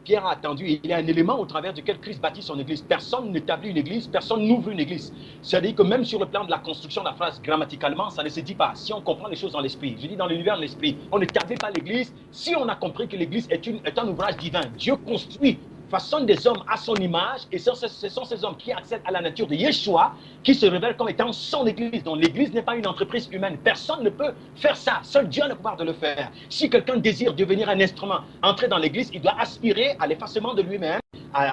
Pierre a attendu. Il y a un élément au travers duquel Christ bâtit son église. Personne n'établit une église, personne n'ouvre une église. C'est-à-dire que même sur le plan de la construction de la phrase, grammaticalement, ça ne se dit pas. Si on comprend les choses dans l'esprit, je dis dans l'univers de l'esprit, on n'établit pas l'église. Si on a compris que l'église est un ouvrage divin, Dieu construit, façonne des hommes à son image, et ce sont ces hommes qui accèdent à la nature de Yeshua, qui se révèlent comme étant son église. Donc l'église n'est pas une entreprise humaine. Personne ne peut faire ça. Seul Dieu a le pouvoir de le faire. Si quelqu'un désire devenir un instrument, entrer dans l'église, il doit aspirer à l'effacement de lui-même,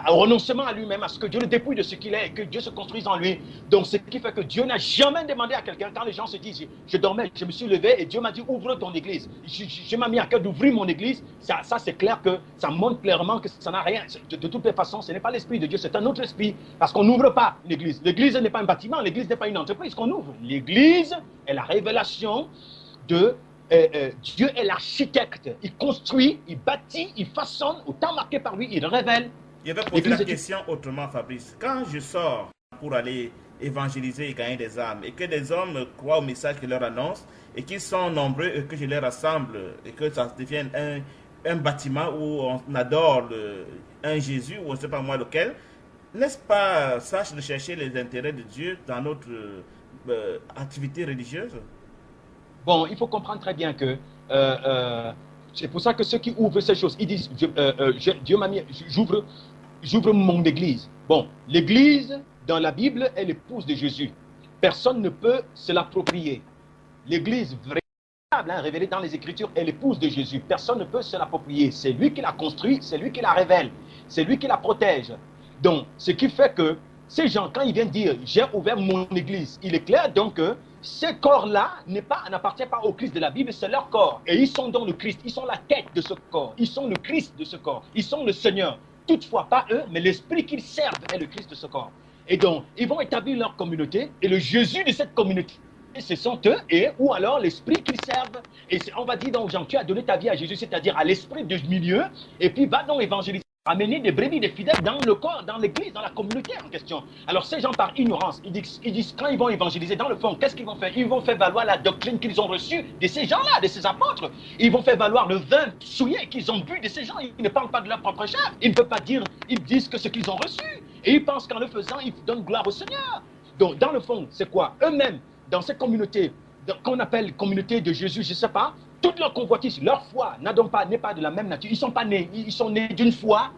au renoncement à lui-même, à ce que Dieu le dépouille de ce qu'il est et que Dieu se construise en lui. Donc ce qui fait que Dieu n'a jamais demandé à quelqu'un, quand les gens se disent, je dormais, je me suis levé et Dieu m'a dit, ouvre ton église. Je m'ai mis à cœur d'ouvrir mon église. Ça c'est clair que ça montre clairement que ça n'a rien. De toutes les façons, ce n'est pas l'esprit de Dieu, c'est un autre esprit. Parce qu'on n'ouvre pas l'église. L'église n'est pas un bâtiment, l'église n'est pas une entreprise qu'on ouvre. L'église est la révélation de Dieu est l'architecte. Il construit, il bâtit, il façonne. Au temps marqué par lui, il révèle. Je vais poser la question autrement, Fabrice. Quand je sors pour aller évangéliser et gagner des âmes, et que des hommes croient au message que leur annonce, et qu'ils sont nombreux, et que je les rassemble, et que ça devienne un bâtiment où on adore un Jésus, ou on ne sait pas moi lequel, n'est-ce pas sage de chercher les intérêts de Dieu dans notre activité religieuse? Bon, il faut comprendre très bien que c'est pour ça que ceux qui ouvrent ces choses, ils disent, Dieu m'a mis, j'ouvre mon église. Bon, l'église, dans la Bible, est l'épouse de Jésus. Personne ne peut se l'approprier. L'église véritable, révélée dans les Écritures, est l'épouse de Jésus. Personne ne peut se l'approprier. C'est lui qui l'a construit, c'est lui qui la révèle, c'est lui qui la protège. Donc, ce qui fait que ces gens, quand ils viennent dire, j'ai ouvert mon église, il est clair donc que ces corps-là n'appartiennent pas au Christ de la Bible, c'est leur corps. Et ils sont dans le Christ, ils sont la tête de ce corps, ils sont le Christ de ce corps, ils sont le Seigneur. Toutefois, pas eux, mais l'esprit qu'ils servent est le Christ de ce corps. Et donc, ils vont établir leur communauté, et le Jésus de cette communauté, ce sont eux, ou alors l'esprit qu'ils servent. Et on va dire donc, Jean, tu as donné ta vie à Jésus, c'est-à-dire à l'esprit du milieu, et puis va donc évangéliser. Amener des brebis, des fidèles dans le corps, dans l'église, dans la communauté en question. Alors ces gens, par ignorance, ils disent quand ils vont évangéliser, dans le fond, qu'est-ce qu'ils vont faire? Ils vont faire valoir la doctrine qu'ils ont reçue de ces gens-là, de ces apôtres. Ils vont faire valoir le vin souillé qu'ils ont bu de ces gens. Ils ne parlent pas de leur propre chair. Ils ne peuvent pas dire, ils disent que ce qu'ils ont reçu. Et ils pensent qu'en le faisant, ils donnent gloire au Seigneur. Donc dans le fond, c'est quoi? Eux-mêmes, dans cette communauté, qu'on appelle communauté de Jésus, je ne sais pas, toute leur convoitise, leur foi n'est pas de la même nature. Ils sont pas nés, ils sont nés d'une foi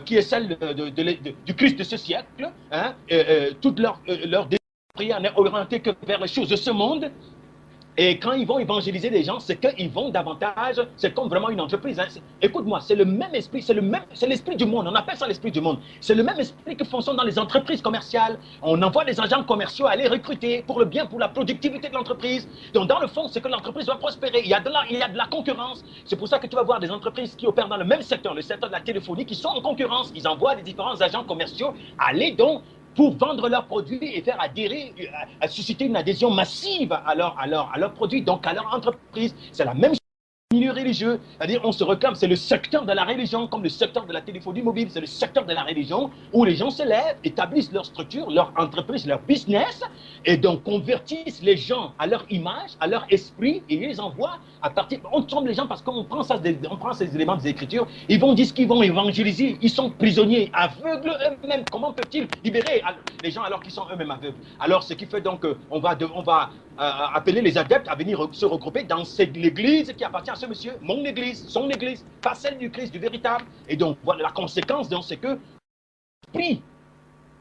qui est celle du Christ de ce siècle. Toute leur prière n'est orientée que vers les choses de ce monde. Et quand ils vont évangéliser les gens, c'est qu'ils vont davantage, c'est comme vraiment une entreprise. Hein. Écoute-moi, c'est le même esprit, c'est l'esprit du monde. On appelle ça l'esprit du monde. C'est le même esprit que fonctionne dans les entreprises commerciales. On envoie des agents commerciaux aller recruter pour le bien, pour la productivité de l'entreprise. Donc, dans le fond, c'est que l'entreprise va prospérer. Il y a de la concurrence. C'est pour ça que tu vas voir des entreprises qui opèrent dans le même secteur, le secteur de la téléphonie, qui sont en concurrence. Ils envoient des différents agents commerciaux aller donc pour vendre leurs produits et faire adhérer, à susciter une adhésion massive à leurs produits, donc à leur entreprise. C'est la même chose. Milieu religieux, c'est-à-dire on se réclame, c'est le secteur de la religion, comme le secteur de la téléphonie mobile, c'est le secteur de la religion où les gens se lèvent, établissent leur structure, leur entreprise, leur business, et donc convertissent les gens à leur image, à leur esprit, et les envoient à partir. On trompe les gens parce qu'on prend ces éléments des Écritures, ils vont dire qu'ils vont évangéliser, ils sont prisonniers, aveugles eux-mêmes. Comment peuvent-ils libérer les gens alors qu'ils sont eux-mêmes aveugles? Alors ce qui fait donc qu'on va appeler les adeptes à venir se regrouper dans l'église qui appartient à ce monsieur, mon église, son église, pas celle du Christ, du véritable. Et donc, voilà la conséquence, c'est que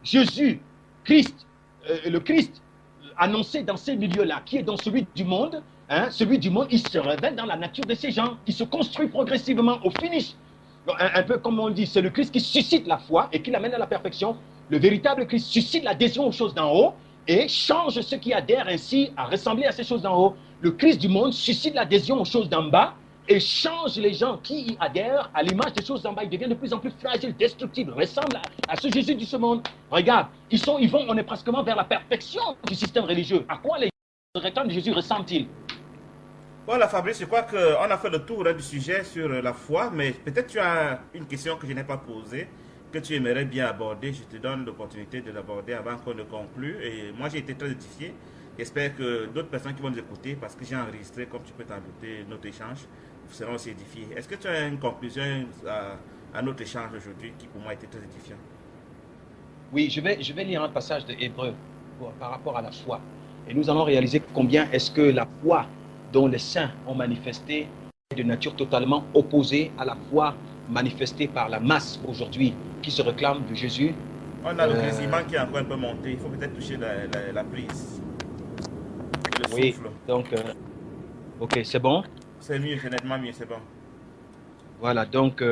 Jésus, Christ, le Christ annoncé dans ces milieux-là, qui est dans celui du monde, il se révèle dans la nature de ces gens, il se construit progressivement au finish. Un peu comme on dit, c'est le Christ qui suscite la foi et qui l'amène à la perfection. Le véritable Christ suscite l'adhésion aux choses d'en haut et change ceux qui adhèrent ainsi à ressembler à ces choses d'en haut. Le Christ du monde suscite l'adhésion aux choses d'en bas et change les gens qui y adhèrent à l'image des choses d'en bas. Ils deviennent de plus en plus fragiles, destructibles, ressemblent à ce Jésus de ce monde. Regarde, on est pratiquement vers la perfection du système religieux. À quoi les réclament de Jésus ressemblent-ils? Voilà Fabrice, je crois qu'on a fait le tour du sujet sur la foi, mais peut-être tu as une question que je n'ai pas posée, que tu aimerais bien aborder. Je te donne l'opportunité de l'aborder avant qu'on ne conclue. Et moi, j'ai été très édifié. J'espère que d'autres personnes qui vont nous écouter, parce que j'ai enregistré, comme tu peux t'en douter, notre échange, seront aussi édifiés. Est-ce que tu as une conclusion à notre échange aujourd'hui qui pour moi était très édifiant? Oui, je vais lire un passage de Hébreu par rapport à la foi. Et nous allons réaliser combien est-ce que la foi dont les saints ont manifesté est de nature totalement opposée à la foi manifestée par la masse aujourd'hui qui se réclame de Jésus. On a le grésillement qui est encore un peu monté. Il faut peut-être toucher la prise. Le oui, souffle. Donc, ok, c'est bon? C'est mieux, c'est nettement mieux, c'est bon. Voilà, donc,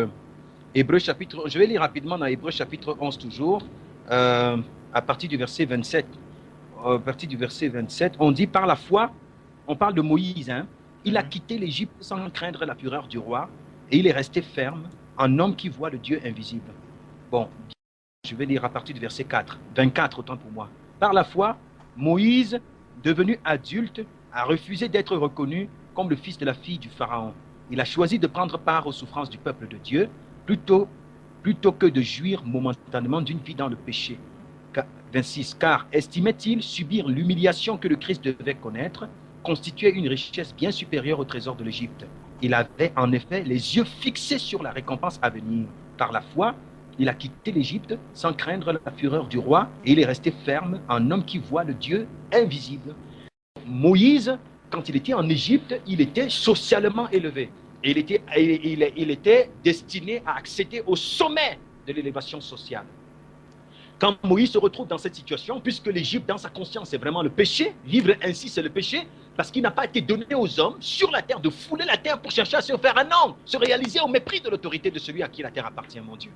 Hébreu chapitre, je vais lire rapidement dans Hébreu chapitre 11 toujours, à partir du verset 27. À partir du verset 27, on dit par la foi, on parle de Moïse, hein, il a quitté l'Égypte sans craindre la fureur du roi et il est resté ferme, un homme qui voit le Dieu invisible. Bon, je vais lire à partir du verset 24, autant pour moi. Par la foi, Moïse, devenu adulte, a refusé d'être reconnu comme le fils de la fille du Pharaon. Il a choisi de prendre part aux souffrances du peuple de Dieu plutôt que de jouir momentanément d'une vie dans le péché. 26. Car estimait-il subir l'humiliation que le Christ devait connaître, constituait une richesse bien supérieure au trésor de l'Égypte. Il avait en effet les yeux fixés sur la récompense à venir. Par la foi, il a quitté l'Égypte sans craindre la fureur du roi et il est resté ferme, un homme qui voit le Dieu invisible. Moïse, quand il était en Égypte, il était socialement élevé. Et il était destiné à accéder au sommet de l'élévation sociale. Quand Moïse se retrouve dans cette situation, puisque l'Égypte, dans sa conscience, c'est vraiment le péché, vivre ainsi, c'est le péché, parce qu'il n'a pas été donné aux hommes sur la terre de fouler la terre pour chercher à se faire un nom, se réaliser au mépris de l'autorité de celui à qui la terre appartient, mon Dieu.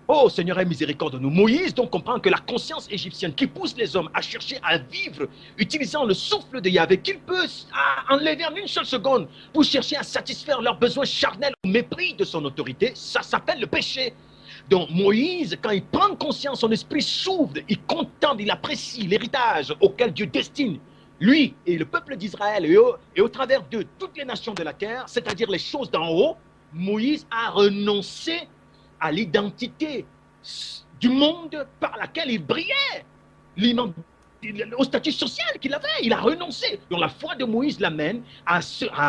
Oh Seigneur, aie miséricorde de nous. Moïse donc comprend que la conscience égyptienne qui pousse les hommes à chercher à vivre, utilisant le souffle de Yahvé, qu'il peut enlever en une seule seconde pour chercher à satisfaire leurs besoins charnels au mépris de son autorité, ça s'appelle le péché. Donc Moïse, quand il prend conscience, son esprit s'ouvre, il contemple, il apprécie l'héritage auquel Dieu destine lui et le peuple d'Israël et au travers de toutes les nations de la terre, c'est-à-dire les choses d'en haut. Moïse a renoncé à l'identité du monde par laquelle il brillait, au statut social qu'il avait. Il a renoncé. Donc la foi de Moïse l'amène à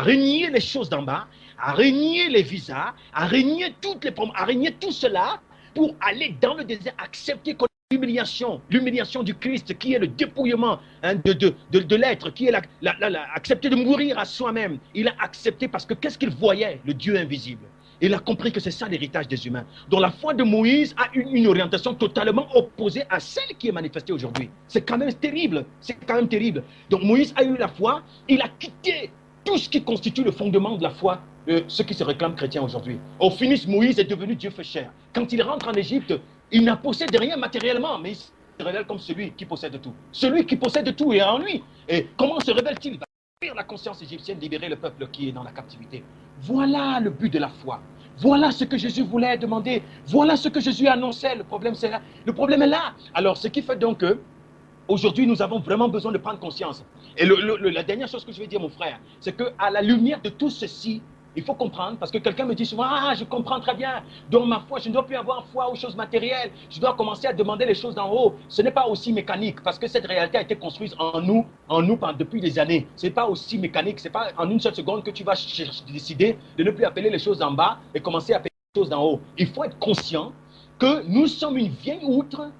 renier les choses d'en bas, à renier les visas, à renier tout cela pour aller dans le désert, accepter l'humiliation du Christ, qui est le dépouillement de l'être, qui est accepter de mourir à soi-même. Il a accepté parce que qu'est-ce qu'il voyait? Le Dieu invisible. Il a compris que c'est ça l'héritage des humains. Donc la foi de Moïse a une orientation totalement opposée à celle qui est manifestée aujourd'hui. C'est quand même terrible. C'est quand même terrible. Donc Moïse a eu la foi, il a quitté tout ce qui constitue le fondement de la foi de ceux qui se réclament chrétiens aujourd'hui. Au finish, Moïse est devenu Dieu fait chair. Quand il rentre en Égypte, il n'a possédé rien matériellement, mais il se révèle comme celui qui possède tout. Celui qui possède tout est en lui. Et comment se révèle-t-il? Il va ouvrir la conscience égyptienne, libérer le peuple qui est dans la captivité. Voilà le but de la foi. Voilà ce que Jésus voulait demander. Voilà ce que Jésus annonçait. Le problème, c'est là. Le problème est là. Alors, ce qui fait donc que aujourd'hui, nous avons vraiment besoin de prendre conscience. Et la dernière chose que je vais dire, mon frère, c'est qu'à la lumière de tout ceci, il faut comprendre, parce que quelqu'un me dit souvent, ah, je comprends très bien, dans ma foi, je ne dois plus avoir foi aux choses matérielles, je dois commencer à demander les choses d'en haut. Ce n'est pas aussi mécanique, parce que cette réalité a été construite en nous depuis des années. Ce n'est pas aussi mécanique, ce n'est pas en une seule seconde que tu vas décider de ne plus appeler les choses d'en bas et commencer à appeler les choses d'en haut. Il faut être conscient que nous sommes une vieille outre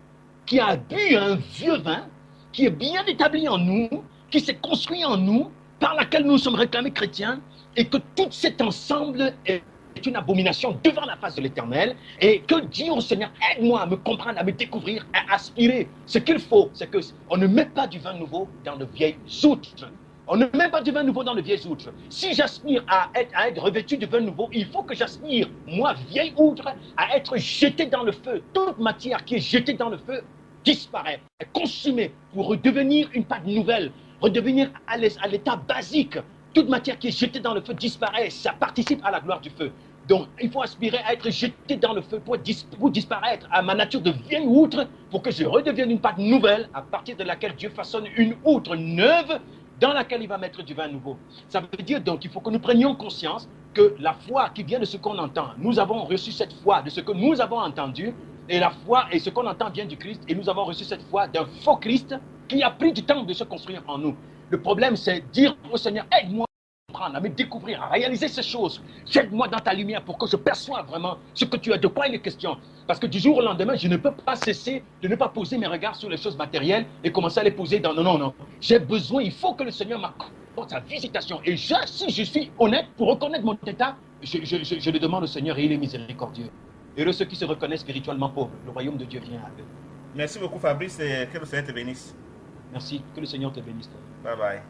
qui a bu un vieux vin, qui est bien établi en nous, qui s'est construit en nous, par laquelle nous sommes réclamés chrétiens, et que tout cet ensemble est une abomination devant la face de l'Éternel, et que dire au Seigneur, aide-moi à me comprendre, à me découvrir, à aspirer. Ce qu'il faut, c'est qu'on ne met pas du vin nouveau dans de vieilles outres. On ne met pas du vin nouveau dans de vieilles outres. Si j'aspire à être revêtu de vin nouveau, il faut que j'aspire, moi, vieille outre, à être jeté dans le feu. Toute matière qui est jetée dans le feu disparaît, est consumée pour redevenir une pâte nouvelle, redevenir à l'état basique. Toute matière qui est jetée dans le feu disparaît, ça participe à la gloire du feu. Donc, il faut aspirer à être jeté dans le feu pour disparaître à ma nature de vieille outre, pour que je redevienne une pâte nouvelle, à partir de laquelle Dieu façonne une outre neuve, dans laquelle il va mettre du vin nouveau. Ça veut dire donc qu'il faut que nous prenions conscience que la foi qui vient de ce qu'on entend, nous avons reçu cette foi de ce que nous avons entendu, et la foi et ce qu'on entend vient du Christ, et nous avons reçu cette foi d'un faux Christ qui a pris du temps de se construire en nous. Le problème, c'est dire au Seigneur, aide-moi à comprendre, à me découvrir, à réaliser ces choses. Jette-moi dans ta lumière pour que je perçoive vraiment ce que tu as, de quoi il est question. Parce que du jour au lendemain, je ne peux pas cesser de ne pas poser mes regards sur les choses matérielles et commencer à les poser dans... Non. J'ai besoin, il faut que le Seigneur m'accorde sa visitation. Et si je suis honnête, pour reconnaître mon état, je le demande au Seigneur et il est miséricordieux. Heureux ceux qui se reconnaissent spirituellement pauvres. Le royaume de Dieu vient à eux. Merci beaucoup, Fabrice, et que le Seigneur te bénisse. Merci. Que le Seigneur te bénisse. Bye bye.